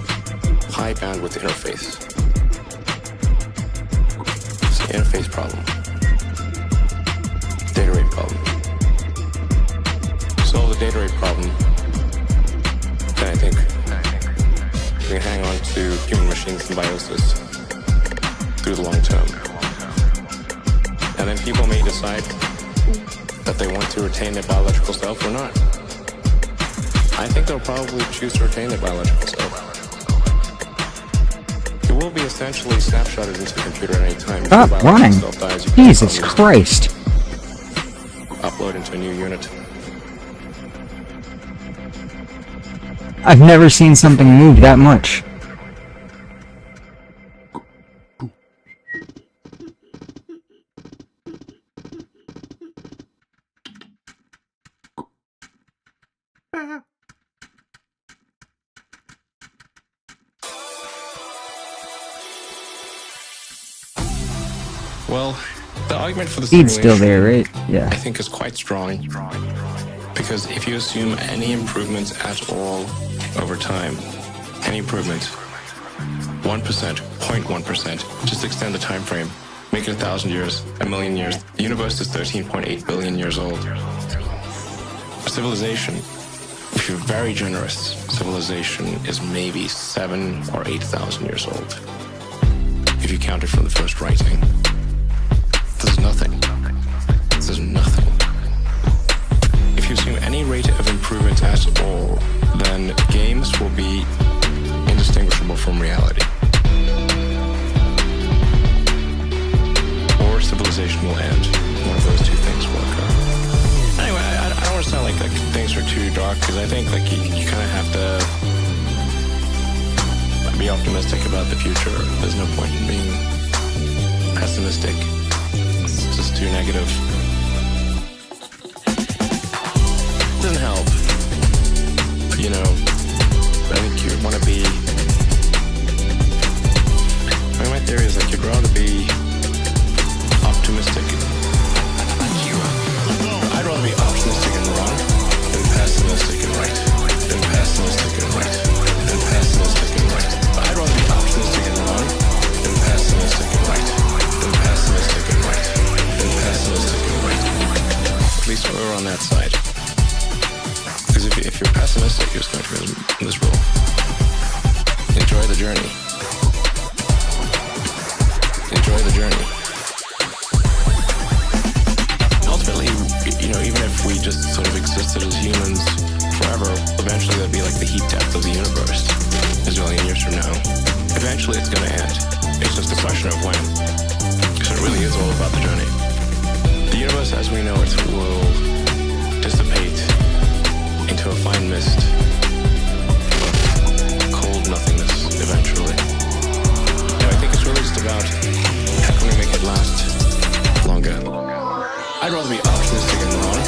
high bandwidth interface. It's an interface problem. Data rate problem. Solve the data rate problem, then I think we can hang on to human machine symbiosis through the long term. And then people may decide that they want to retain their biological self or not. I think they'll probably choose to retain their biological self. It will be essentially snapshotted into the computer at any time. Stop running! Jesus Christ! Upload into a new unit. I've never seen something move that much. Well, the argument for the Speed's simulation, still there, right? Yeah. I think is quite strong. Because if you assume any improvements at all over time, any improvement, 1%, 0.1%, just extend the time frame, make it 1,000 years, 1,000,000 years. The universe is 13.8 billion years old. Civilization, if you're very generous, civilization is maybe 7 or 8,000 years old. If you count it from the first writing. There's nothing. There's nothing. If you assume any rate of improvement at all, then games will be indistinguishable from reality. Or civilization will end. One of those two things will occur. Anyway, I don't want to sound like things are too dark, because I think you kind of have to be optimistic about the future. There's no point in being pessimistic. It's just too negative. Doesn't help. You know, I think you want to be... my theory is you'd rather be optimistic. I'd rather be optimistic and wrong than pessimistic and right. Than pessimistic and right. Than pessimistic and right. I'd rather be optimistic and wrong than pessimistic and right. Than pessimistic and right. Than pessimistic and right. At least we're on that side. Because if you're pessimistic, you're just going to be miserable. Enjoy the journey. Enjoy the journey. Ultimately, even if we just sort of existed as humans forever, eventually that'd be like the heat depth of the universe. A zillion years from now. Eventually it's going to end. It's just a question of when. So it really is all about the journey. The universe as we know it will dissipate into a fine mist of cold nothingness eventually. And I think it's really just about how can we make it last longer. I'd rather be optimistic and wrong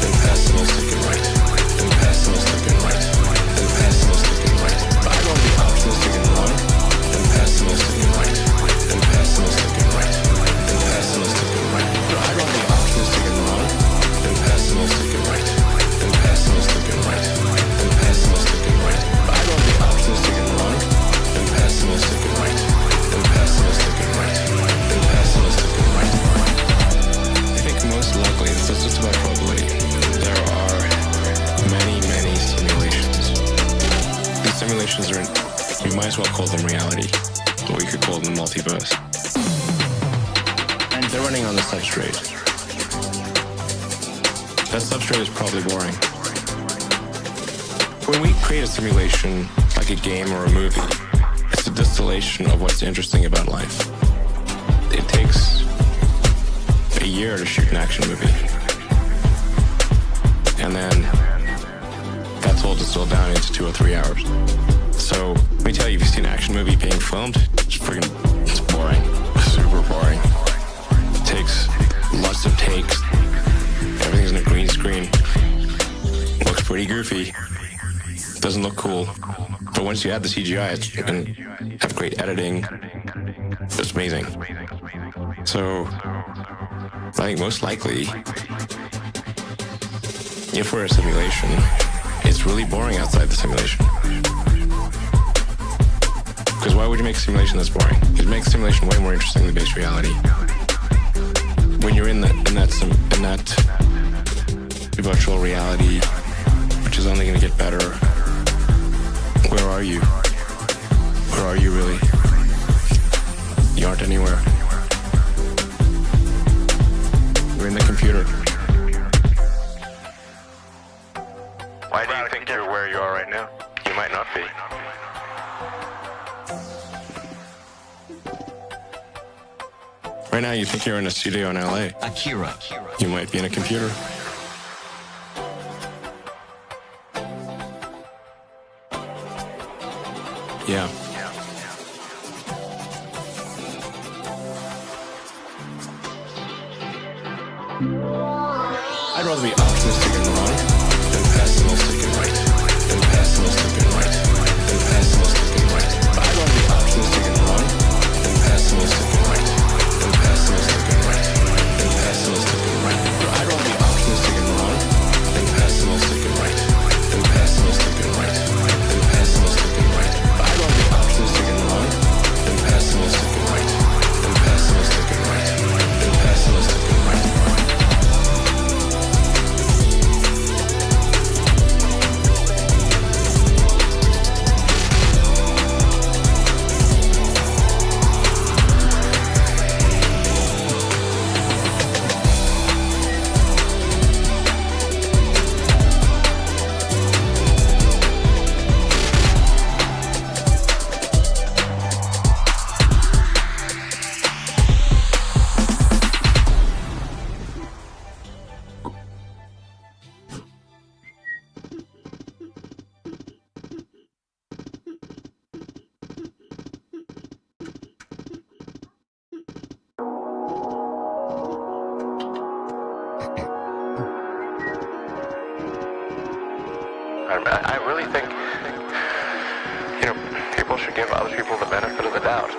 than pessimistic and right. Than pessimistic and right. Than pessimistic and right. I'd rather be optimistic and wrong than pessimistic and right. Than pessimistic and right. Than pessimistic and right. I'd rather be optimistic and wrong than pessimistic and right. Than pessimistic and right. Than pessimistic and right. I'd rather be optimistic and wrong than pessimistic and right. Than pessimistic and right. Than pessimistic and right. I think most likely, that's just about probably, there are many, many simulations. These simulations are, you might as well call them reality, or you could call them the multiverse. And they're running on the substrate. That substrate is probably boring. When we create a simulation, like a game or a movie, it's a distillation of what's interesting about life. It takes a year to shoot an action movie. And then that's all distilled down into 2 or 3 hours. So let me tell you, if you see an action movie being filmed, it's boring. Super boring. It takes lots of takes. Everything's in a green screen. Looks pretty goofy. Doesn't look cool. But once you add the CGI, you can have great editing. It's amazing. So I think most likely, if we're a simulation, it's really boring outside the simulation. Because why would you make a simulation that's boring? It makes simulation way more interesting than base reality. When you're in that virtual reality, which is only going to get better, where are you? Where are you really? You aren't anywhere. You're in the computer. Why do you think you're where you are right now? You might not be. Right now, you think you're in a studio in LA. Akira. You might be in a computer. Yeah. I'd rather be optimistic and wrong than pessimistic and right. Than pessimistic and right. Than pessimistic and right. But I'd rather be optimistic and wrong than pessimistic and right. Than pessimistic and right. Than pessimistic and right. But I'd rather be optimistic and wrong than pessimistic and right. Than pessimistic and right. Than pessimistic and right. But I'd rather be optimistic and wrong than pessimistic and right. Than pessimistic and right. Than pessimistic and right. I really think, people should give other people the benefit of the doubt.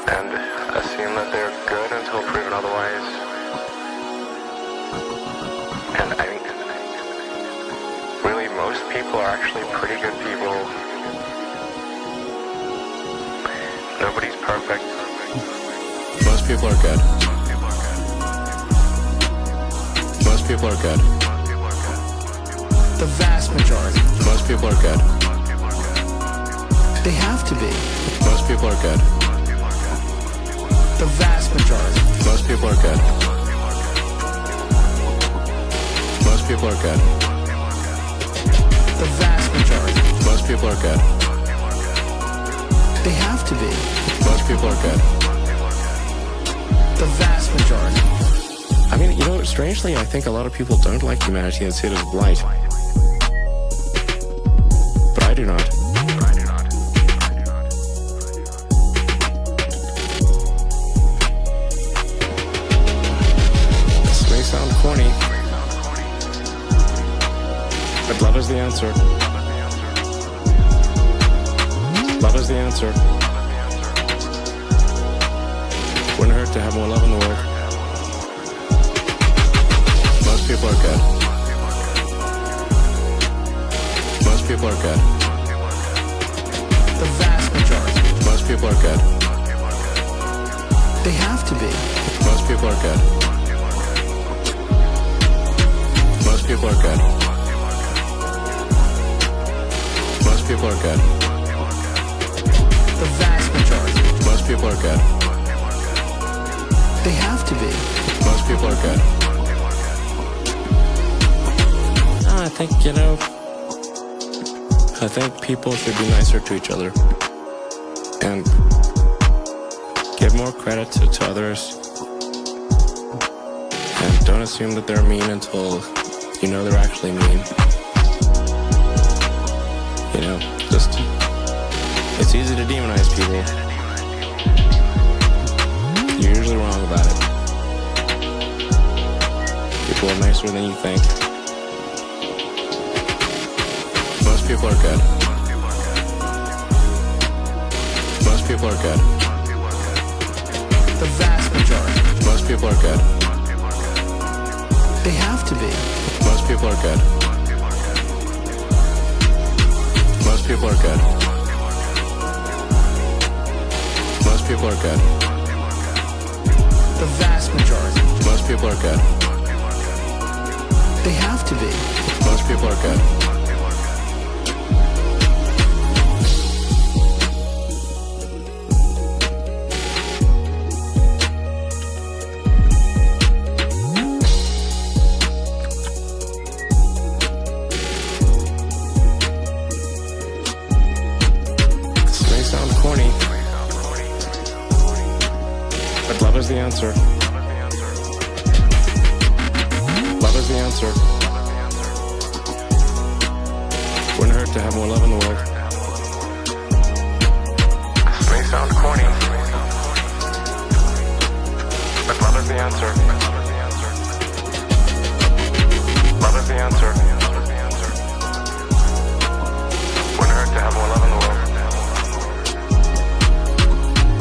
And assume that they're good until proven otherwise. And I think, really, most people are actually pretty good people. Nobody's perfect. Most people are good. Most people are good. The vast majority. Most people are good. They have to be. Most people are good. The vast majority. Most people are good. Most people are good. The vast majority. Most people are good. They have to be. Most people are good. The vast majority. I mean, strangely, I think a lot of people don't like humanity and see it as blight. But I do not. This may sound corny, but love is the answer. Love is the answer. Wouldn't hurt to have more love in the world. Most people are good. Most people are good. The vast majority. Most people are good. They have to be. Most people are good. Most people are good. Most people are good. The vast majority. Most people are good. They have to be. Most people are good. I think people should be nicer to each other and give more credit to others, and don't assume that they're mean until you know they're actually mean. It's easy to demonize people. You're usually wrong about it. People are nicer than you think. Most people are good. Most people are good. The vast majority. Most people are good. They have to be. Most people are good. Most people are good. Most people are good. The vast majority. Most people are good. They have to be. Most people are good. answer. Love is the answer. Wouldn't hurt to have more love in the world. This may sound corny, but love is the answer. Love is the answer. Wouldn't hurt to have more love in the world.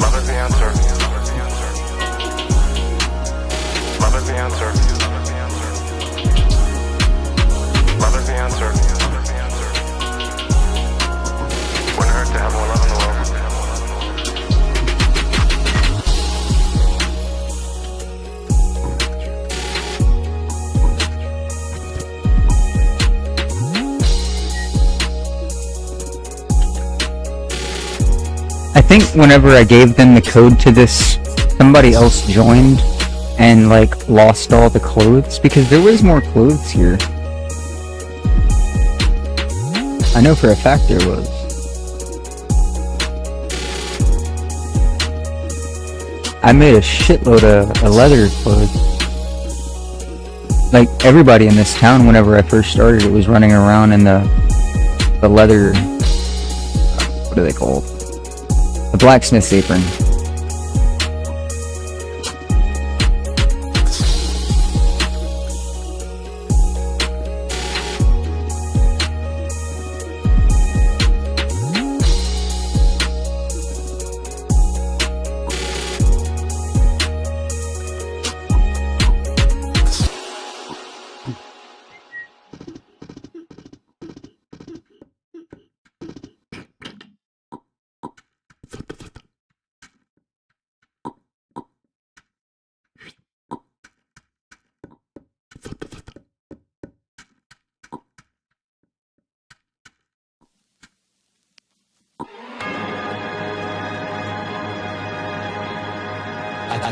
Love is the answer. Love is the answer. Love is the answer. Wouldn't hurt to have more love in the world. I think whenever I gave them the code to this, somebody else joined and like lost all the clothes because there was more clothes here. I know for a fact there was. I made a shitload of leather clothes. Like everybody in this town, whenever I first started, it was running around in the leather. What are they called? The blacksmith's apron.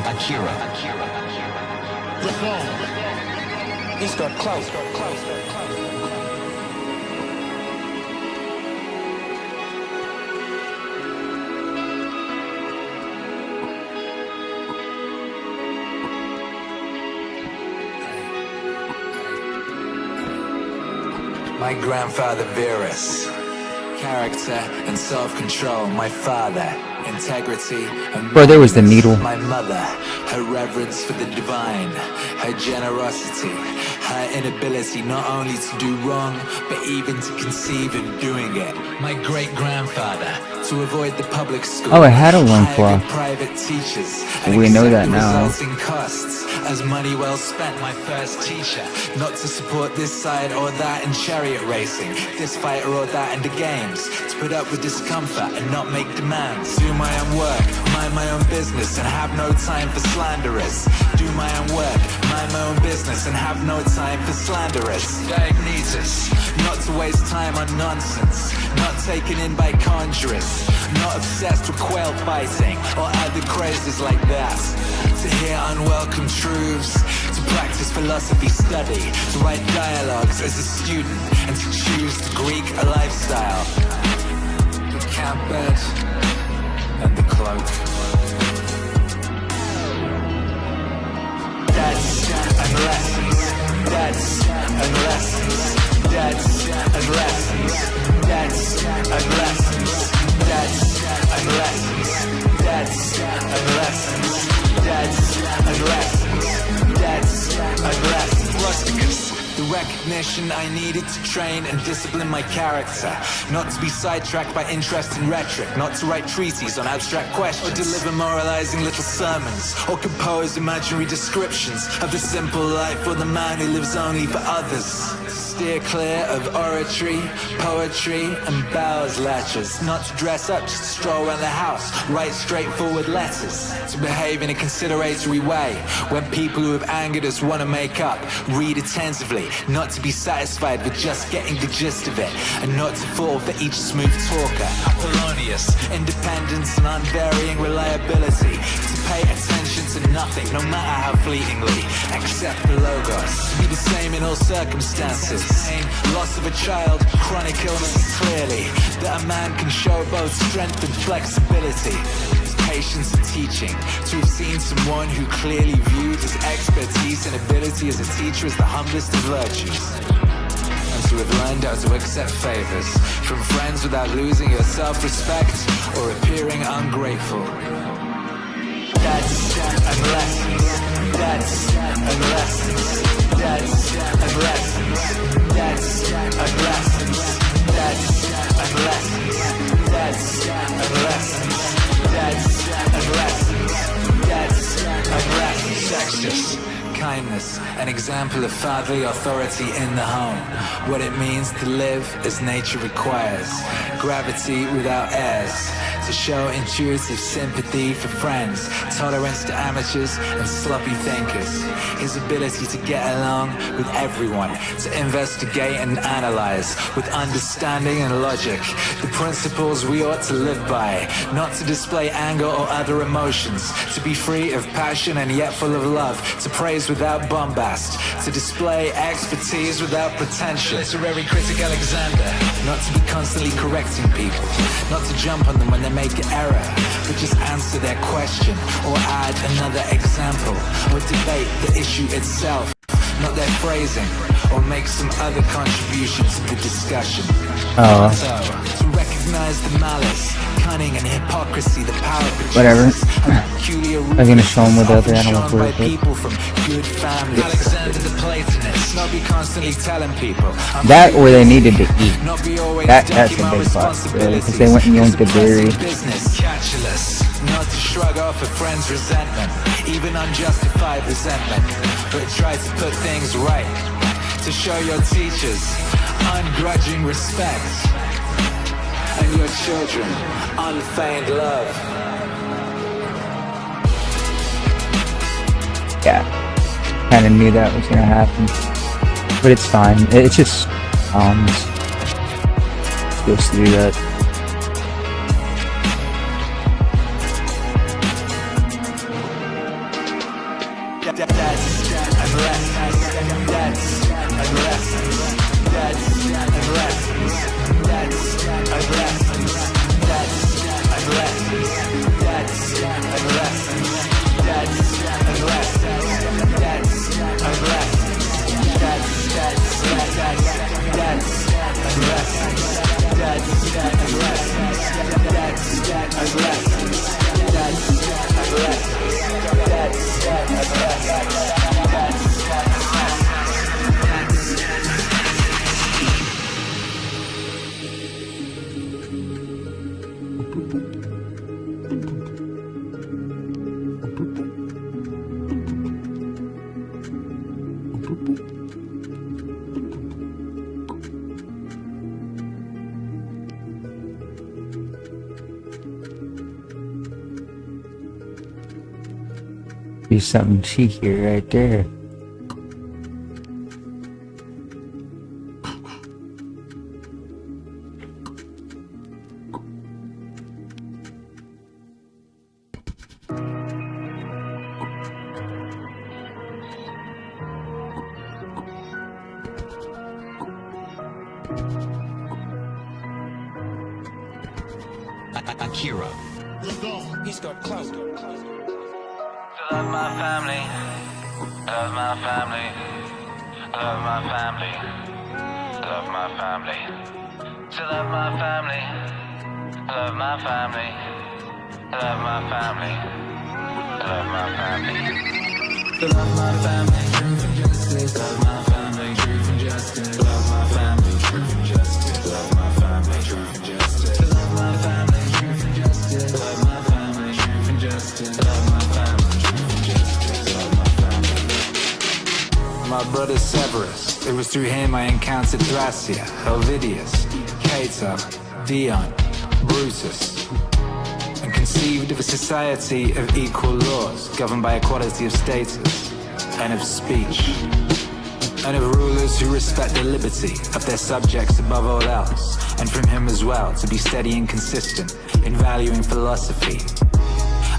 Akira. Let's go. He's got clout. My grandfather Virus, character and self-control. My father, integrity and Bro, there was the needle. My mother, her reverence for the divine, her generosity, her inability not only to do wrong, but even to conceive of doing it. My great-grandfather, to avoid the public school. Oh, I had a loincloth. Private teachers. We know that now. Resulting costs as money well spent. My first teacher, not to support this side or that in chariot racing, this fighter or that in the games, to put up with discomfort and not make demands. Do my own work, mind my own business, and have no time for slanderers. Do my own work, mind my own business, and have no time for slanderers. Diagnosis, not to waste time on nonsense, not taken in by conjurers, not obsessed with quail fighting or other crazes like that. To hear unwelcome truths, to practice philosophy study, to write dialogues as a student, and to choose the Greek lifestyle. The camp bed and the cloak. Debts and lessons, debts and lessons, debts and lessons, debts and lessons, debts and lessons, debts and lessons, debts and lessons, debts and lessons. Rusticus. The recognition I needed to train and discipline my character, not to be sidetracked by interest in rhetoric, not to write treatises on abstract questions, or deliver moralizing little sermons, or compose imaginary descriptions of the simple life or the man who lives only for others. Steer clear of oratory, poetry, and bowels lectures, not to dress up just to stroll around the house, write straightforward letters, to behave in a consideratory way when people who have angered us want to make up, read attentively, not to be satisfied with just getting the gist of it, and not to fall for each smooth talker. Apollonius, independence and unvarying reliability, to pay attention to nothing, no matter how fleetingly, except the logos, to be the same in all circumstances. Loss of a child, chronic illness, clearly that a man can show both strength and flexibility. patience in teaching, to have seen someone who clearly viewed his expertise and ability as a teacher as the humblest of virtues. And to have learned how to accept favors from friends without losing your self-respect or appearing ungrateful. That's and lessons. That's and lessons. That's and lessons. That's and lessons. That's and lessons. That's and lessons. That's and lessons. That's and lessons. Sextus. Kindness, an example of fatherly authority in the home. What it means to live as nature requires. Gravity without airs. To show intuitive sympathy for friends, tolerance to amateurs and sloppy thinkers. His ability to get along with everyone, to investigate and analyze with understanding and logic the principles we ought to live by, not to display anger or other emotions, to be free of passion and yet full of love, to praise without bombast, to display expertise without pretension. Literary critic Alexander, not to be constantly correcting people, not to jump on them when they make an error, but just answer their question or add another example or debate the issue itself, not their phrasing, or make some other contributions to the discussion. So, to recognize the malice, cunning and hypocrisy, the power of whatever. I was gonna show them what the other animals were. People from good families. Alexander the Platonist, not be constantly telling people that or they needed to eat. That's a big plus, really, because they went and yoinked the dairy. Not to shrug off a friend's resentment, even unjustified resentment, but try to put things right, to show your teachers ungrudging respect, and your children unfeigned love. Yeah, kind of knew that was gonna happen, but it's fine. It's just supposed to do that. Be something cheeky right there. Akira. He's got clout. Love my family, love my family, love my family, love my family. To love my family, love my family, love my family, love my family. To love my family, truth and justice, love my family, truth and justice, love my family, truth and justice, love my family, truth and justice. To love my family, truth and justice, love my family, truth and justice, love my family. My brother Severus, it was through him I encountered Thracia, Helvidius, Cato, Dion, Brutus, and conceived of a society of equal laws, governed by equality of status and of speech, and of rulers who respect the liberty of their subjects above all else, and from him as well to be steady and consistent in valuing philosophy,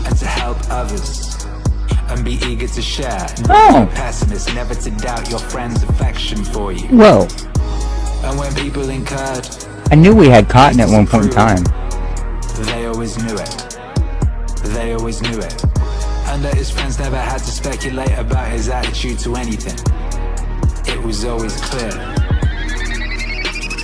and to help others. And be eager to share. No pessimist, never to doubt your friend's affection for you. Whoa. And when people incurred, I knew we had cotton at one point in time. They always knew it. they always knew it. And that his friends never had to speculate about his attitude to anything. It was always clear.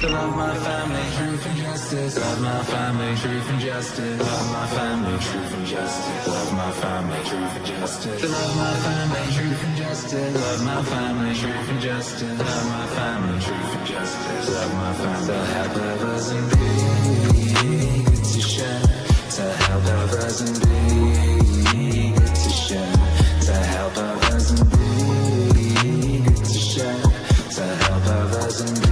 Love my family, truth and justice. Love my family, truth and justice. Love my family, truth and justice. Love my family, truth and justice. Love my family, truth and justice. Love my family, truth and justice. Love my family, truth and justice. Love my family. To help others and be good to share. To help others and be good to share. To help others and be good to share. To help others and be.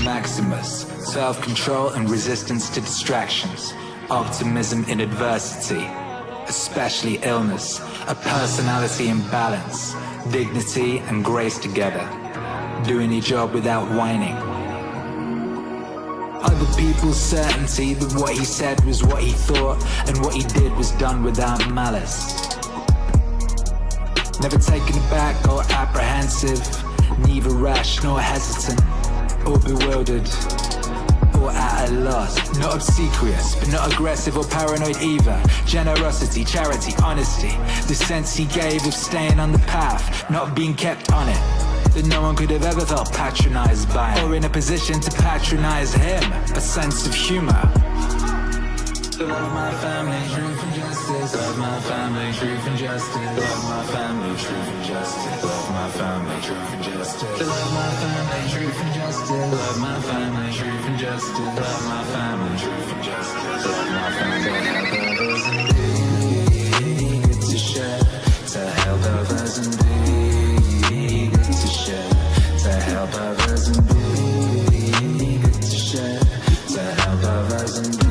Maximus, self-control and resistance to distractions, optimism in adversity, especially illness, a personality in balance, dignity and grace together, doing your job without whining. Other people's certainty that what he said was what he thought and what he did was done without malice. Never taken aback or apprehensive, neither rash nor hesitant, or bewildered, or at a loss. Not obsequious, but not aggressive or paranoid either. Generosity, charity, honesty, the sense he gave of staying on the path, not being kept on it. That no one could have ever felt patronized by him, or in a position to patronize him. A sense of humor. Love my family, truth and justice. Love my family, truth and justice. Love my family, truth and justice. Love my family, truth and justice. Love my family, truth and justice. Love my family, truth and justice. Love my family, truth and justice. Love my family. To help others and be good to share. To help others and be good to share. To help others and be.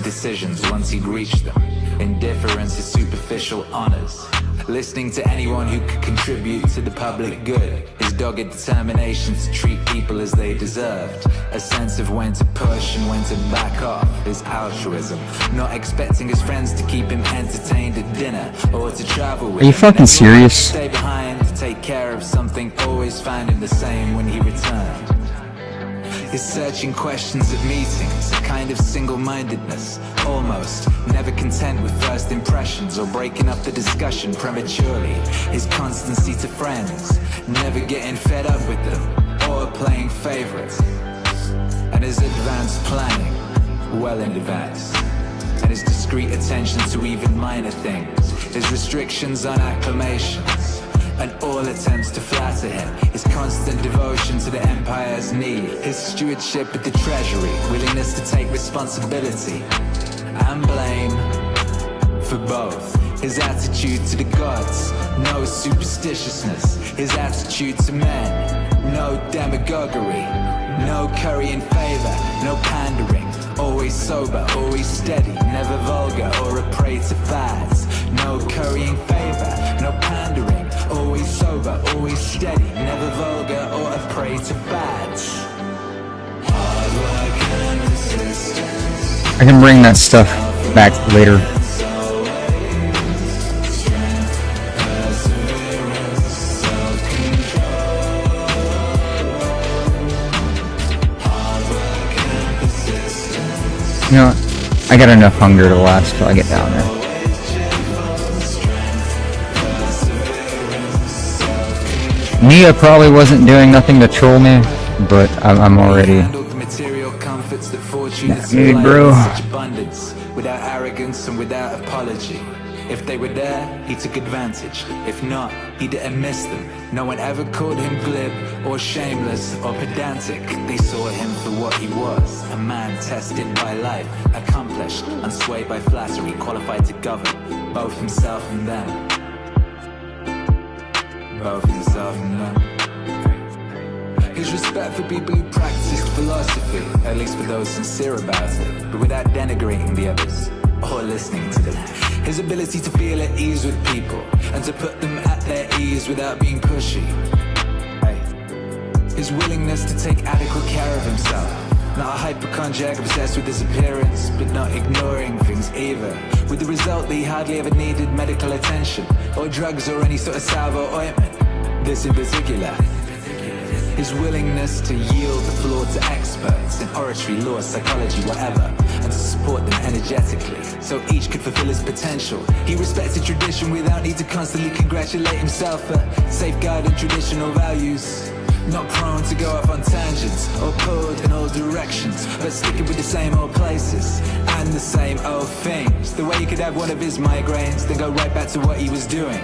Decisions once he'd reached them. Indifference is superficial honors. Listening to anyone who could contribute to the public good. His dogged determination to treat people as they deserved. A sense of when to push and when to back off. His altruism. Not expecting his friends to keep him entertained at dinner or to travel with him. Are you fucking serious? Stay behind to take care of something. Always found him the same when he returned. His searching questions at meetings, a kind of single-mindedness, almost, never content with first impressions or breaking up the discussion prematurely. His constancy to friends, never getting fed up with them, or playing favorites. And his advanced planning, well in advance. And his discreet attention to even minor things, his restrictions on acclamations, and all attempts to flatter him, his constant devotion to the empire's need, his stewardship at the treasury, willingness to take responsibility and blame for both, his attitude to the gods, no superstitiousness, his attitude to men, no demagoguery, no currying favor, no pandering, Always sober, always steady, never vulgar or a prey to fads. No currying favor, no pandering. Always sober, always steady, never vulgar or a prey to fads. Hard work and persistence. I can bring that stuff back later. You know what? I got enough hunger to last till I get down there. Nia probably wasn't doing nothing to troll me, but I'm already that mood, bro. Without arrogance and without apology. If they were there, he took advantage. If not, he didn't miss them. No one ever called him glib or shameless or pedantic. They saw him for what he was, a man tested by life, accomplished, unswayed by flattery, qualified to govern both himself and them. Both himself and them. His respect for people who practiced philosophy, at least for those sincere about it, but without denigrating the others or listening to them. His ability to feel at ease with people and to put them at their ease without being pushy. Hey. His willingness to take adequate care of himself. Not a hypochondriac obsessed with his appearance, but not ignoring things either. With the result that he hardly ever needed medical attention, or drugs or any sort of salve or ointment. This in particular. His willingness to yield the floor to experts in oratory, law, psychology, whatever, and to support them energetically, so each could fulfill his potential. He respected tradition without need to constantly congratulate himself for safeguarding traditional values. Not prone to go off on tangents or pulled in all directions, but sticking with the same old places and the same old things. The way he could have one of his migraines, then go right back to what he was doing.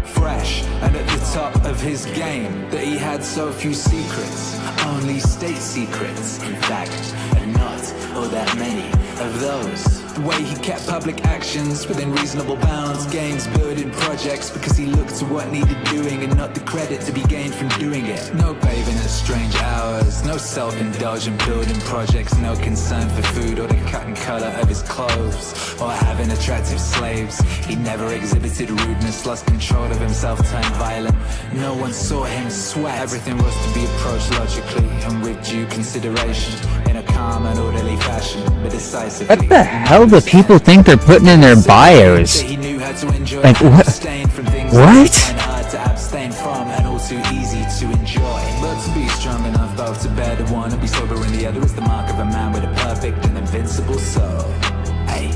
Fresh and at the top of his game, that he had so few secrets, only state secrets, in fact, and not all that many of those. The way he kept public actions within reasonable bounds, gains building projects because he looked to what needed doing and not the credit to be gained from doing it. No bathing at strange hours, no self-indulgent building projects, no concern for food or the cut and colour of his clothes, or having attractive slaves. He never exhibited rudeness, lost control of himself, turned violent. No one saw him sweat. Everything was to be approached logically and with due consideration, in a calm and orderly fashion, but decisively. What the hell do people think they're putting in their bios? Like what? What? Hard to abstain from and all too easy to enjoy. But to be strong enough both to bear the one and be sober in the other is the mark of a man with a perfect and invincible soul. Hey.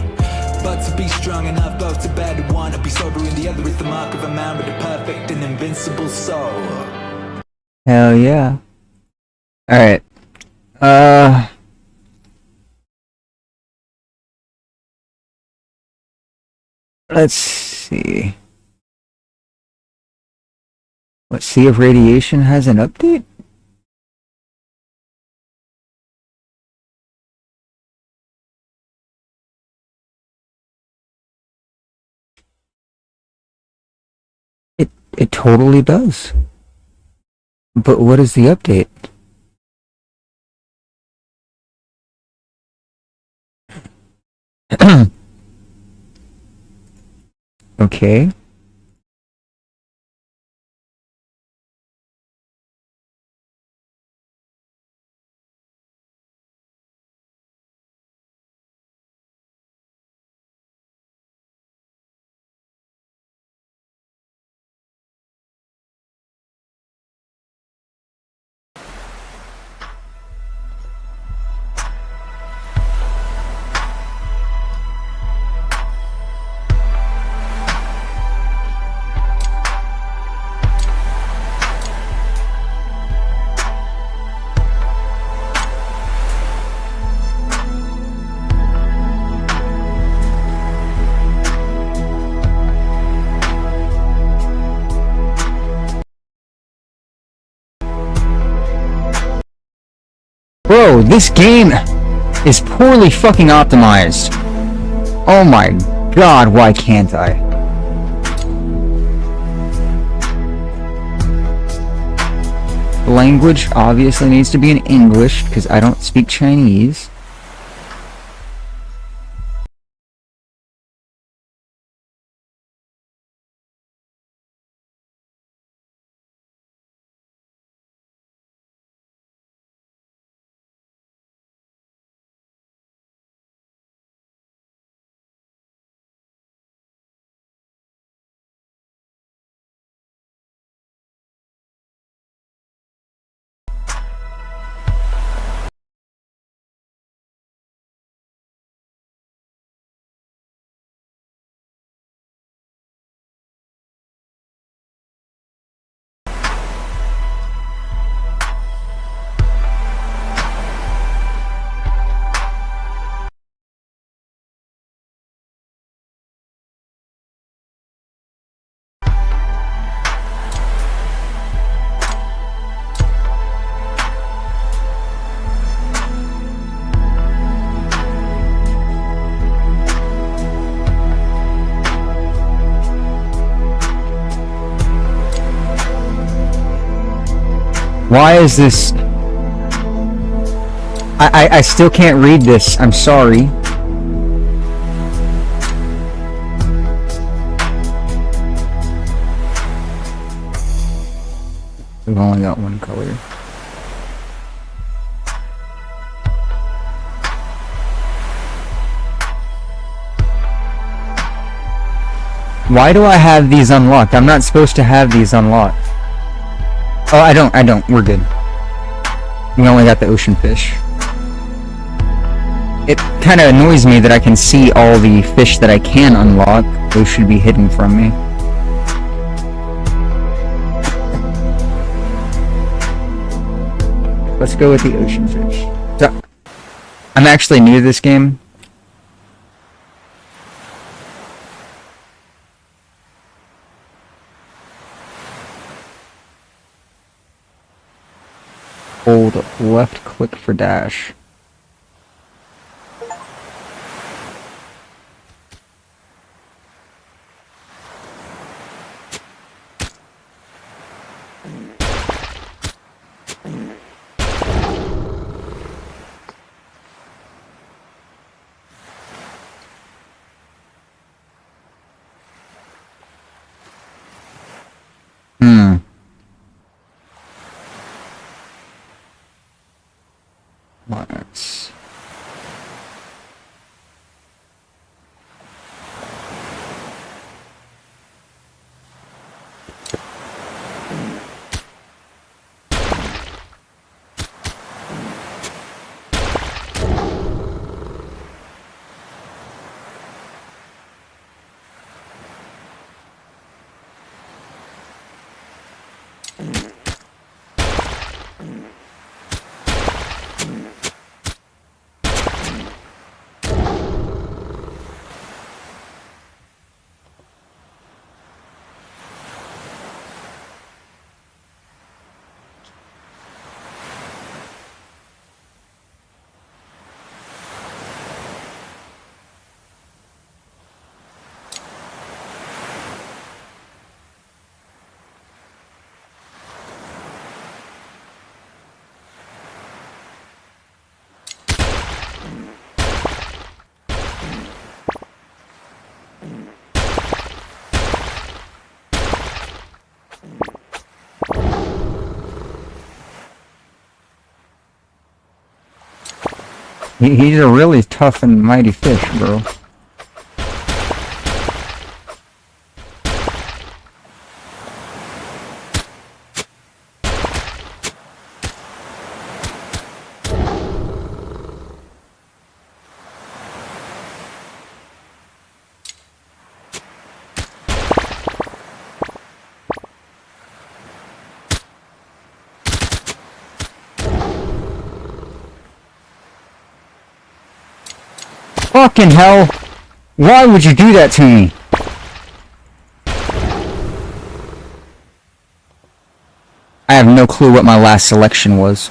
But to be strong enough both to bear the one and be sober in the other is the mark of a man with a perfect and invincible soul. Hell yeah. Alright. Let's see. Let's see if radiation has an update. It totally does. But what is the update? Okay. Bro, this game is poorly fucking optimized. Oh my god, why can't I? Language obviously needs to be in English because I don't speak Chinese. Why is this? I still can't read this. I'm sorry. We've only got one color. Why do I have these unlocked? I'm not supposed to have these unlocked. Oh, I don't. We're good. We only got the ocean fish. It kind of annoys me that I can see all the fish that I can unlock. Those should be hidden from me. Let's go with the ocean fish. So, I'm actually new to this game. Hold left click for dash. Let's... He's a really tough and mighty fish, bro. Fucking hell! Why would you do that to me? I have no clue what my last selection was.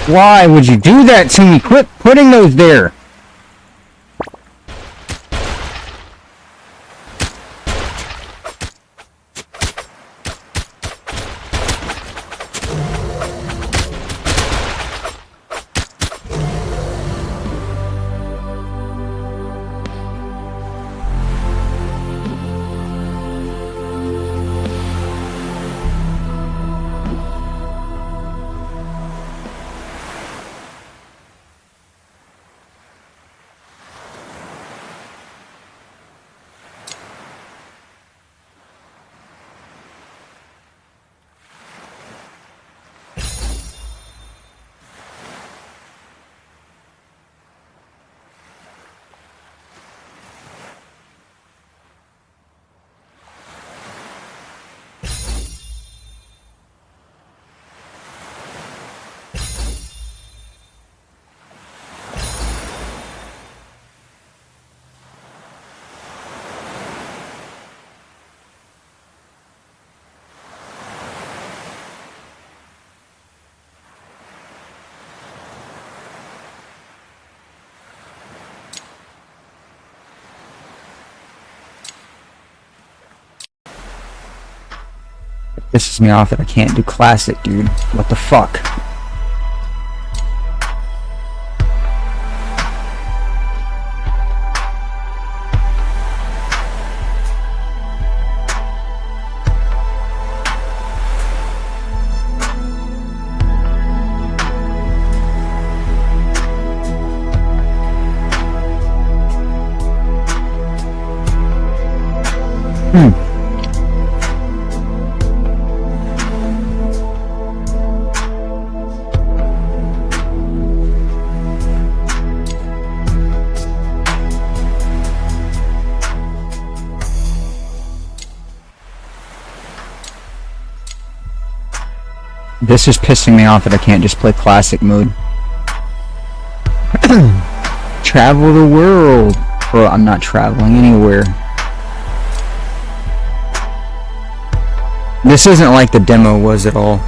Why would you do that to me? Quit putting those there! It pisses me off that I can't do classic, dude. What the fuck? This is pissing me off that I can't just play classic mode. Travel the world. Bro, I'm not traveling anywhere. This isn't like the demo was at all.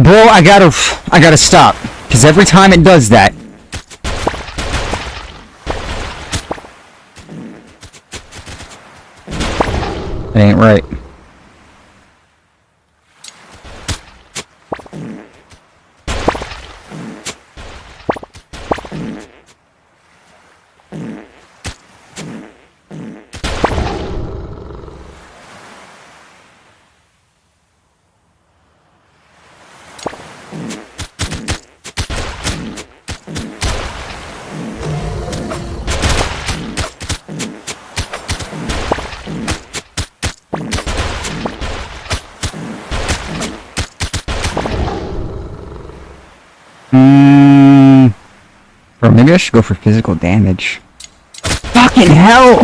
Bro, I gotta stop. Because every time it does that... It ain't right. Or maybe I should go for physical damage. Fucking hell!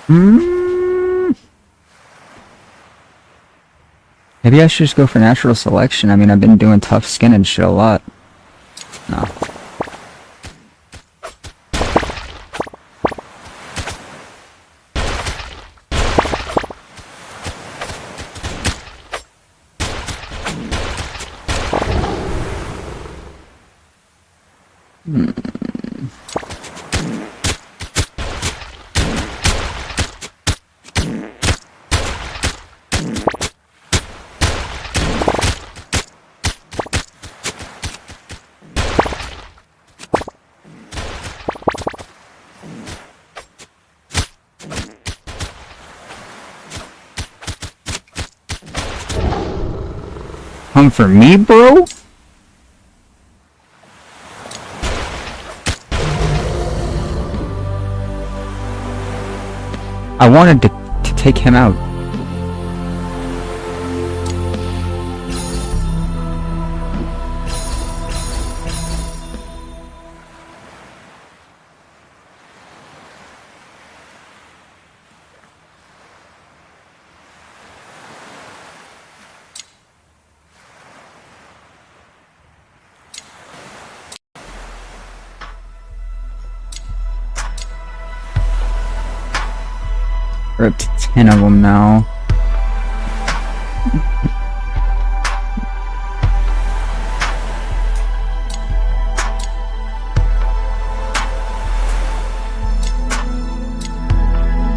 Hmm. Maybe I should just go for natural selection. I mean, I've been doing tough skin and shit a lot. No. Come for me, bro? I wanted to take him out. We're up to 10 of them now.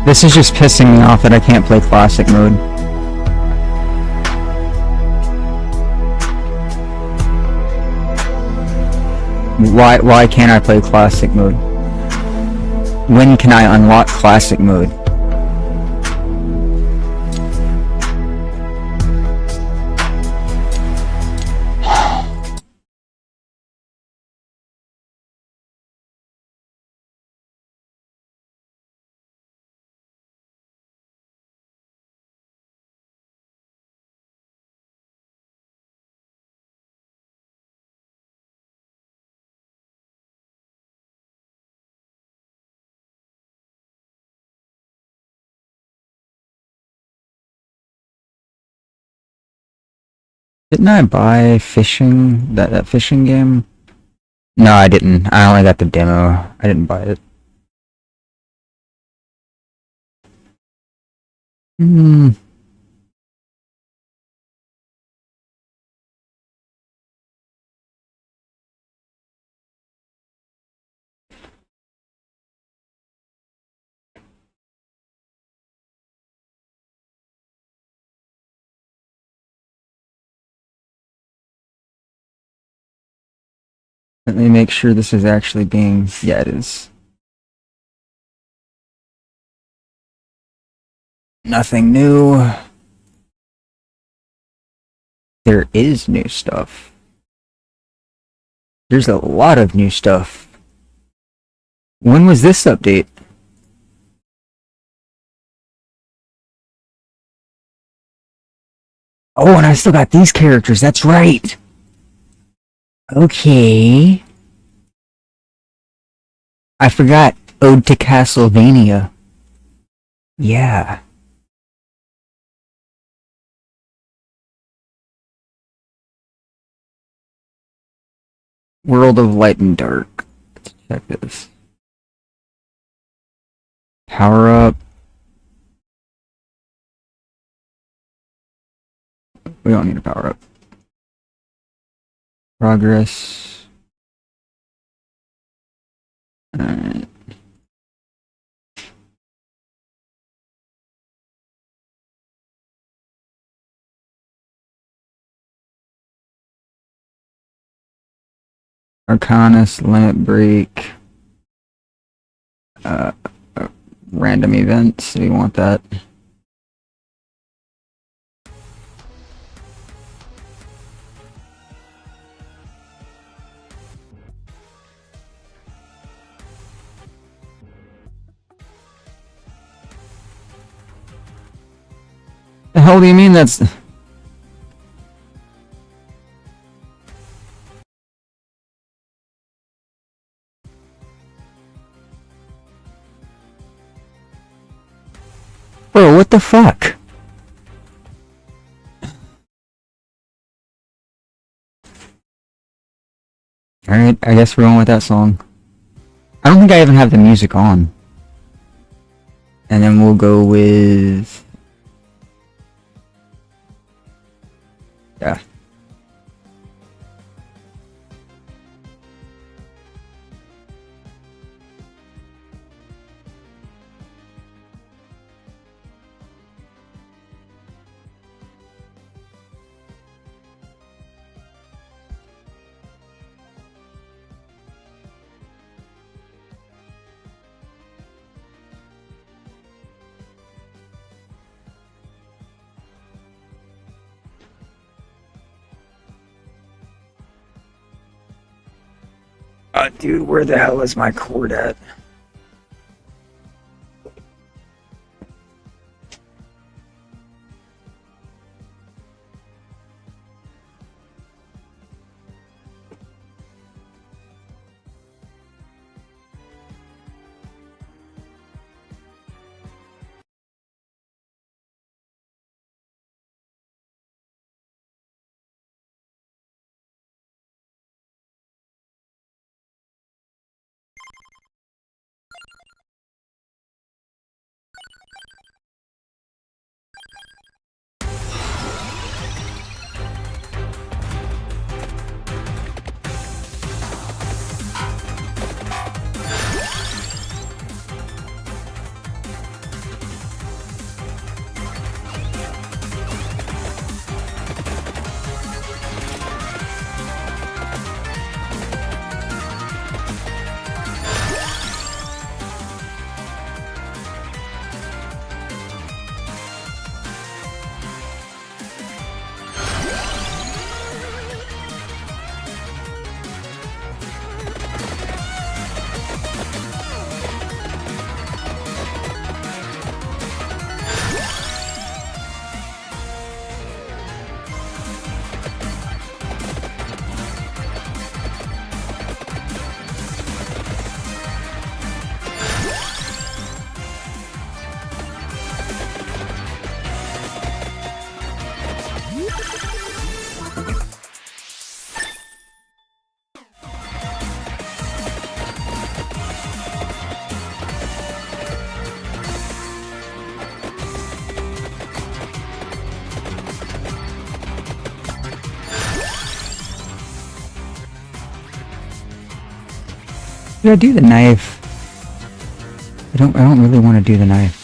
This is just pissing me off that I can't play classic mode. Why can't I play classic mode? When can I unlock classic mode? Didn't I buy fishing, that fishing game? No, I didn't. I only got the demo. I didn't buy it. Hmm. Let me make sure this is actually being... Yeah, it is. Nothing new. There is new stuff. There's a lot of new stuff. When was this update? Oh, and I still got these characters, that's right! Okay. I forgot Ode to Castlevania. Yeah. World of Light and Dark. Let's check this. Power up. We don't need to power up. Progress. Alright. Arcanus, limit break. Random events. Do you want that? The hell do you mean that's... Bro, what the fuck? Alright, I guess we're going with that song. I don't think I even have the music on. And then we'll go with... Yeah. Dude, where the hell is my cord at? Should I do the knife? I don't really want to do the knife.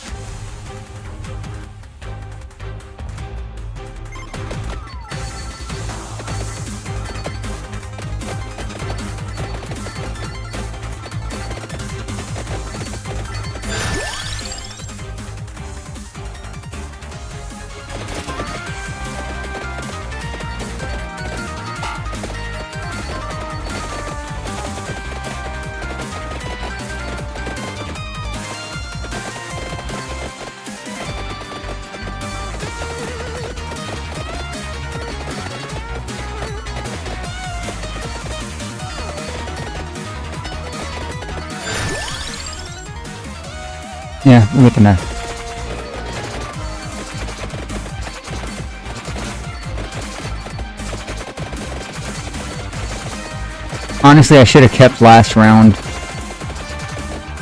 Yeah, we'll get the knife. Honestly, I should have kept last round.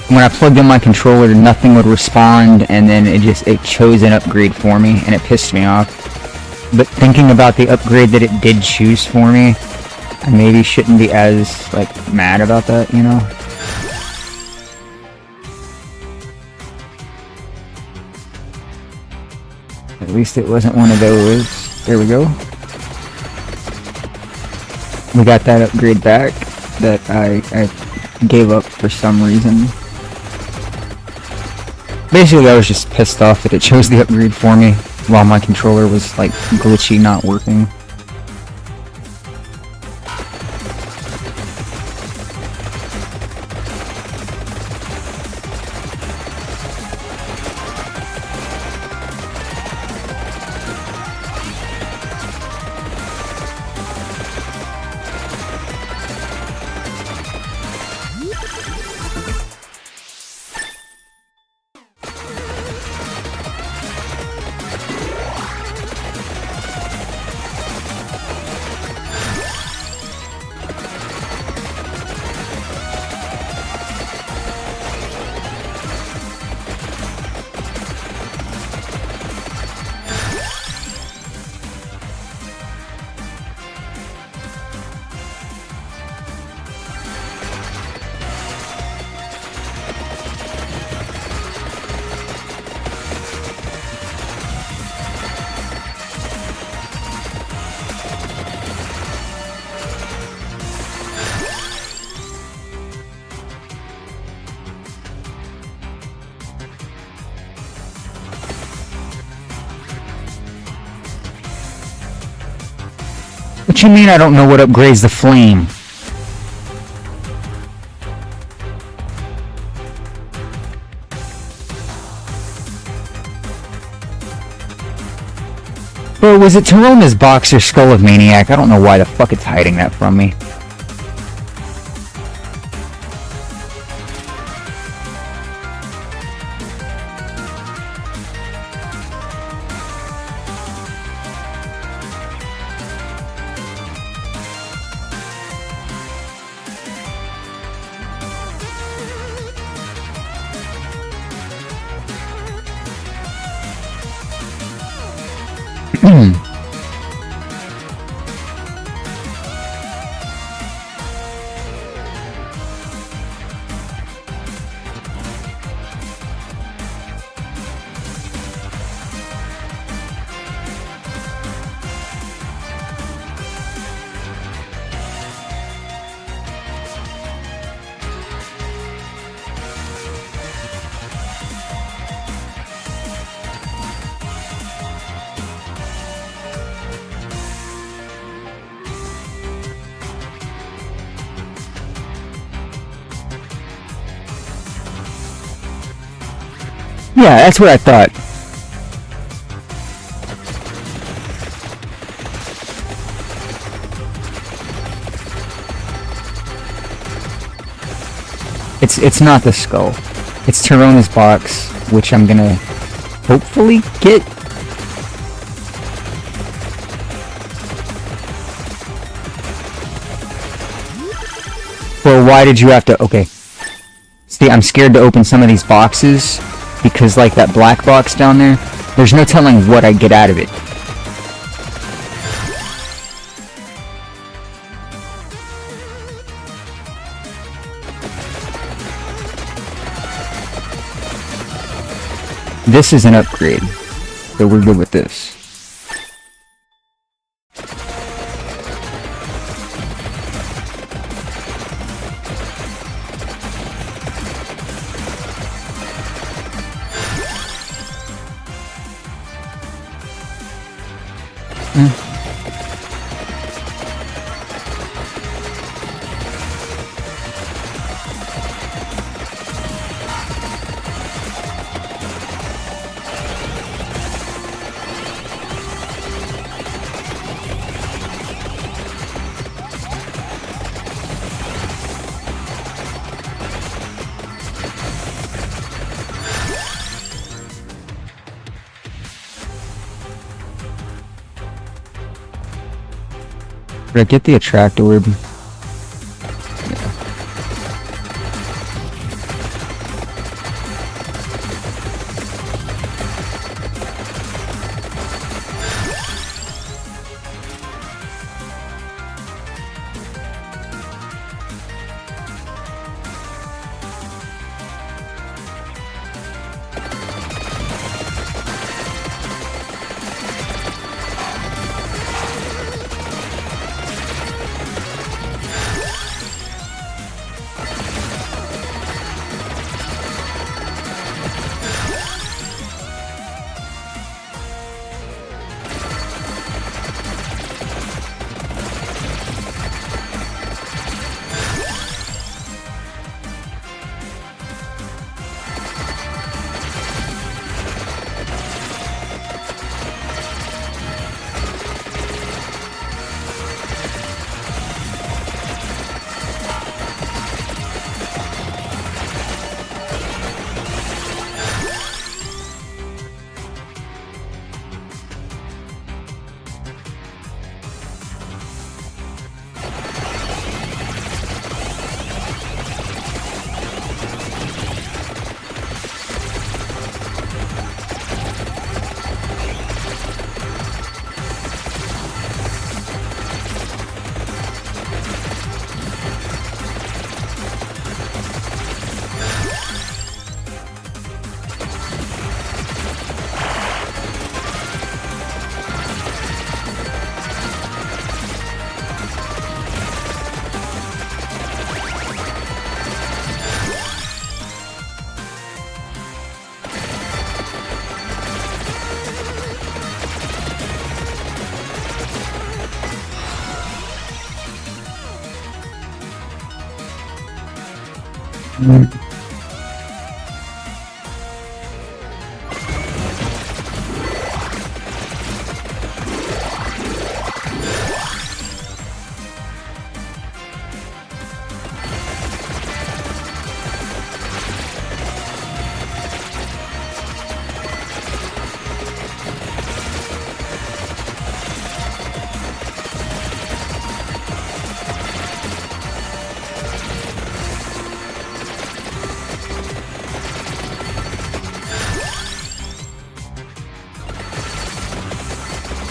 When I plugged in my controller, nothing would respond, and then it chose an upgrade for me, and it pissed me off. but thinking about the upgrade that it did choose for me, I maybe shouldn't be as, like, mad about that, you know? At least it wasn't one of those. There we go. We got that upgrade back that I gave up for some reason. Basically, I was just pissed off that it chose the upgrade for me while my controller was, like, glitchy, not working. What you mean I don't know what upgrades the flame? Bro, was it Taroma's box or Skull of Maniac? I don't know why the fuck it's hiding that from me. Yeah, that's what I thought. It's not the skull. It's Tarona's box, which I'm gonna hopefully get. Well, why did you have to... Okay. See, I'm scared to open some of these boxes, because like that black box down there, there's no telling what I get out of it. This is an upgrade, so we're good with this. Did I get the attract orb?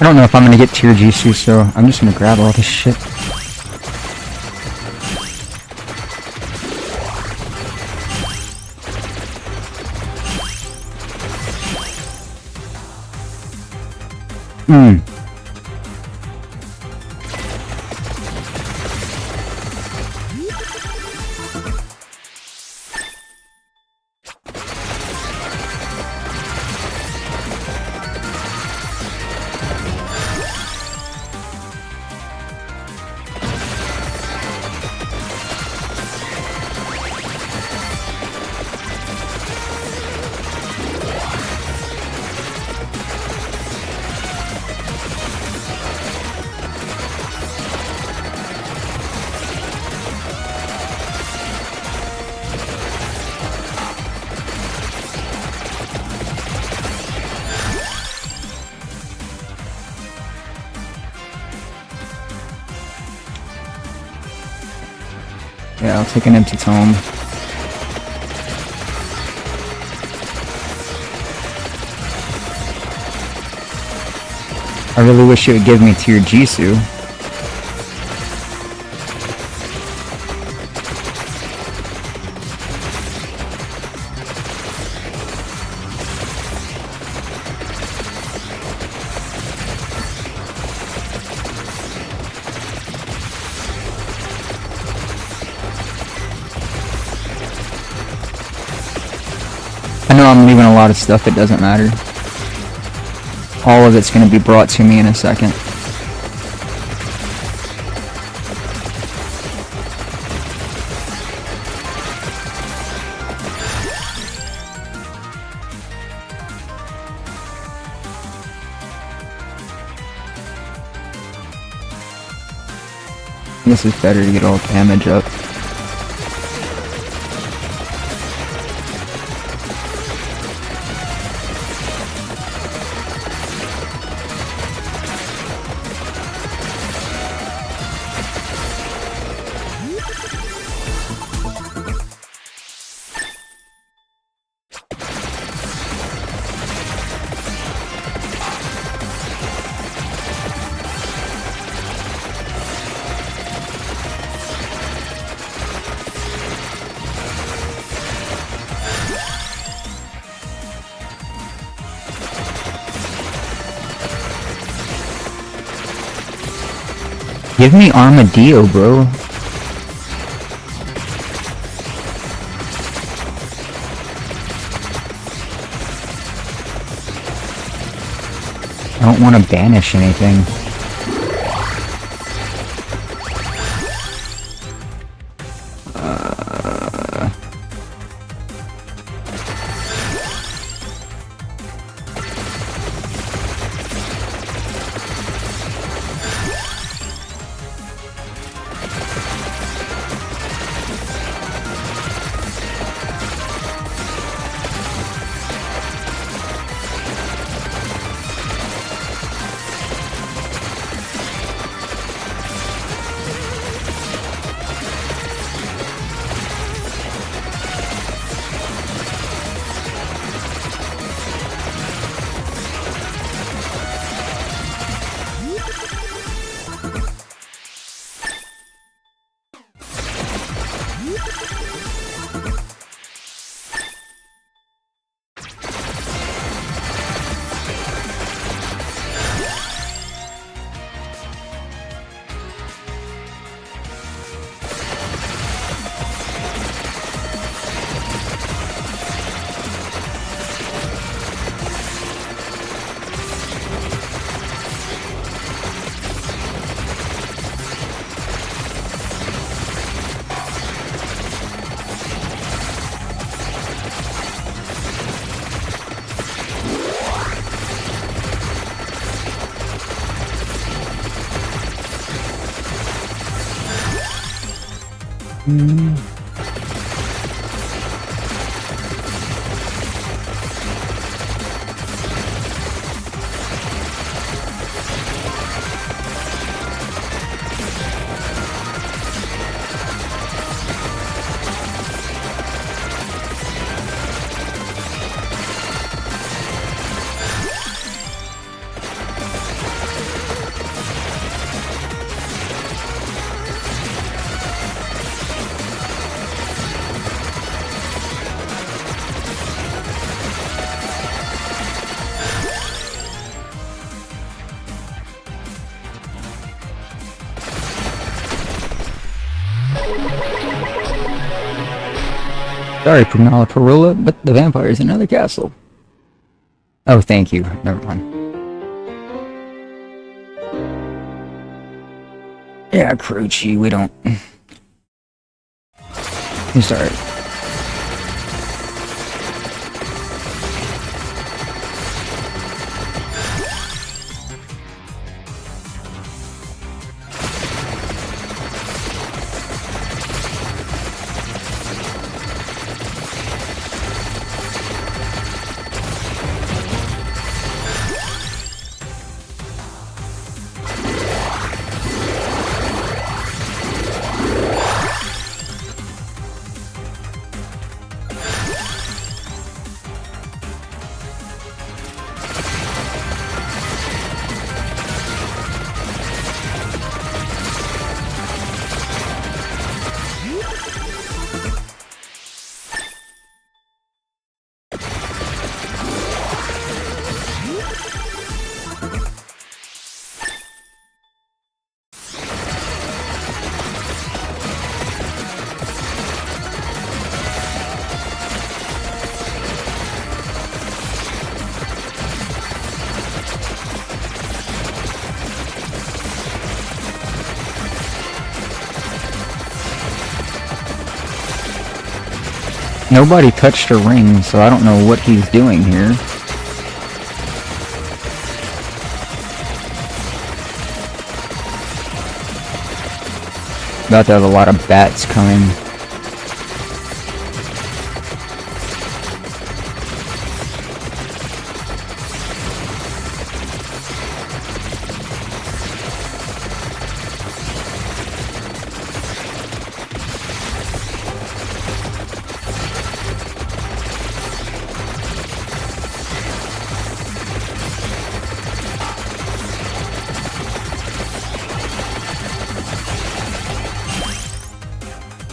I don't know if I'm gonna get tier GC, so I'm just gonna grab all this shit. Yeah, I'll take an empty tome. I really wish it would give me tier Jisoo. I know I'm leaving a lot of stuff, it doesn't matter. All of it's going to be brought to me in a second. This is better to get all damage up. Give me Armadillo, bro. I don't want to banish anything. Sorry, Prunella Perula, but the vampire's in another castle. Oh, thank you. Never mind. Yeah, Crunchy, we don't... It's alright. Nobody touched her ring, so I don't know what he's doing here. About to have a lot of bats coming.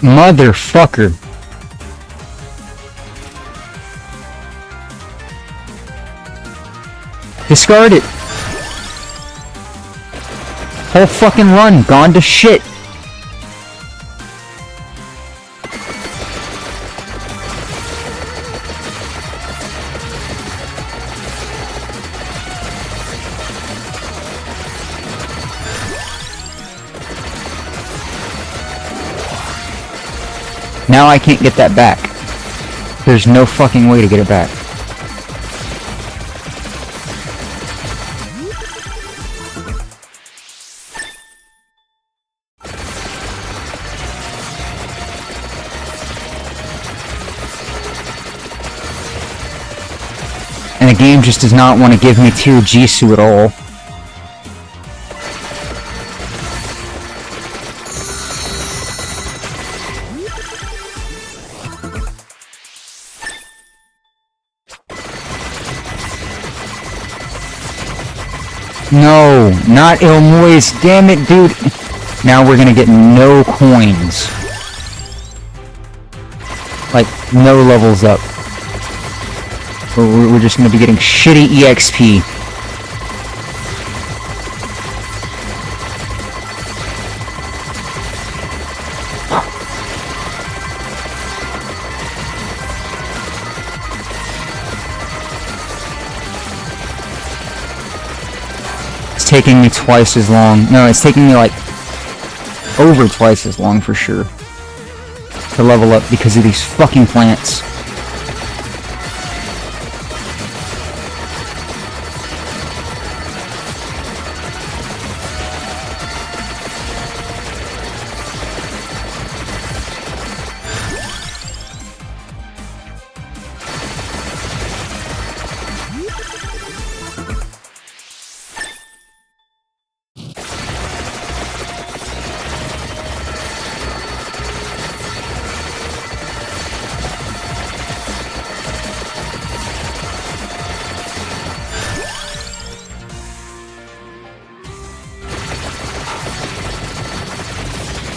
Motherfucker. Discard it. Whole fucking run gone to shit. Now I can't get that back. There's no fucking way to get it back. And the game just does not want to give me tier Jisoo at all. No, not Ilmoy's, damn it, dude. Now we're gonna get no coins. Like, no levels up. We're just gonna be getting shitty EXP. Taking me twice as long. No, it's taking me like over twice as long for sure to level up because of these fucking plants.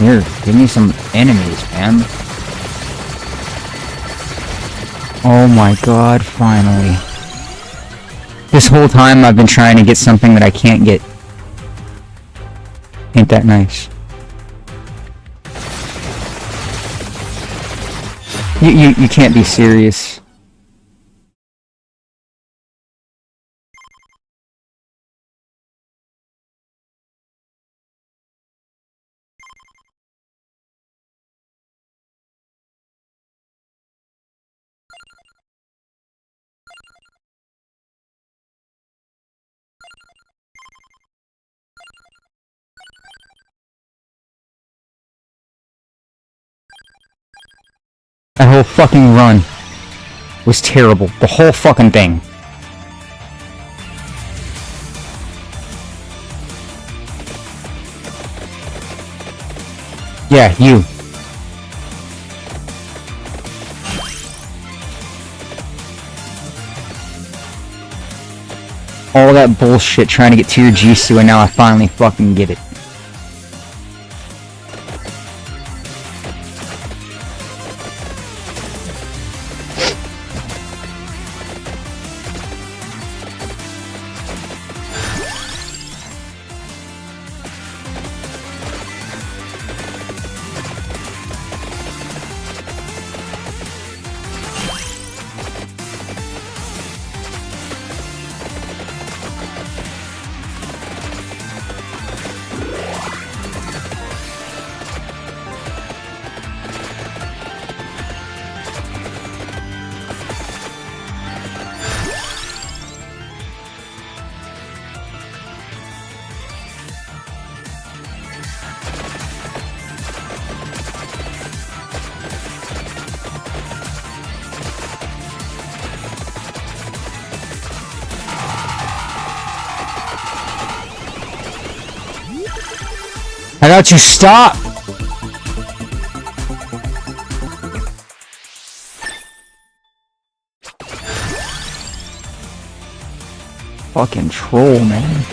Here, give me some enemies, man. Oh my god, finally. This whole time I've been trying to get something that I can't get. Ain't that nice? You can't be serious. That whole fucking run was terrible. The whole fucking thing. Yeah, you. All that bullshit trying to get to your Jisoo, and now I finally fucking get it. How about you stop? Fucking troll, man.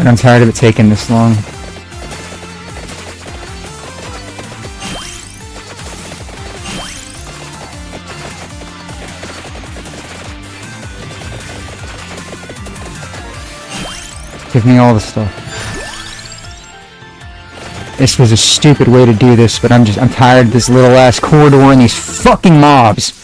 I'm tired of it taking this long. Give me all the stuff. This was a stupid way to do this, but I'm tired of this little ass corridor and these fucking mobs.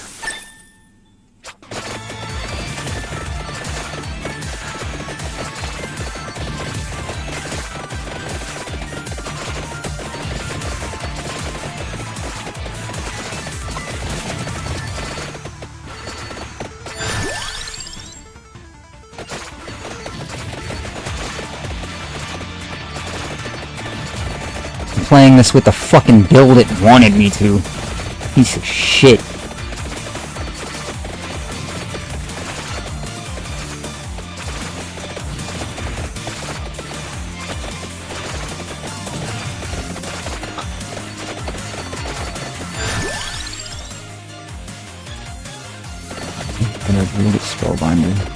Playing this with the fucking build it wanted me to. Piece of shit. I'm gonna build it Spellbinder.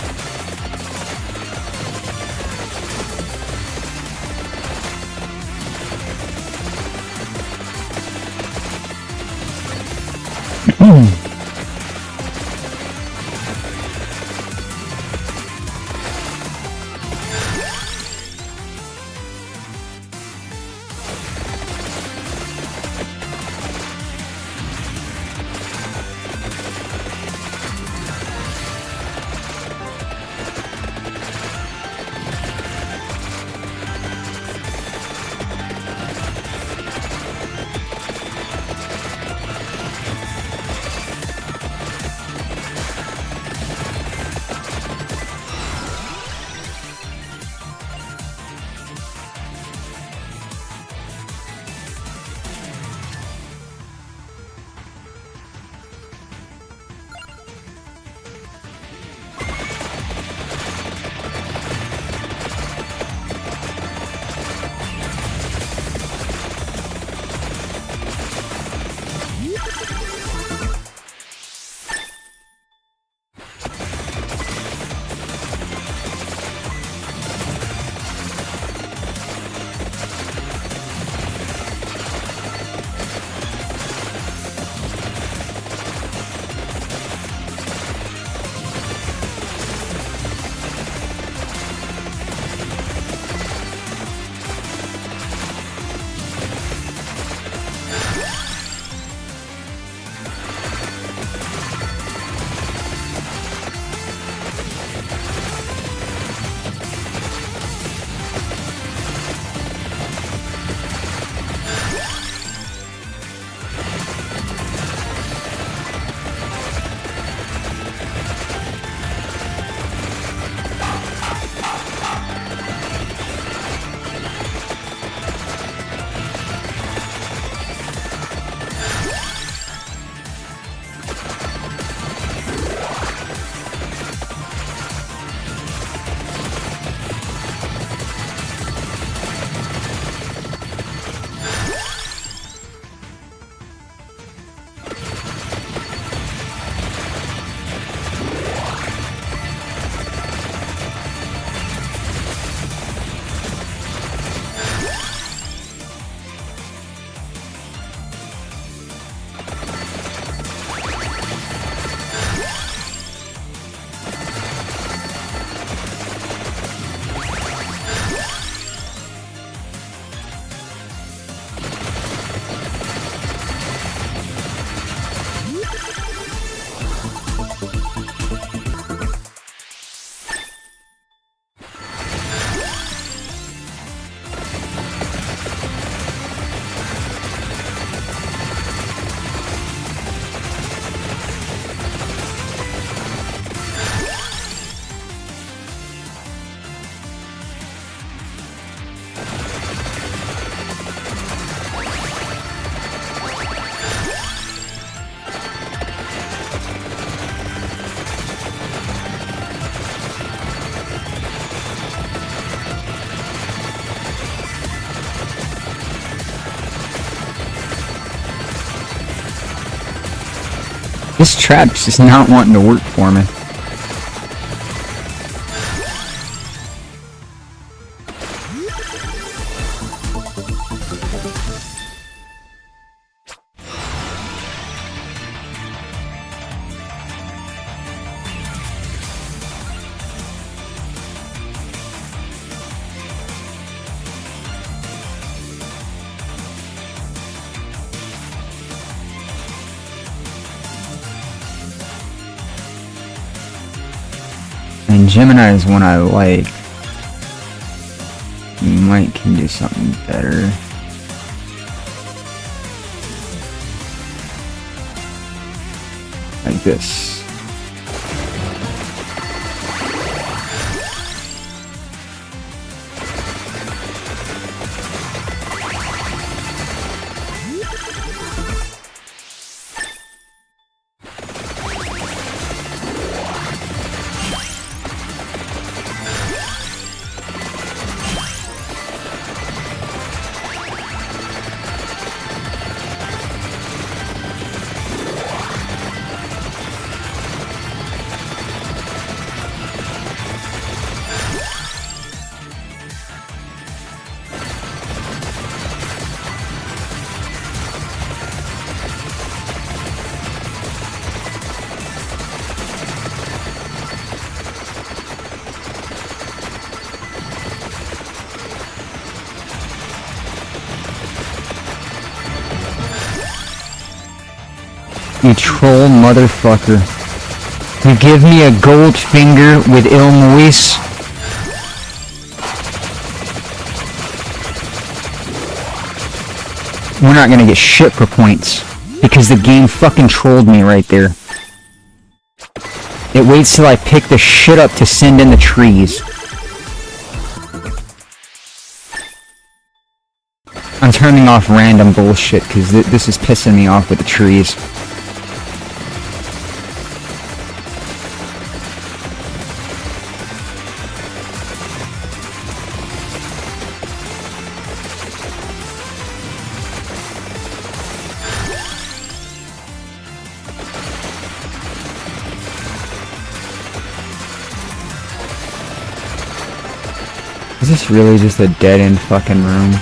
This trap's just not wanting to work for me. And Gemini is one I like. You might can do something better. Like this. You troll motherfucker. You give me a gold finger with ill noise. We're not gonna get shit for points. Because the game fucking trolled me right there. It waits till I pick the shit up to send in the trees. I'm turning off random bullshit because this is pissing me off with the trees. Is this really just a dead-end fucking room?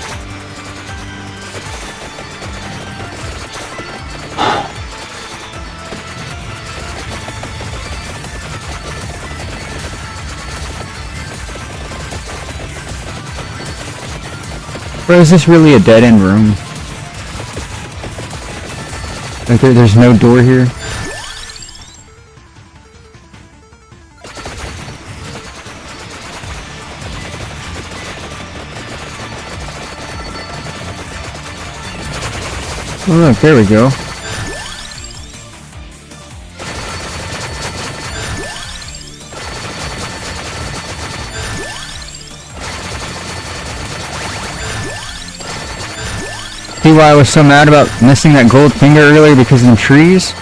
Or is this really a dead-end room? Like there's no door here? Oh look, there we go. See why I was so mad about missing that gold finger earlier because of the trees?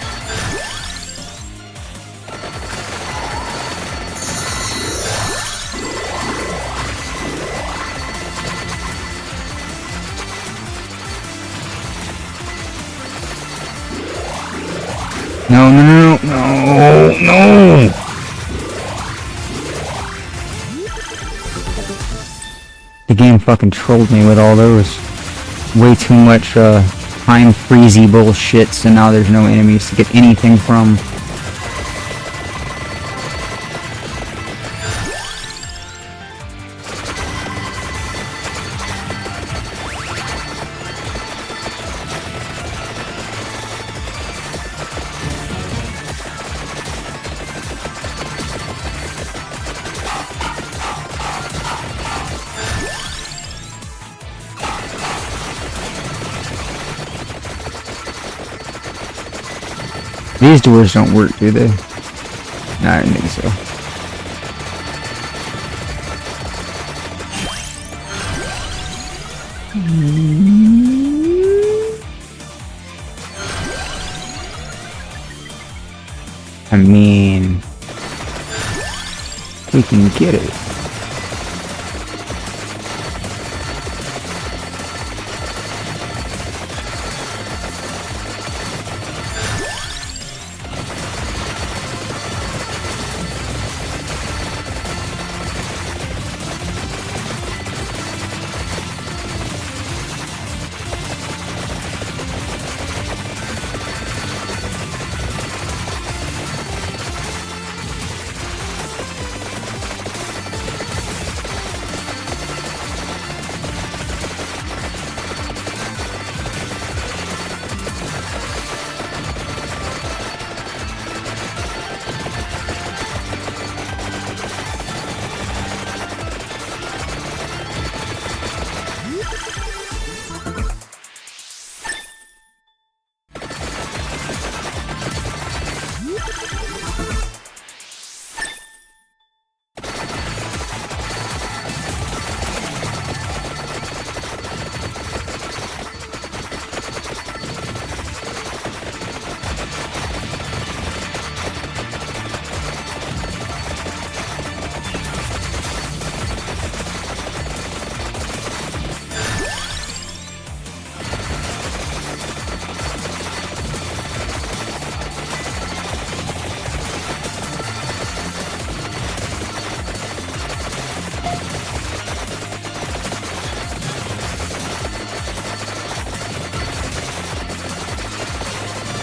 No, no, no, no, no! The game fucking trolled me with all those. Way too much time freezy bullshit, so now there's no enemies to get anything from. These doors don't work, do they? No, I didn't think so. I mean, we can get it.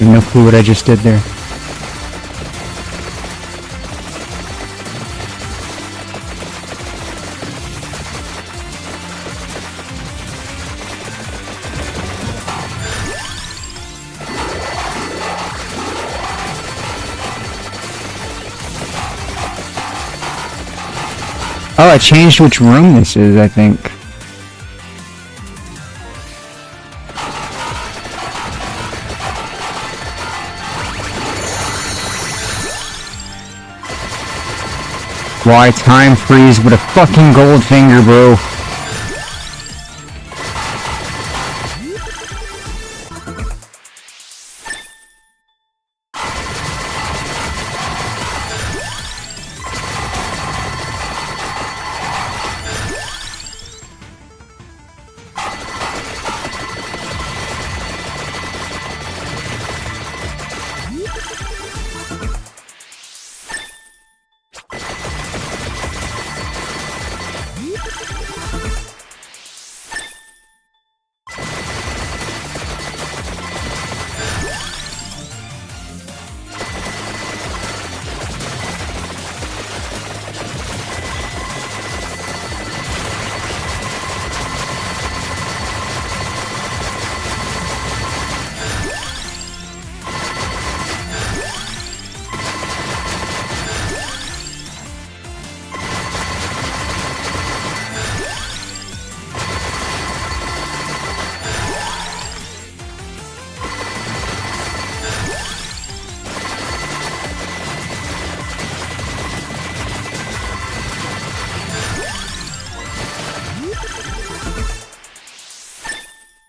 I have no clue what I just did there. Oh, I changed which room this is, I think. Why time freeze with a fucking gold finger, bro?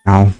Ow.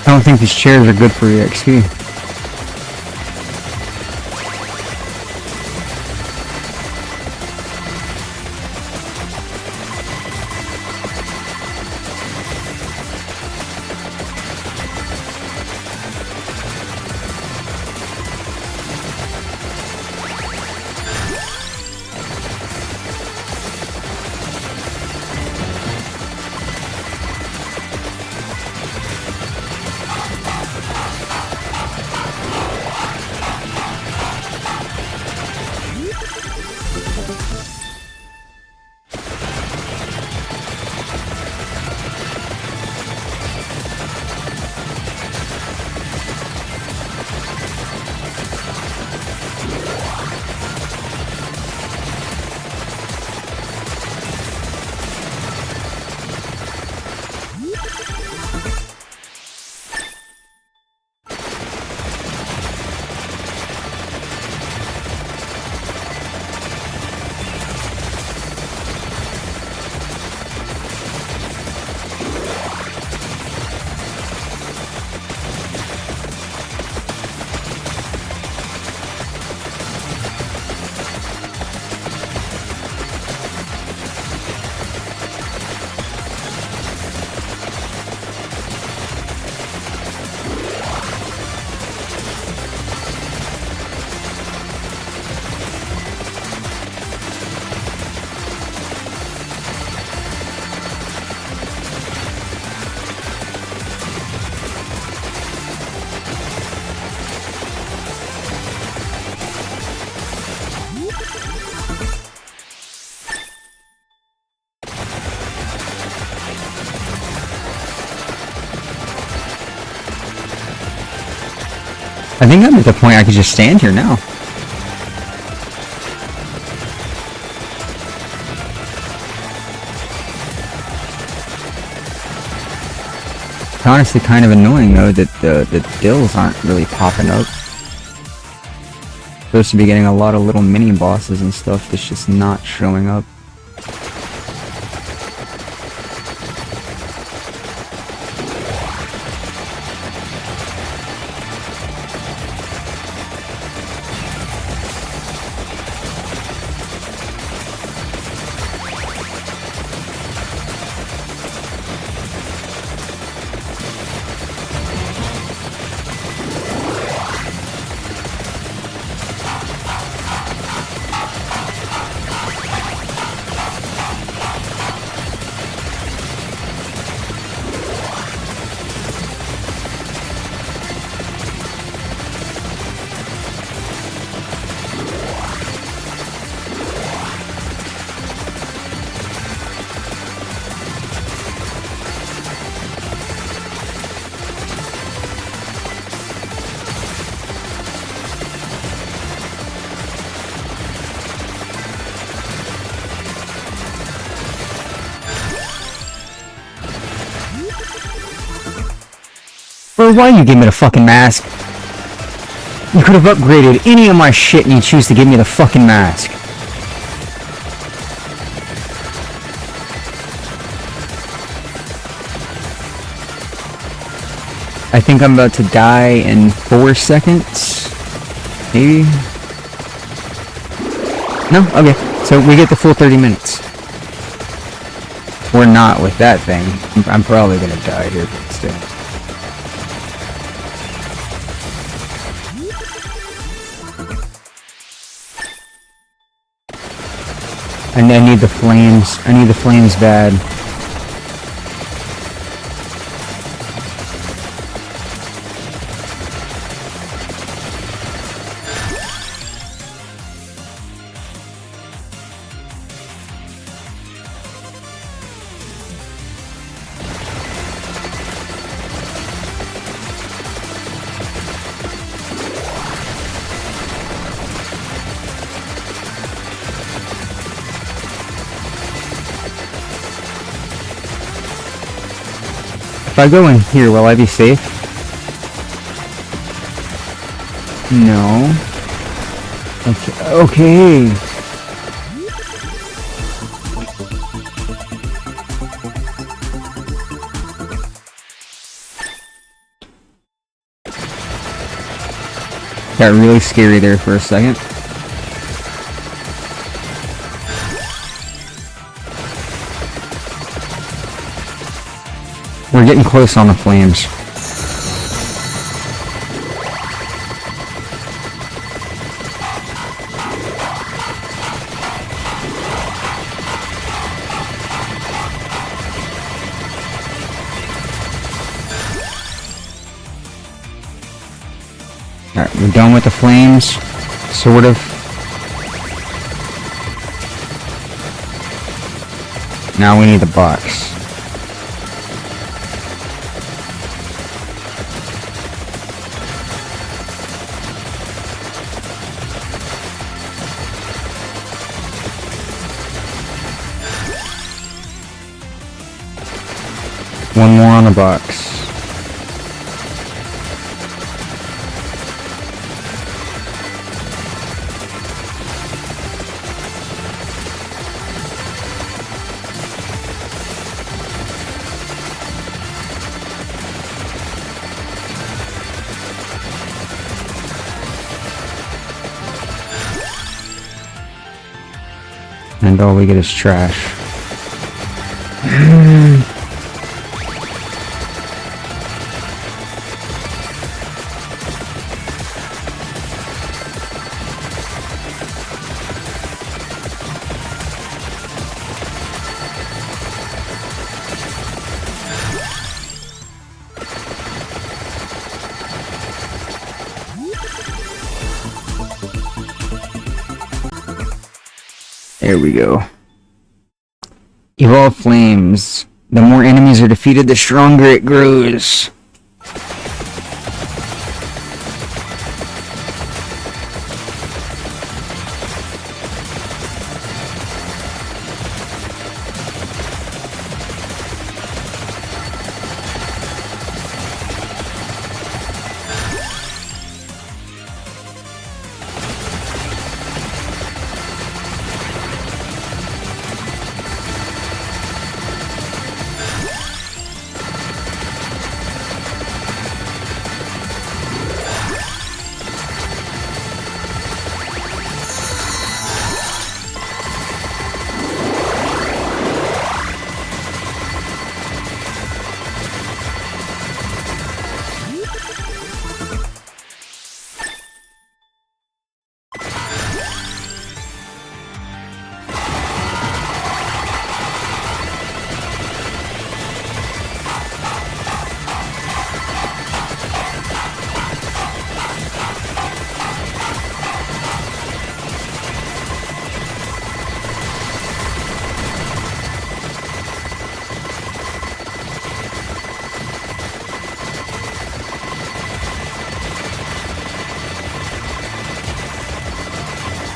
I don't think these chairs are good for EXP. I think I'm at the point I could just stand here now. It's honestly kind of annoying though that the dills aren't really popping up. Supposed to be getting a lot of little mini bosses and stuff that's just not showing up. Bro, why you give me the fucking mask? You could have upgraded any of my shit and you choose to give me the fucking mask. I think I'm about to die in 4 seconds. Maybe? No? Okay. So we get the full 30 minutes. Or not with that thing. I'm probably gonna die here, but still. And I need the flames. I need the flames bad. If I go in here, will I be safe? No. Okay. Got really scary there for a second. We're getting close on the flames. Alright, we're done with the flames. Sort of. Now we need the box. One more on the box. And all we get is trash. There we go. Evolve Flames. The more enemies are defeated, the stronger it grows.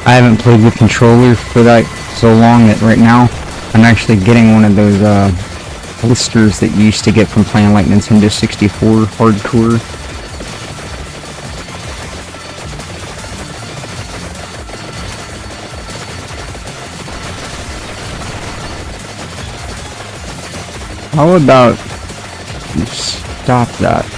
I haven't played with controller for like so long that right now I'm actually getting one of those blisters that you used to get from playing like Nintendo 64 hardcore. How about you stop that?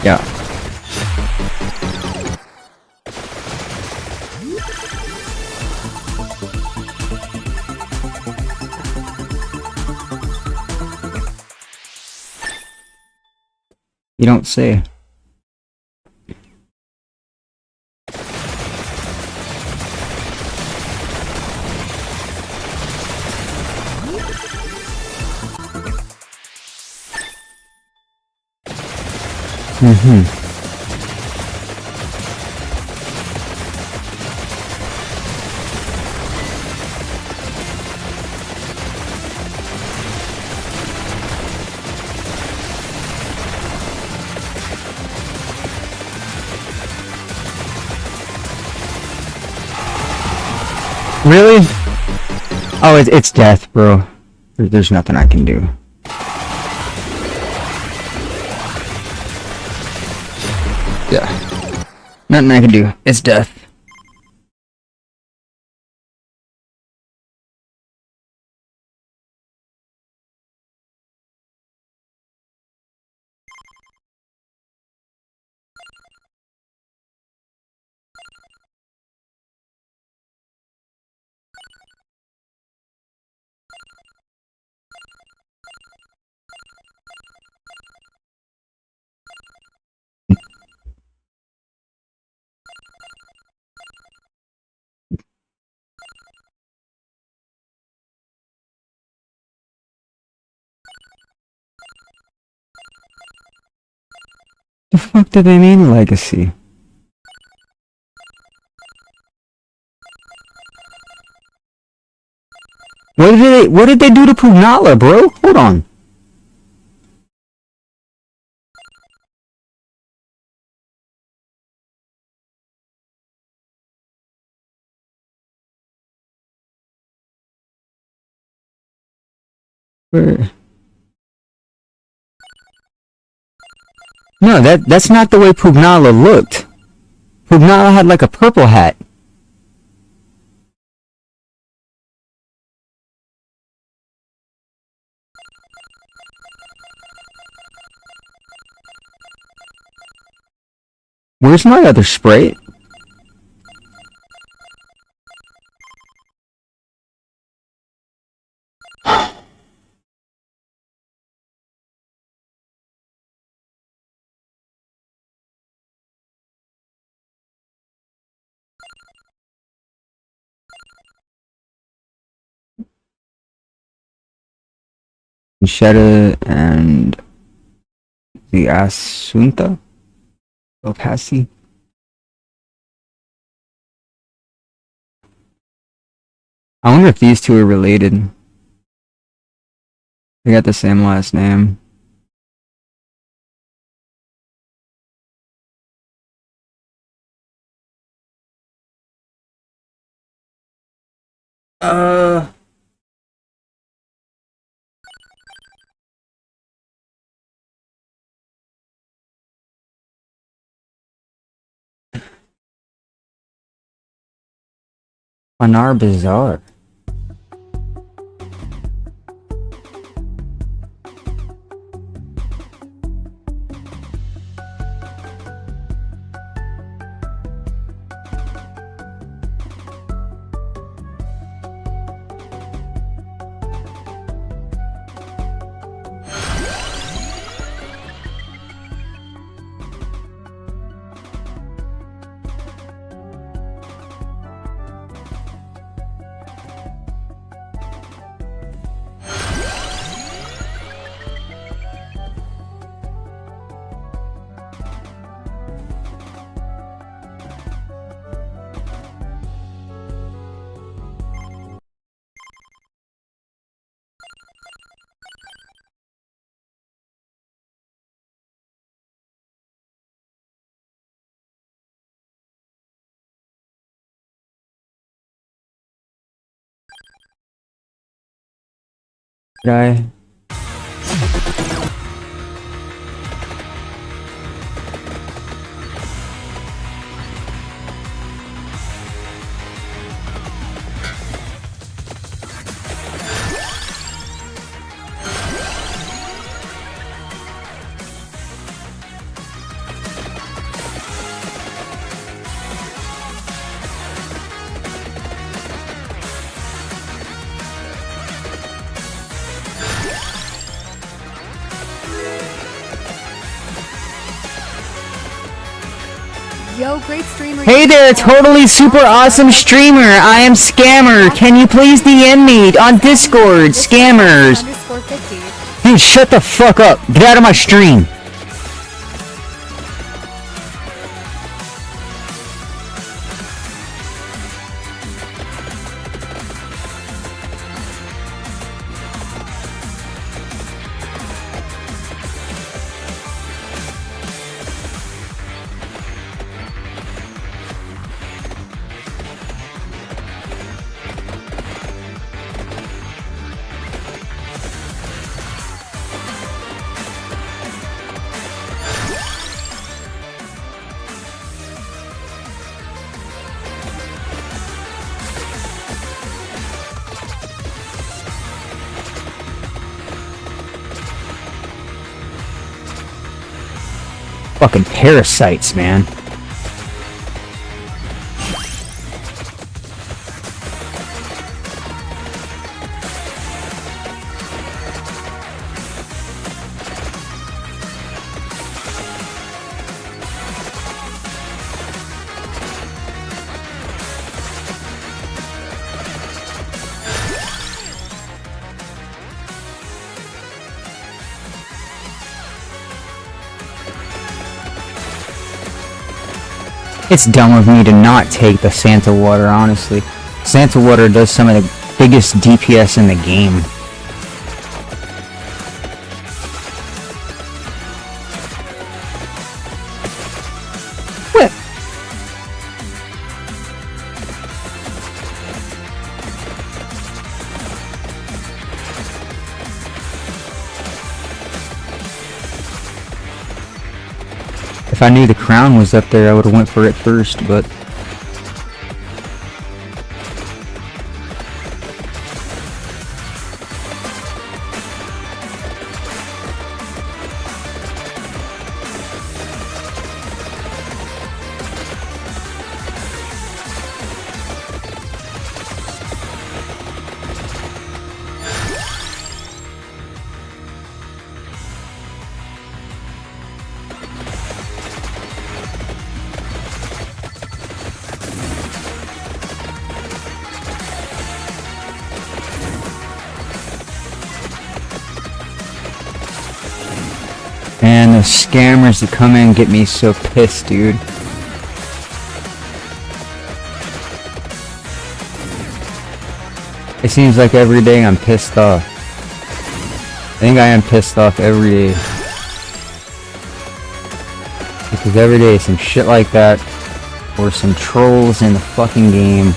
Yeah. You don't say. Mm-hmm. Really? Oh, it's death, bro. There's nothing I can do. Yeah. Nothing I can do. It's death. The fuck do they mean legacy? What did they do to Pugnala, bro? Hold on. Where? No, that's not the way Pugnala looked. Pugnala had like a purple hat. Where's my other spray? Shetta and the Asunta of Hassi. I wonder if these two are related. They got the same last name. Anar Bazaar. Did I? Yo, great streamer. Hey there, totally super awesome streamer. I am Scammer. Can you please DM me on Discord? Scammers. Dude, shut the fuck up. Get out of my stream. Fucking parasites, man. It's dumb of me to not take the Santa Water, honestly. Santa Water does some of the biggest DPS in the game. What? If I knew the crown was up there, I would have went for it first, but... And the scammers that come in get me so pissed, dude. It seems like every day I'm pissed off. I think I am pissed off every day. Because every day some shit like that, or some trolls in the fucking game.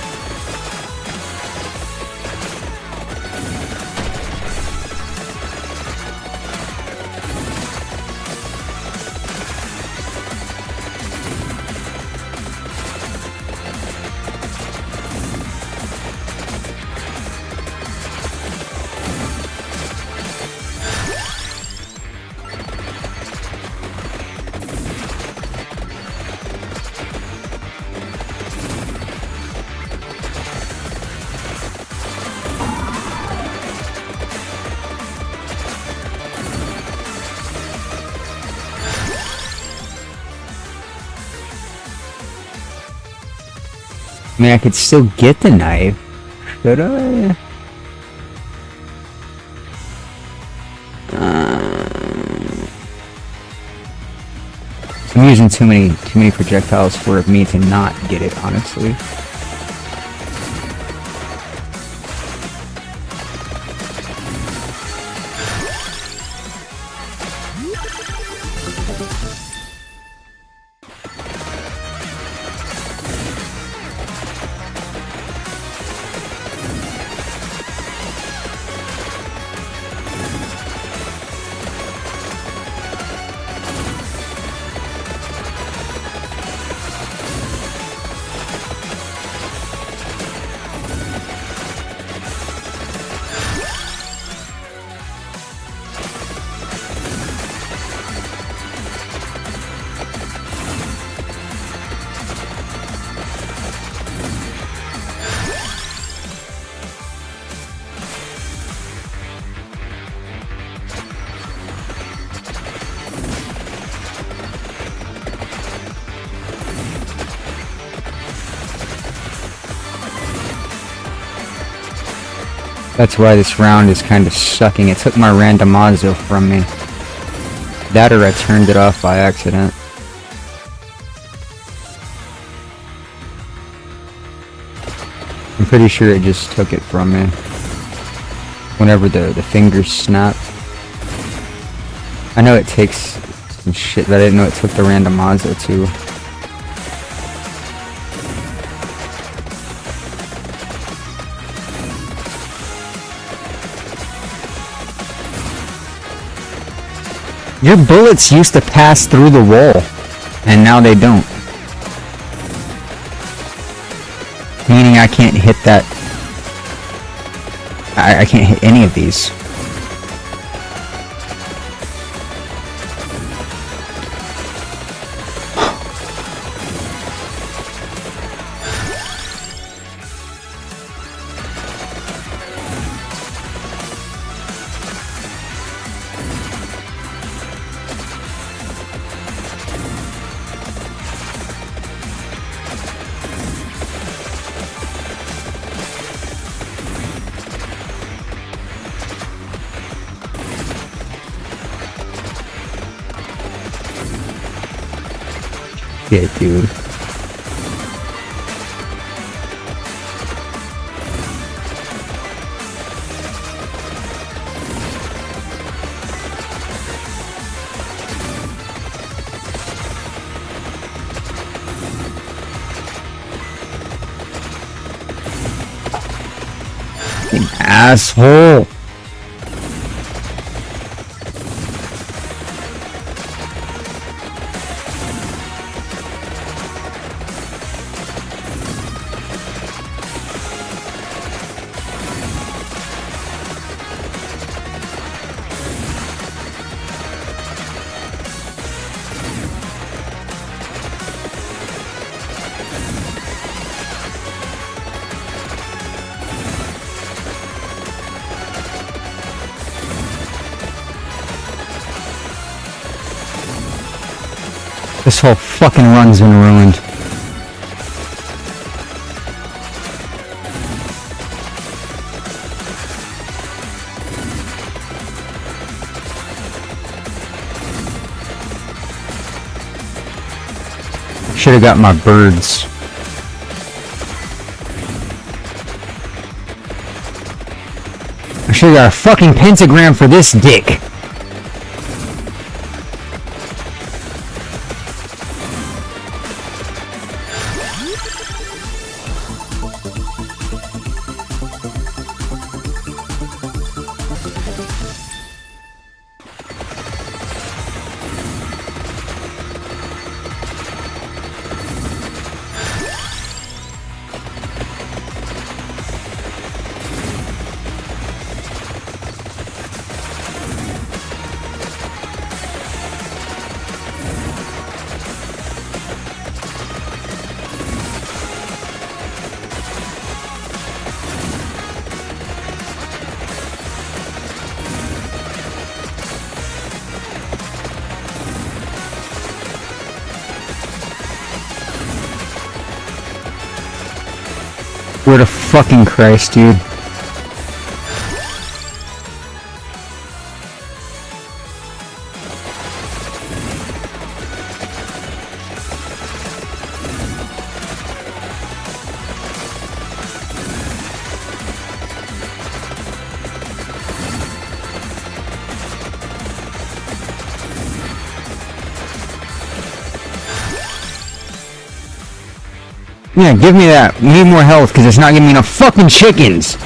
I mean, I could still get the knife. Should I? I'm using too many projectiles for me to not get it, honestly. That's why this round is kind of sucking. It took my randomizer from me. That or I turned it off by accident. I'm pretty sure it just took it from me. Whenever the fingers snapped. I know it takes some shit, but I didn't know it took the randomizer too. Your bullets used to pass through the wall, and now they don't. Meaning I can't hit that. I can't hit any of these. Yeah, dude. You asshole. This whole fucking run's been ruined. Should have got my birds. I should have got a fucking pentagram for this dick. Where the fucking Christ, dude. Yeah, give me that. We need more health because it's not giving me enough fucking chickens.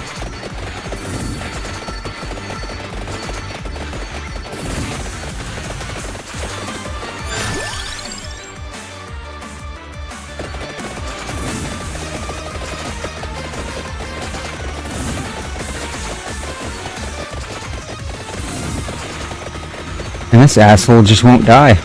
And this asshole just won't die.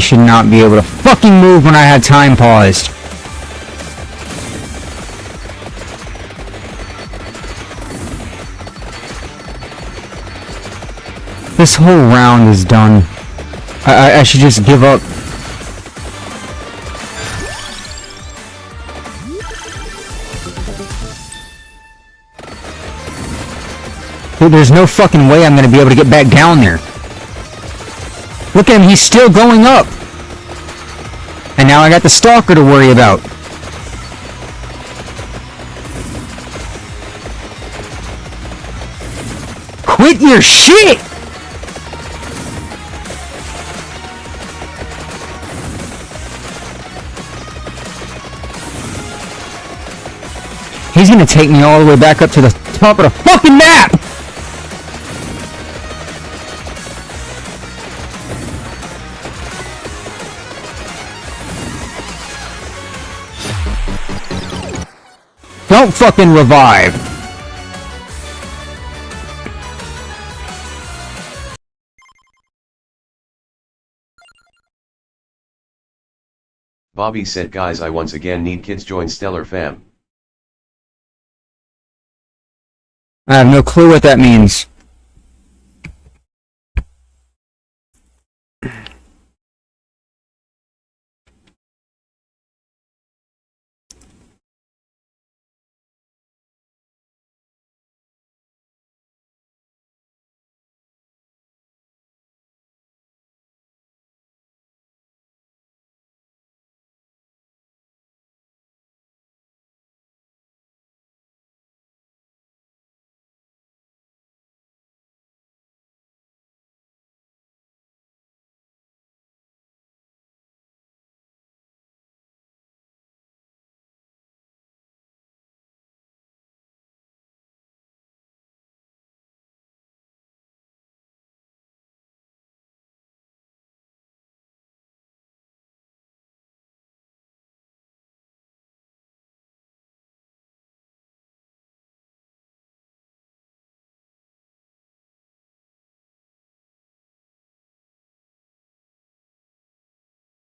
He should not be able to fucking move when I had time paused. This whole round is done. I should just give up. Dude, there's no fucking way I'm gonna be able to get back down there. Look at him, he's still going up. And now I got the stalker to worry about. Quit your shit! He's gonna take me all the way back up to the top of the fucking map! Don't fucking revive! Bobby said, guys, I once again need kids join Stellar Fam. I have no clue what that means.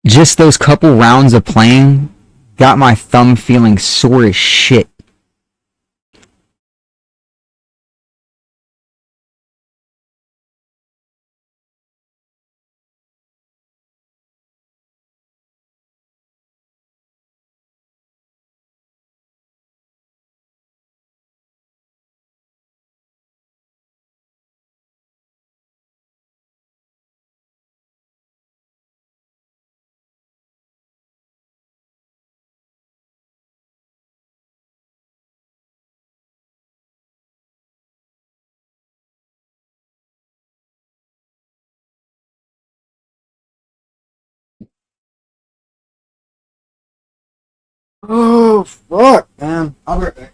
Just those couple rounds of playing got my thumb feeling sore as shit. Oh, fuck, man. I'll be right back.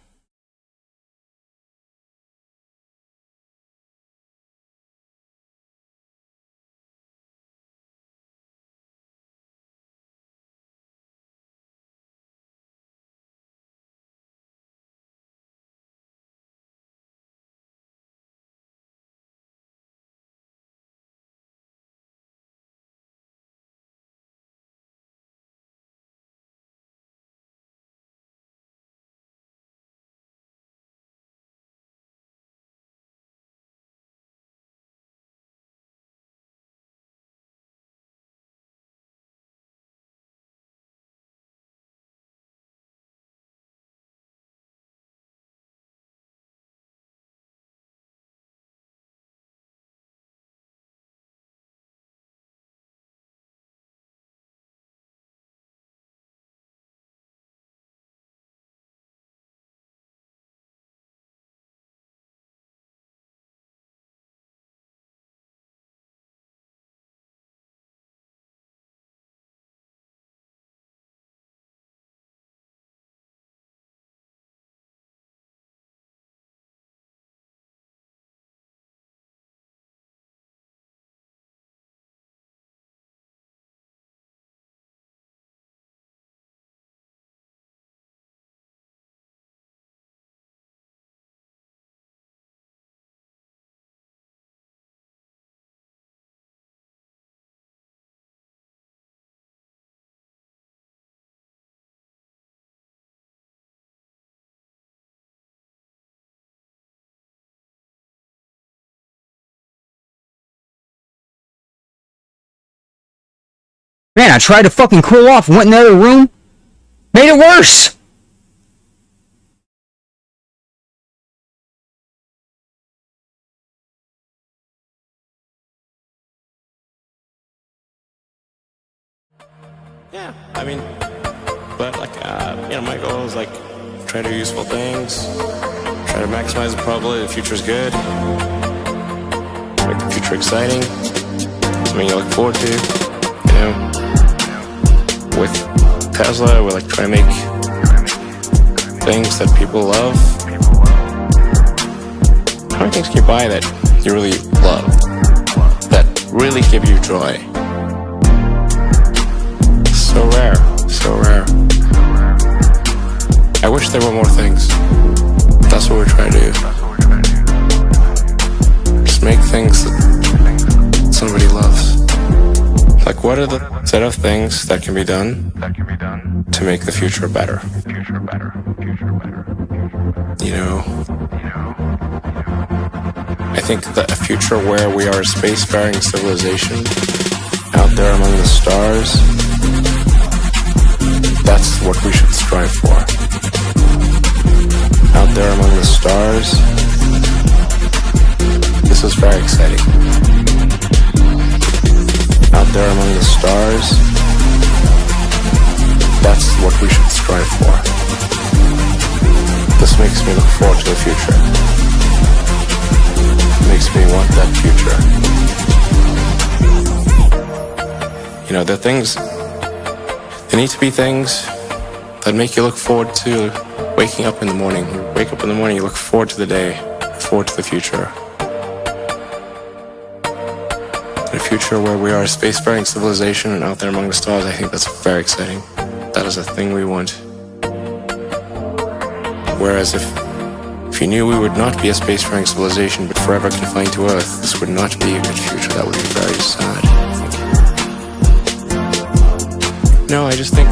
Man, I tried to fucking cool off, went in the other room, made it worse! Yeah, I mean, but like, my goal is like, try to do useful things, try to maximize the probability the future's good, make the future exciting, something you look forward to, With Tesla, we're like trying to make things that people love. How many things can you buy that you really love, that really give you joy? So rare, so rare. I wish there were more things. That's what we're trying to do. Just make things that somebody loves. Like, what are the set of things that can be done to make the future better? I think that a future where we are a spacefaring civilization out there among the stars, that's what we should strive for. Out there among the stars, this is very exciting. Out there among the stars, that's what we should strive for. This makes me look forward to the future. Makes me want that future. The things, there need to be things that make you look forward to waking up in the morning. You wake up in the morning, you look forward to the day, look forward to the future. A future where we are a spacefaring civilization and out there among the stars, I think that's very exciting. That is a thing we want. Whereas if you knew we would not be a spacefaring civilization but forever confined to Earth, this would not be a good future. That would be very sad. No, I just think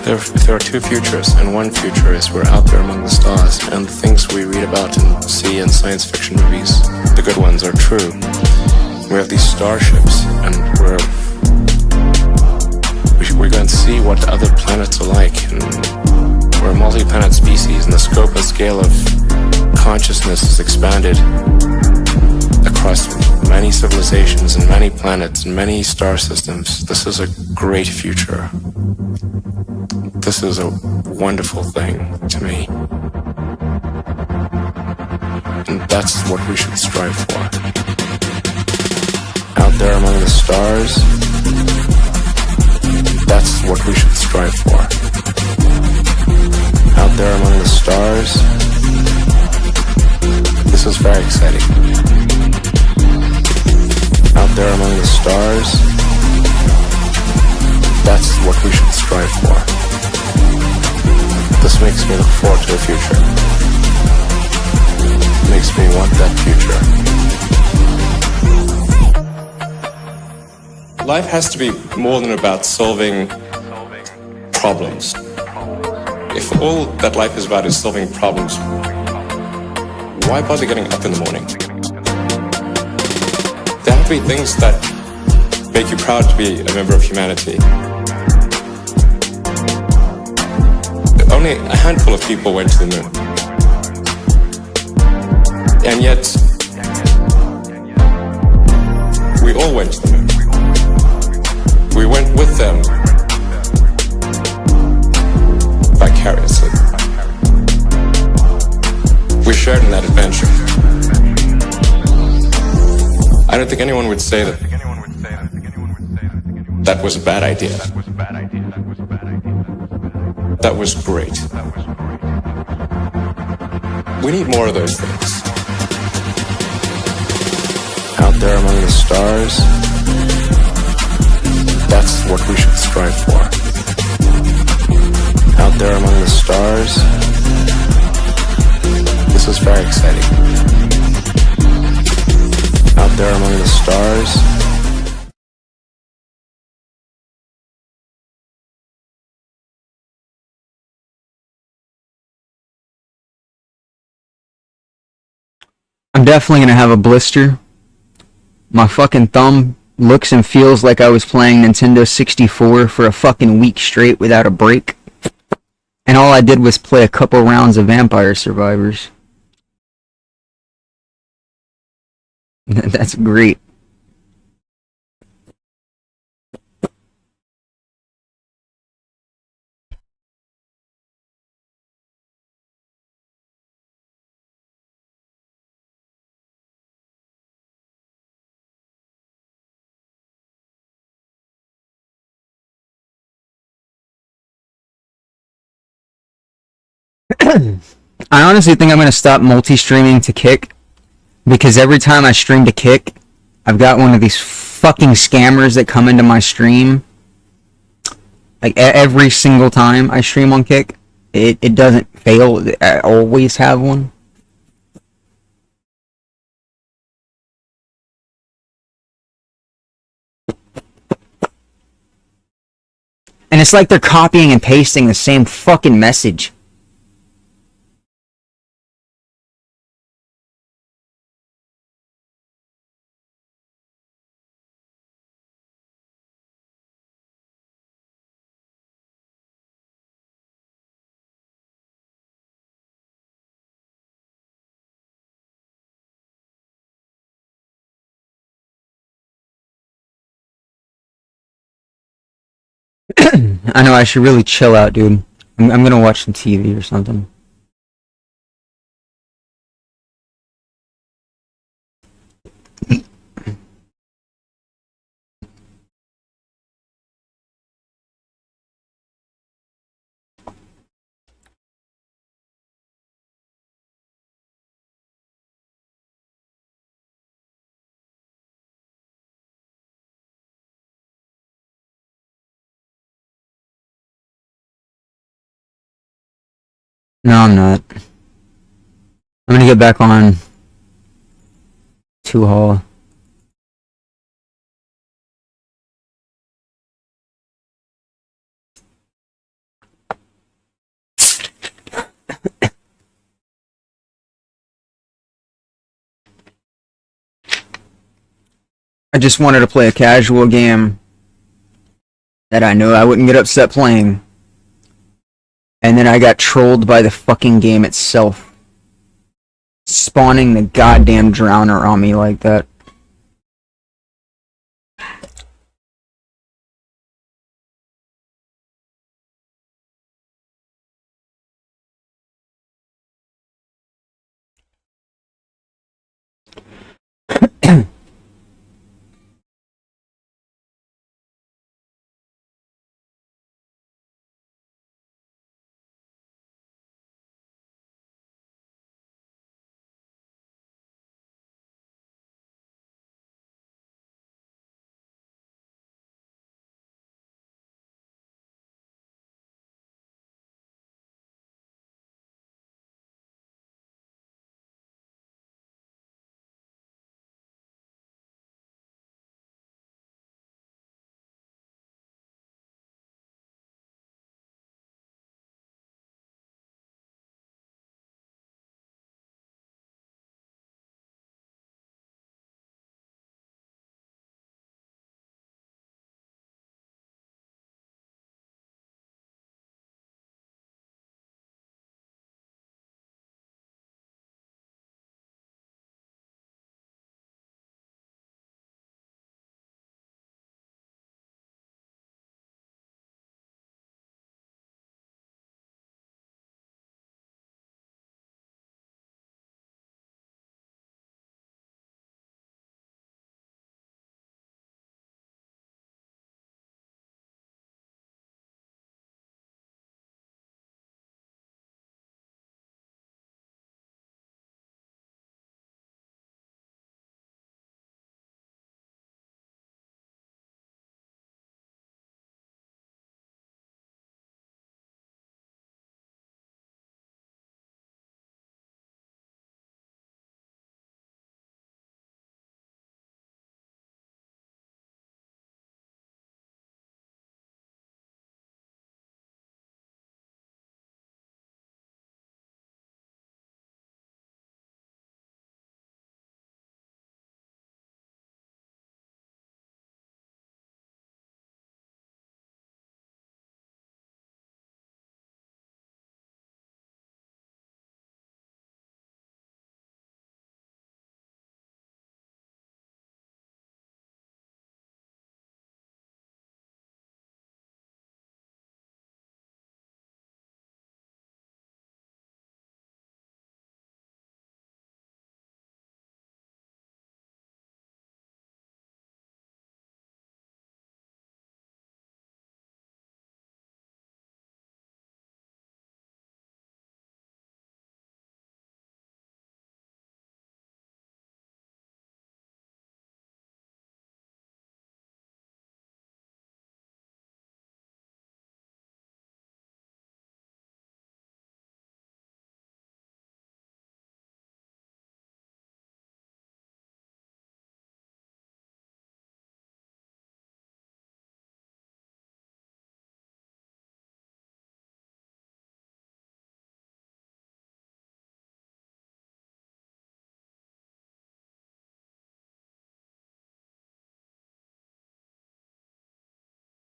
if there are two futures, and one future is we're out there among the stars, and the things we read about and see in science fiction movies, the good ones, are true. We have these starships, and we're going to see what other planets are like, and we're a multi-planet species, and the scope and scale of consciousness is expanded across many civilizations and many planets and many star systems. This is a great future. This is a wonderful thing to me. And that's what we should strive for. Out there among the stars, that's what we should strive for. Out there among the stars, this is very exciting. Out there among the stars, that's what we should strive for. This makes me look forward to the future. Makes me want that future. Life has to be more than about solving problems. If all that life is about is solving problems, why bother getting up in the morning? There have to be things that make you proud to be a member of humanity. Only a handful of people went to the moon. And yet, we all went to the moon. We went with them vicariously. We shared in that adventure. I don't think anyone would say that that was a bad idea. That was great. We need more of those things. Out there among the stars, that's what we should strive for. Out there among the stars, this is very exciting. Out there among the stars, I'm definitely gonna have a blister. My fucking thumb looks and feels like I was playing Nintendo 64 for a fucking week straight without a break. And all I did was play a couple rounds of Vampire Survivors. That's great. I honestly think I'm going to stop multi-streaming to Kick, because every time I stream to Kick, I've got one of these fucking scammers that come into my stream. Like, every single time I stream on Kick, it doesn't fail. I always have one. And it's like they're copying and pasting the same fucking message. I know, I should really chill out, dude. I'm gonna watch some TV or something. No, I'm not. I'm gonna get back on 2 Hall. I just wanted to play a casual game that I knew I wouldn't get upset playing. And then I got trolled by the fucking game itself, spawning the goddamn drowner on me like that.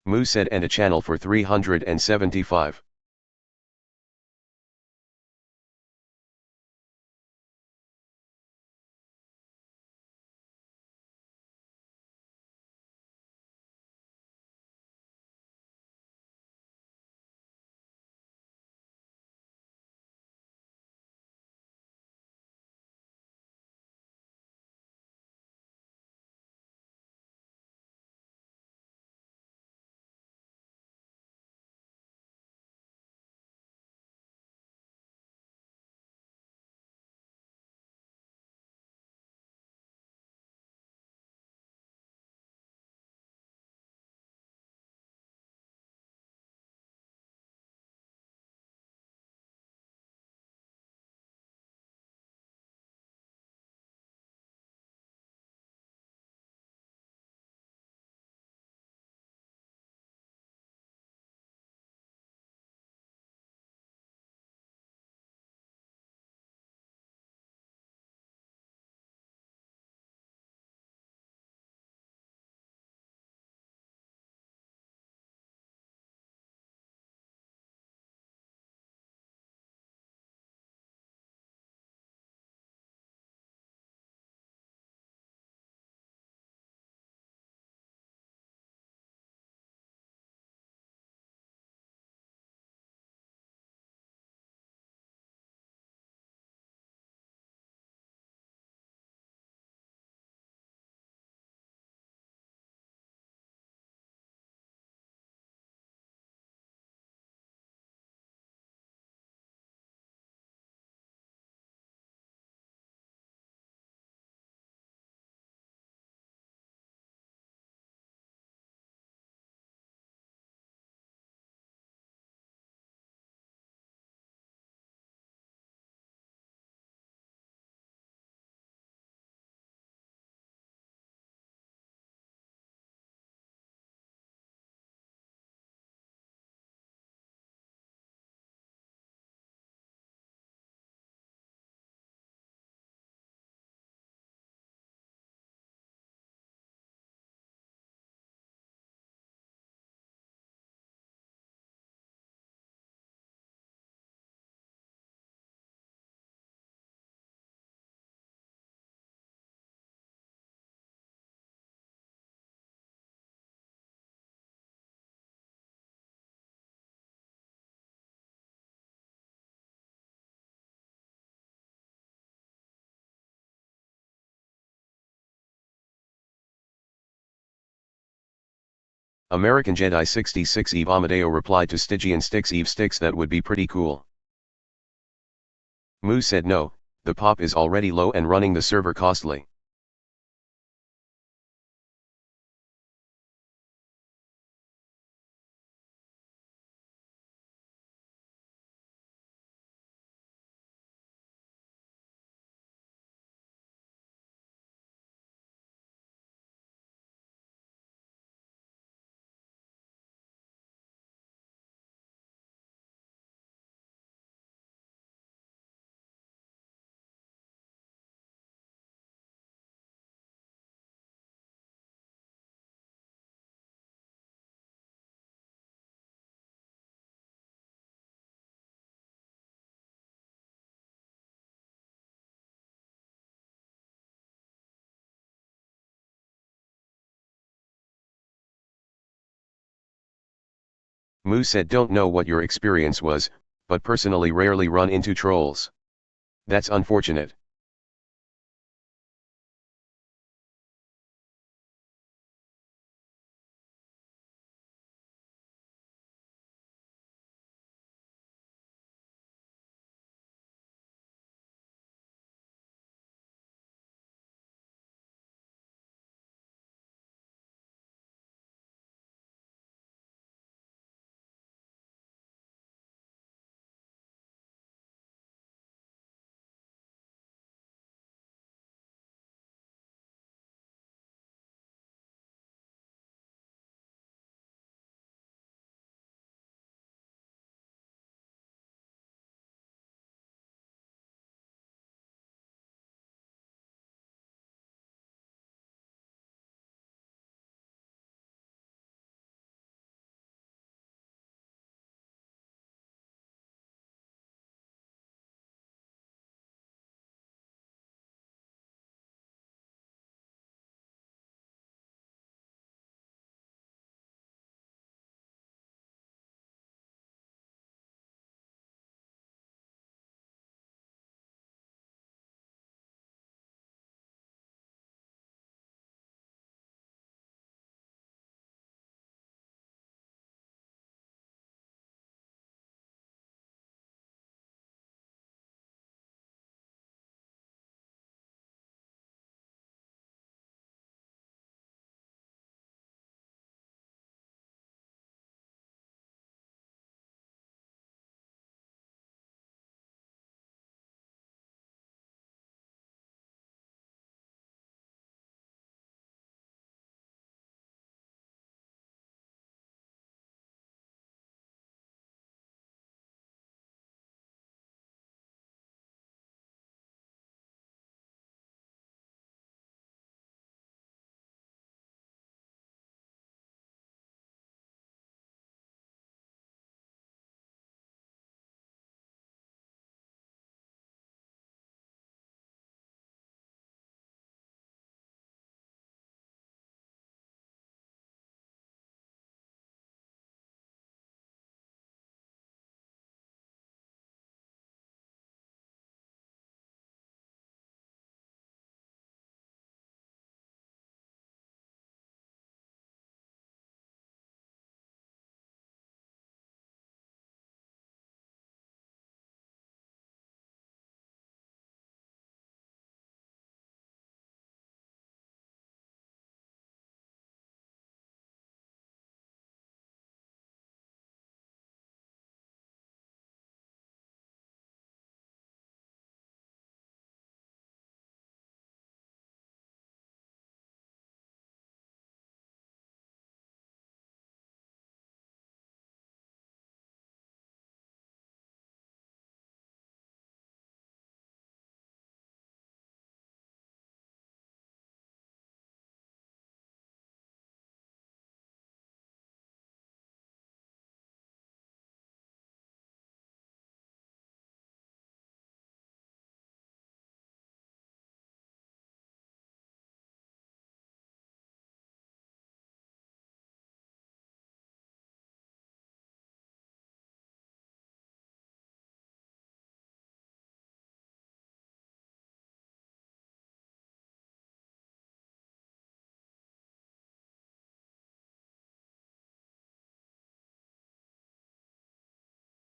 Moo said, and a channel for 375. American Jedi 66 Eve Amadeo replied to Stygian Sticks Eve Sticks, that would be pretty cool. Moo said no, the pop is already low and running the server costly. Moo said, don't know what your experience was, but personally rarely run into trolls. That's unfortunate.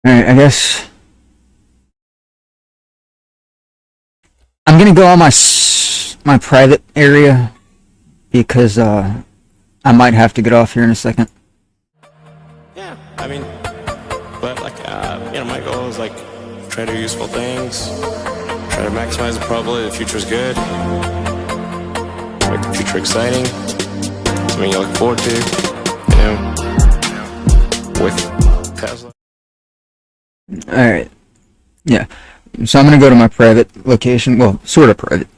Alright, I guess I'm gonna go on my private area because I might have to get off here in a second. Yeah, I mean, but like, my goal is like try to do useful things, try to maximize the probability the future is good, make the future exciting, something you look forward to, with Tesla. Alright, yeah. So I'm gonna go to my private location, well, sort of private,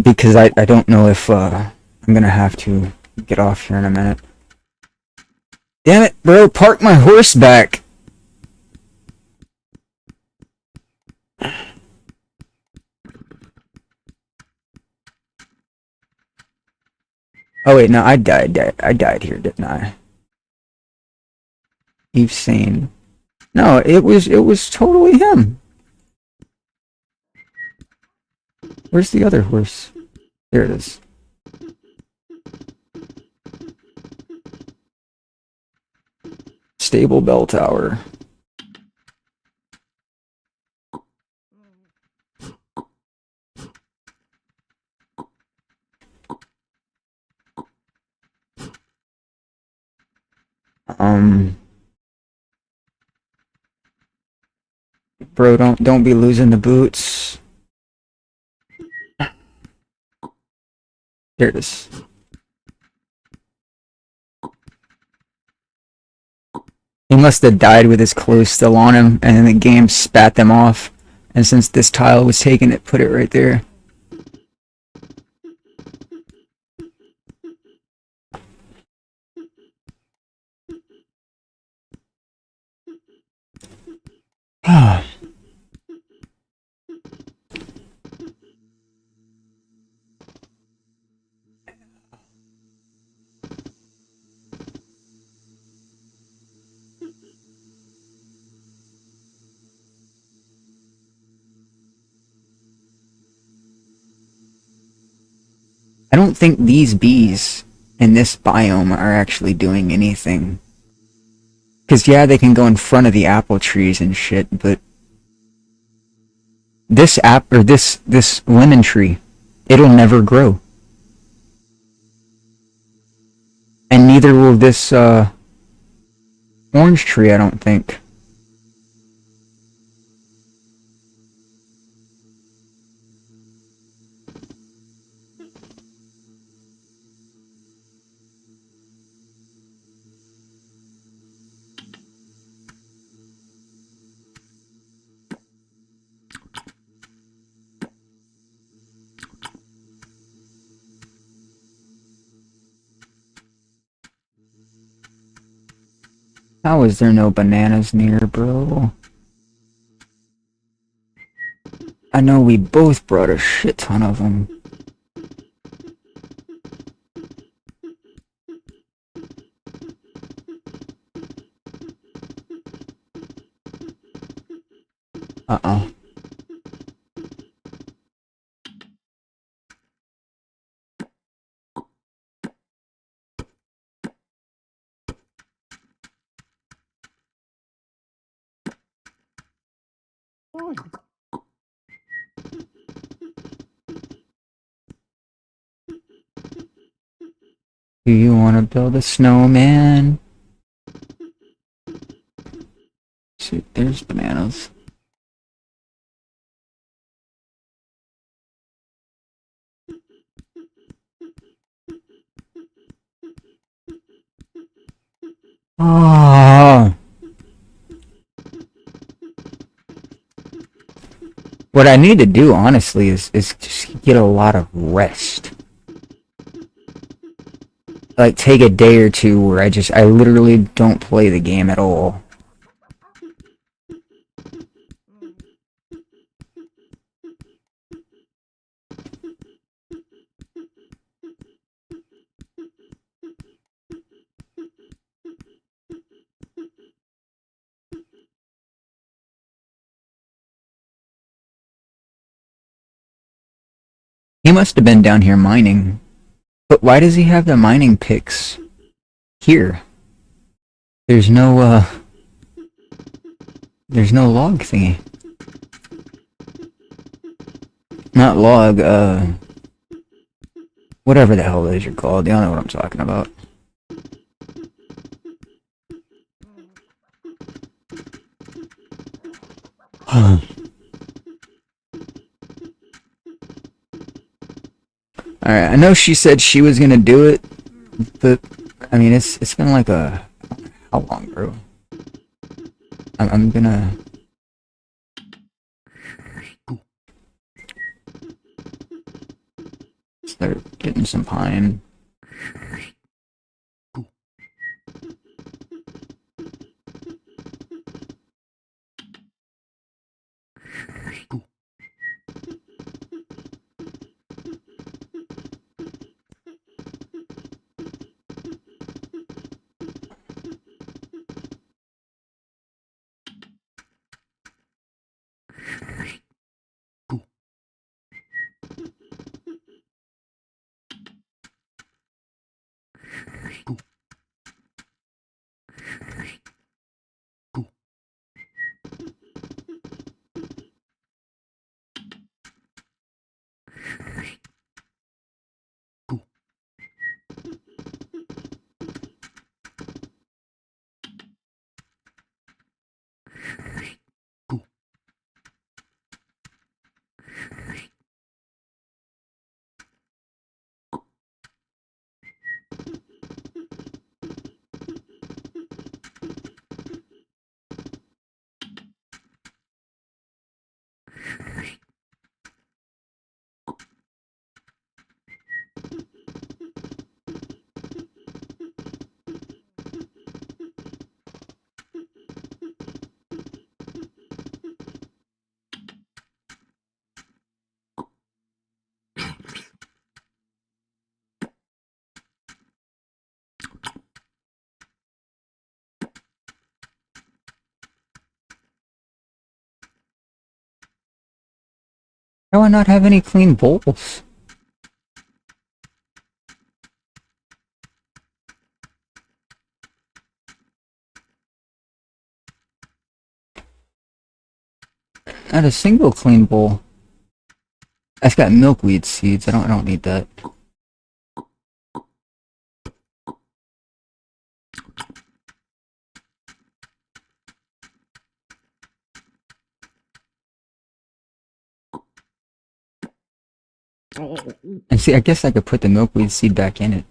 because I don't know if I'm gonna have to get off here in a minute. Damn it, bro, park my horse back! Oh wait, no, I died here, didn't I? You've seen. No, it was totally him. Where's the other horse? There it is. Stable bell tower. Bro, don't be losing the boots. There it is. He must have died with his clothes still on him, and then the game spat them off. And since this tile was taken, it put it right there. I don't think these bees in this biome are actually doing anything. Because yeah, they can go in front of the apple trees and shit, but this this lemon tree, it'll never grow. And neither will this orange tree, I don't think. How is there no bananas near, bro? I know we both brought a shit ton of them. Uh-oh. Do you want to build a snowman? See, there's bananas. Oh. What I need to do, honestly, is just get a lot of rest. Like, take a day or two where I literally don't play the game at all. He must have been down here mining. But why does he have the mining picks here? There's no There's no log thingy. Not log, whatever the hell those are called. You all know what I'm talking about. Alright, I know she said she was gonna do it, but I mean it's been like a how long, bro? I'm gonna start getting some pine. How do I not have any clean bowls? Not a single clean bowl. That's got milkweed seeds. I don't need that. And see, I guess I could put the milkweed seed back in it.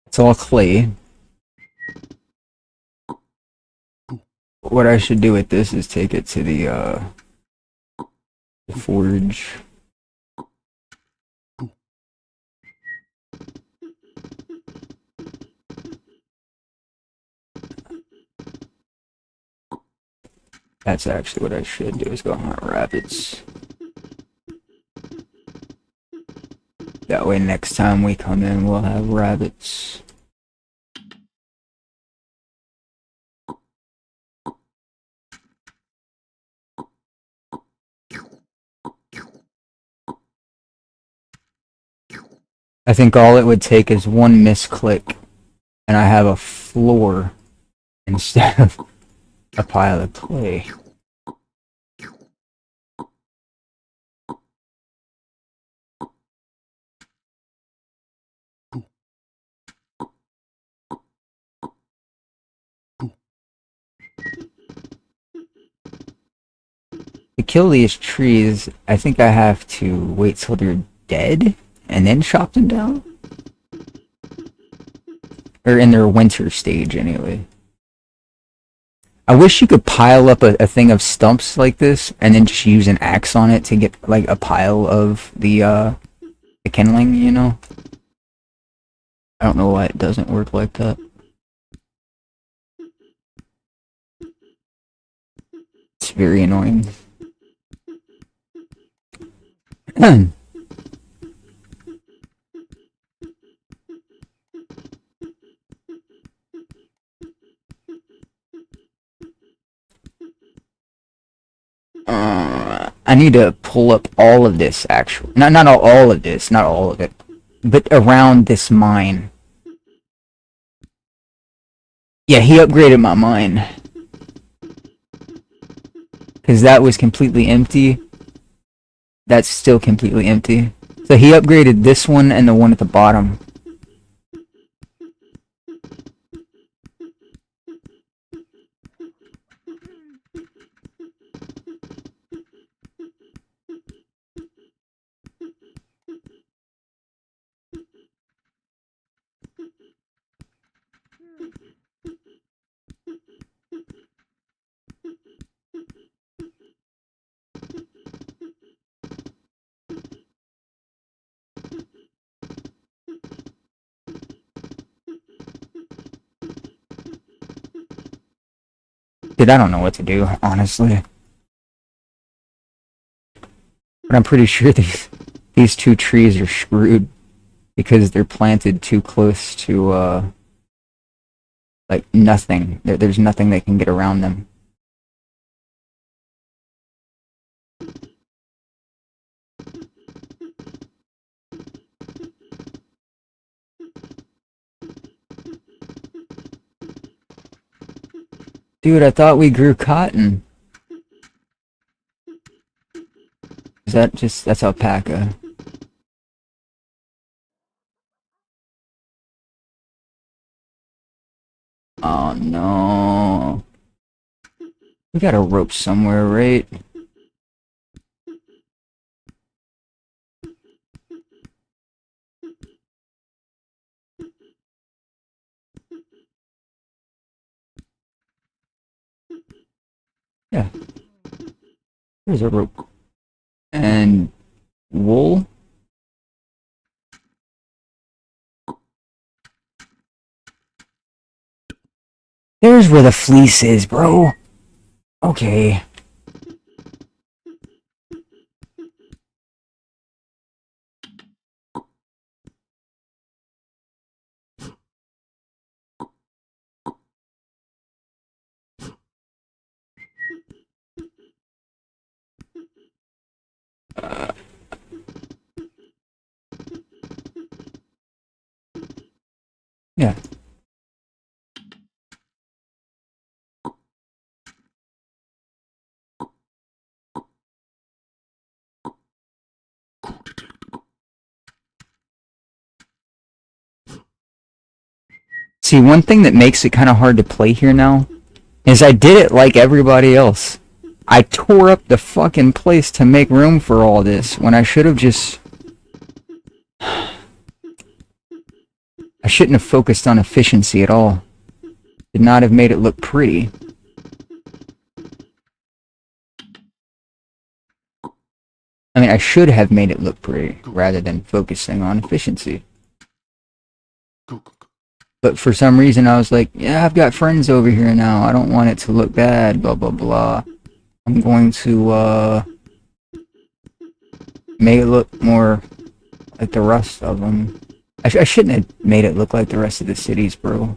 It's all clay. What I should do with this is take it to the forge. That's actually what I should do, is go hunt rabbits. That way next time we come in, we'll have rabbits. I think all it would take is one misclick, and I have a floor instead of a pile of clay. To kill these trees, I think I have to wait till they're dead and then chop them down? Or in their winter stage, anyway. I wish you could pile up a thing of stumps like this and then just use an axe on it to get like a pile of the kindling, you know? I don't know why it doesn't work like that. It's very annoying. I need to pull up all of this, actually. Not all of this, not all of it. But around this mine. Yeah, he upgraded my mine. Because that was completely empty. That's still completely empty. So he upgraded this one and the one at the bottom. Dude, I don't know what to do, honestly. But I'm pretty sure these two trees are screwed because they're planted too close to, like, nothing. There's nothing that can get around them. Dude, I thought we grew cotton. Is that just... that's alpaca. Oh no. We got a rope somewhere, right? Yeah. There's a rope. And wool? There's where the fleece is, bro. Okay. Yeah. See, one thing that makes it kind of hard to play here now is I did it like everybody else. I tore up the fucking place to make room for all this when I should have just... I shouldn't have focused on efficiency at all. Did not have made it look pretty. I mean, I should have made it look pretty rather than focusing on efficiency. But for some reason I was like, yeah, I've got friends over here now. I don't want it to look bad, blah, blah, blah. I'm going to, make it look more like the rest of them. I shouldn't have made it look like the rest of the cities, bro.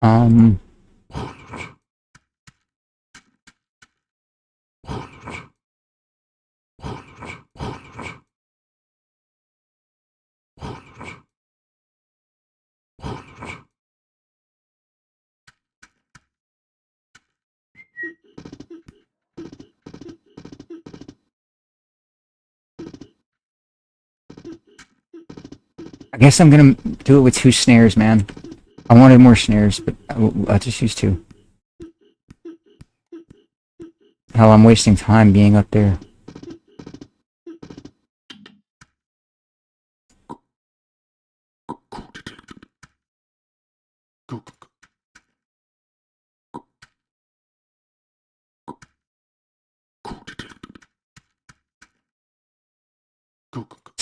Um... I guess I'm gonna do it with 2 snares, man. I wanted more snares, but I'll just use 2. Hell, I'm wasting time being up there.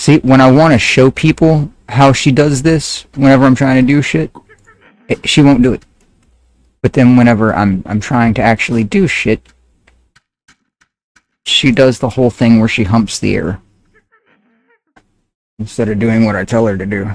See, when I want to show people how she does this, whenever I'm trying to do shit, she won't do it. But then whenever I'm trying to actually do shit, she does the whole thing where she humps the air instead of doing what I tell her to do.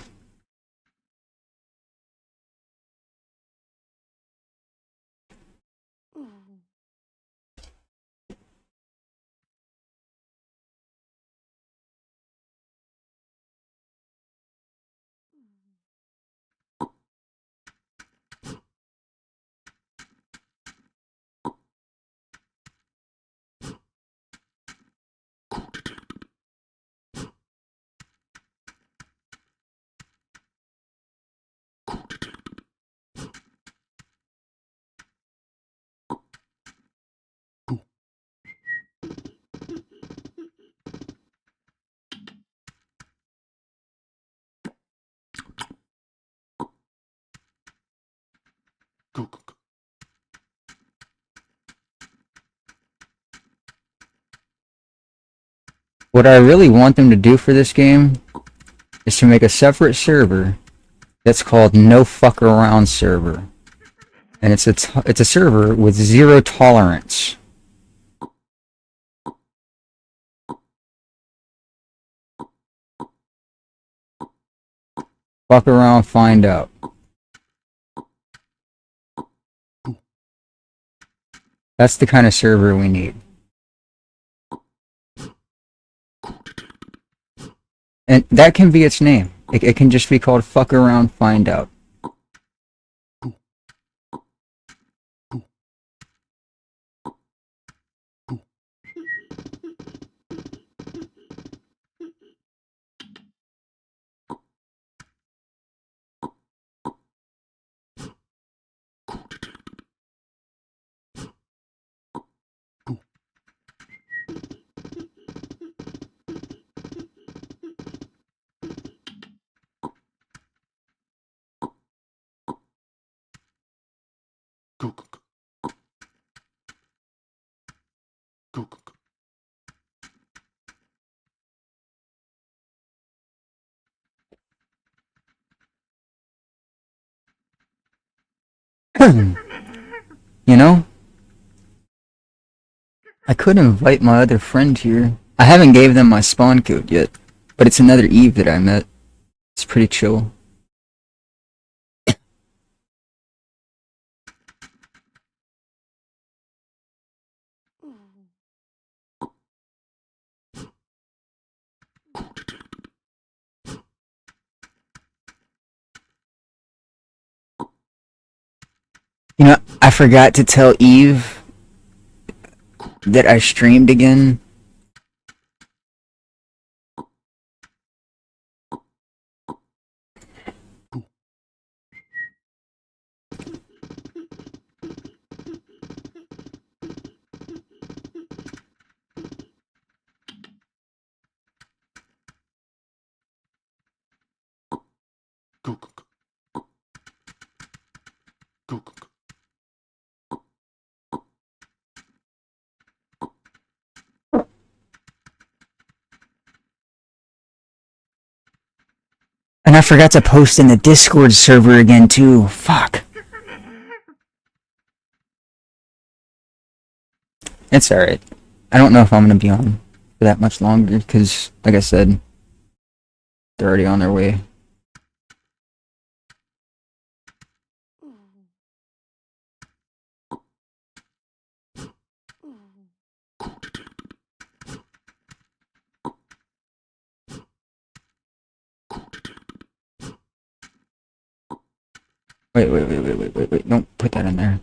What I really want them to do for this game is to make a separate server that's called No Fuck Around server. And it's a server with 0 tolerance. Fuck around, find out. That's the kind of server we need. And that can be its name. It can just be called Fuck Around, Find Out. You know? I could invite my other friend here. I haven't gave them my spawn code yet, but it's another Eve that I met. It's pretty chill. You know, I forgot to tell Eve that I streamed again. And I forgot to post in the Discord server again too. Fuck. It's alright. I don't know if I'm gonna be on for that much longer, because, like I said, they're already on their way. Wait, don't put that in there.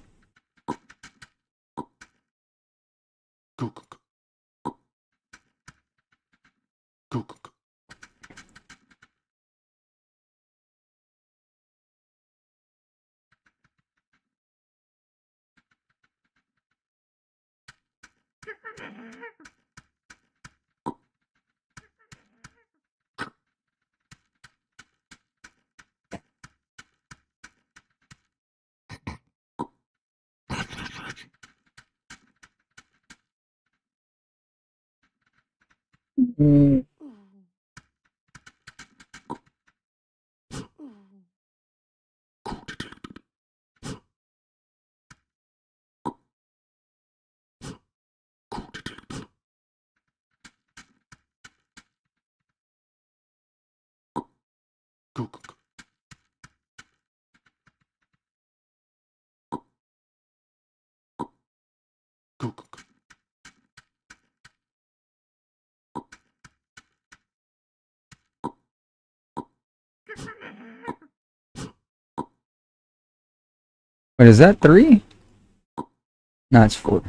Wait, is that 3? No, it's 4.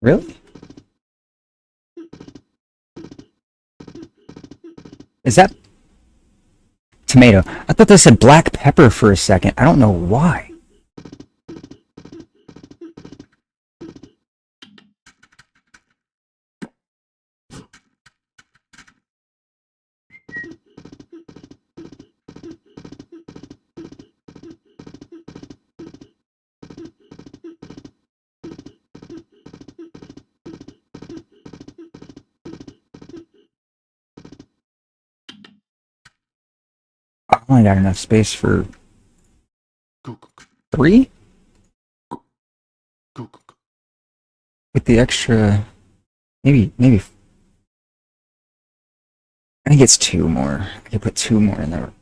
Really? Is that tomato? I thought that said black pepper for a second. I don't know why. I only got enough space for 3? With the extra... Maybe... I think it's 2 more. I could put 2 more in there.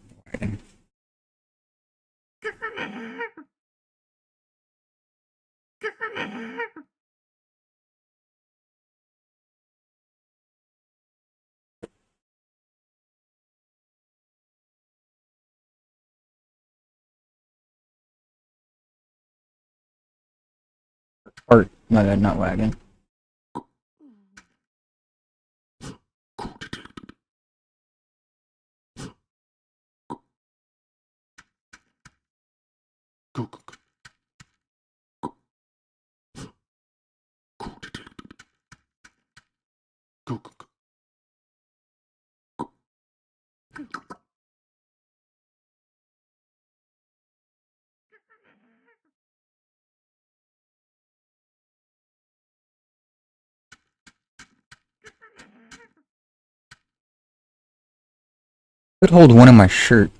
Or, my bad, not wagon. Could hold one in my shirt.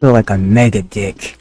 feel like a mega dick.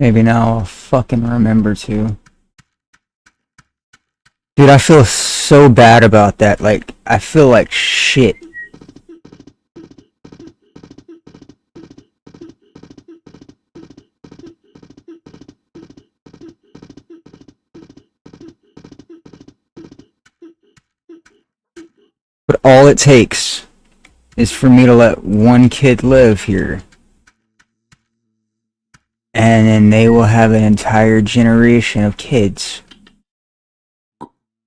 Maybe now I'll fucking remember to. Dude, I feel so bad about that. Like, I feel like shit. shit. But all it takes is for me to let one kid live here. And then they will have an entire generation of kids.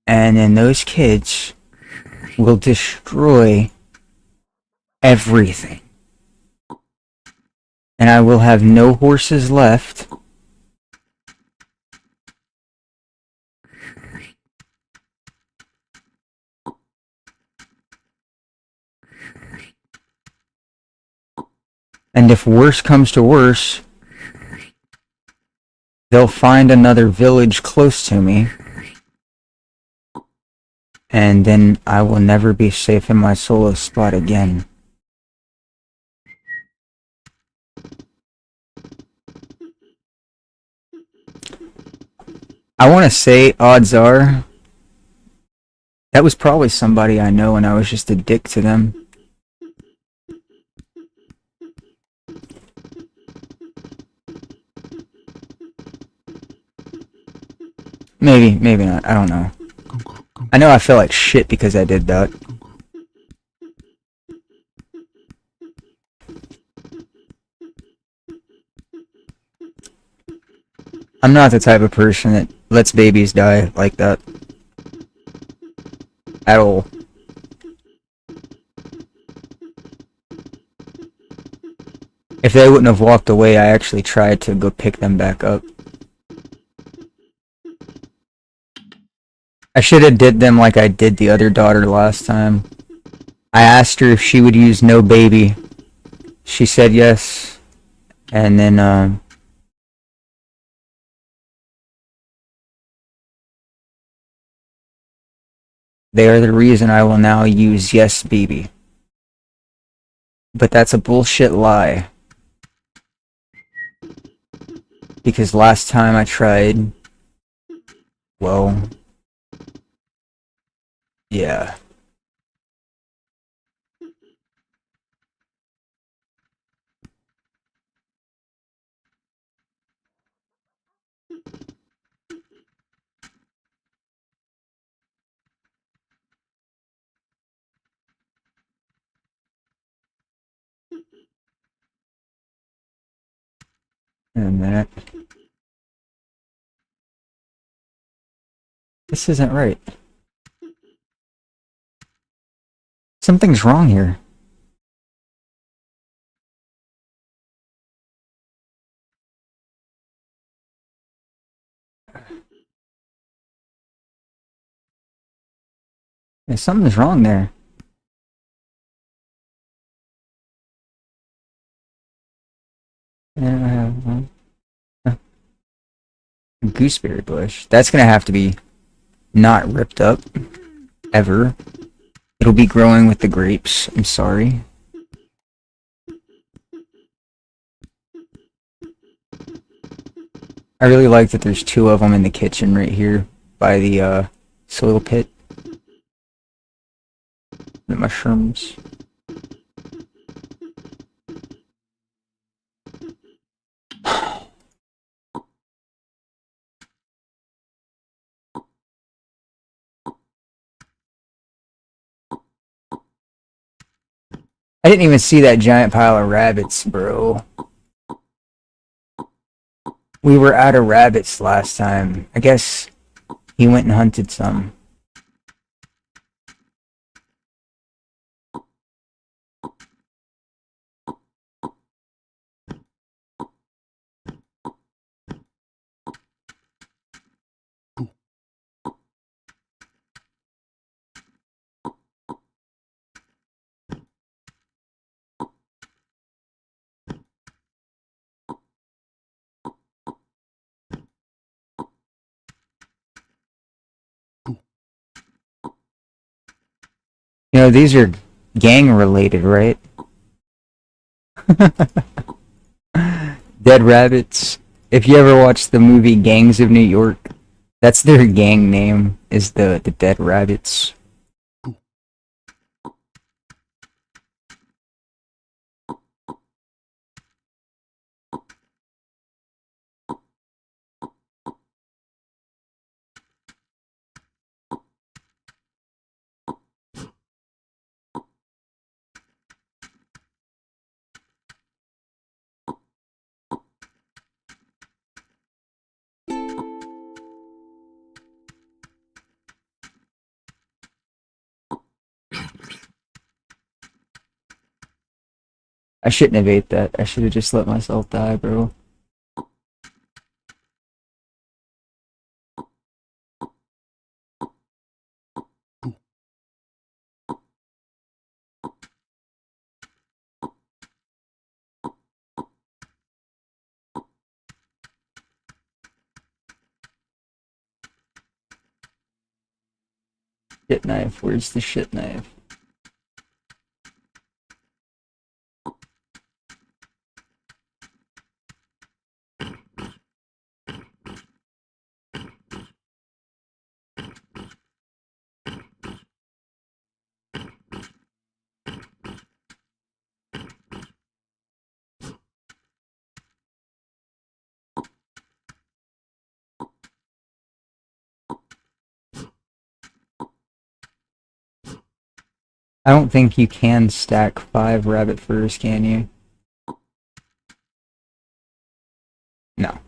And then those kids will destroy everything. And I will have no horses left. And if worse comes to worse, they'll find another village close to me. And then I will never be safe in my solo spot again. I want to say, odds are, that was probably somebody I know and I was just a dick to them. Maybe, maybe not, I don't know. I know I feel like shit because I did that. I'm not the type of person that lets babies die like that. At all. If they wouldn't have walked away, I actually tried to go pick them back up. I should have did them like I did the other daughter last time. I asked her if she would use no baby. She said yes. And then, they are the reason I will now use yes baby. But that's a bullshit lie. Because last time I tried, well, yeah. In a minute. This isn't right. Something's wrong here. Yeah, something's wrong there. Gooseberry bush. That's gonna have to be not ripped up. Ever. It'll be growing with the grapes. I'm sorry. I really like that there's two of them in the kitchen right here by the soil pit. The mushrooms. I didn't even see that giant pile of rabbits, bro. We were out of rabbits last time. I guess he went and hunted some. You know, these are gang related, right? Dead rabbits. If you ever watched the movie Gangs of New York, that's their gang name, is the Dead Rabbits. I shouldn't have ate that. I should have just let myself die, bro. Shit knife. Where's the shit knife? I don't think you can stack 5 rabbit furs, can you? No.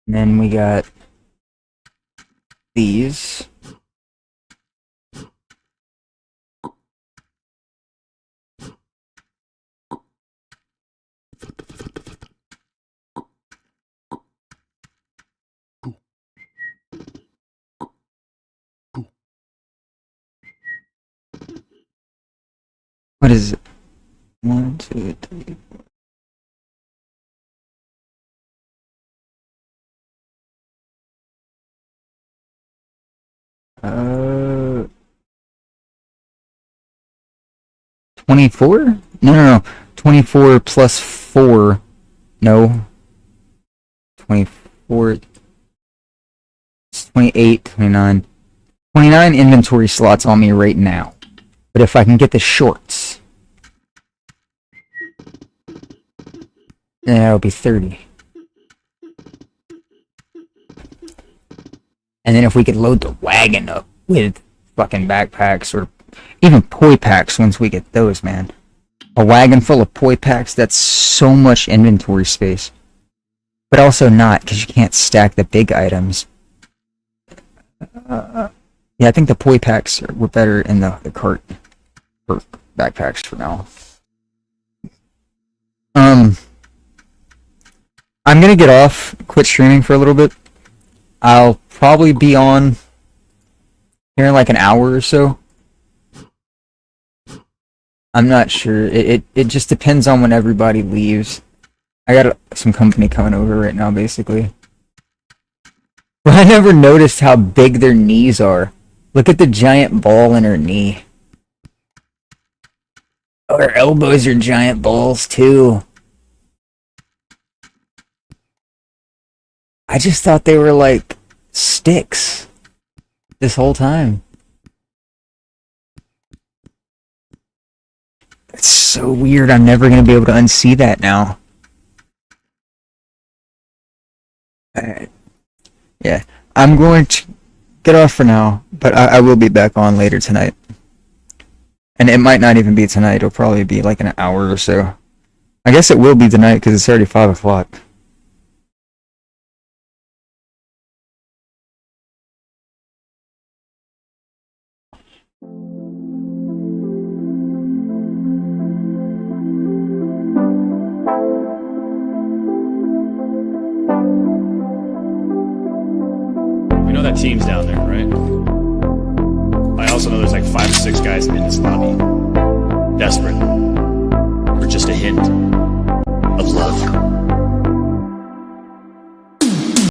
And then we got these. What is it? 1, 2, 3, 4. 24? No. 24 plus 4. No. 24. It's 28, 29. 29 inventory slots on me right now. But if I can get the shorts, then that'll be 30. And then if we could load the wagon up with fucking backpacks or even poi packs once we get those, man. A wagon full of poi packs, that's so much inventory space. But also not, because you can't stack the big items. Yeah, I think the poi packs were better in the cart or backpacks for now. I'm gonna get off, quit streaming for a little bit. I'll probably be on here in like an hour or so. I'm not sure. It just depends on when everybody leaves. I got some company coming over right now, basically. But I never noticed how big their knees are. Look at the giant ball in her knee. Oh, her elbows are giant balls, too. I just thought they were like sticks this whole time. It's so weird. I'm never going to be able to unsee that now. Alright. Yeah. I'm going to get off for now, but I will be back on later tonight. And it might not even be tonight. It'll probably be like an hour or so. I guess it will be tonight because it's already 5 o'clock. We know that team's down there, right? I also know there's like 5 or 6 guys in this lobby. Desperate. For just a hint of love.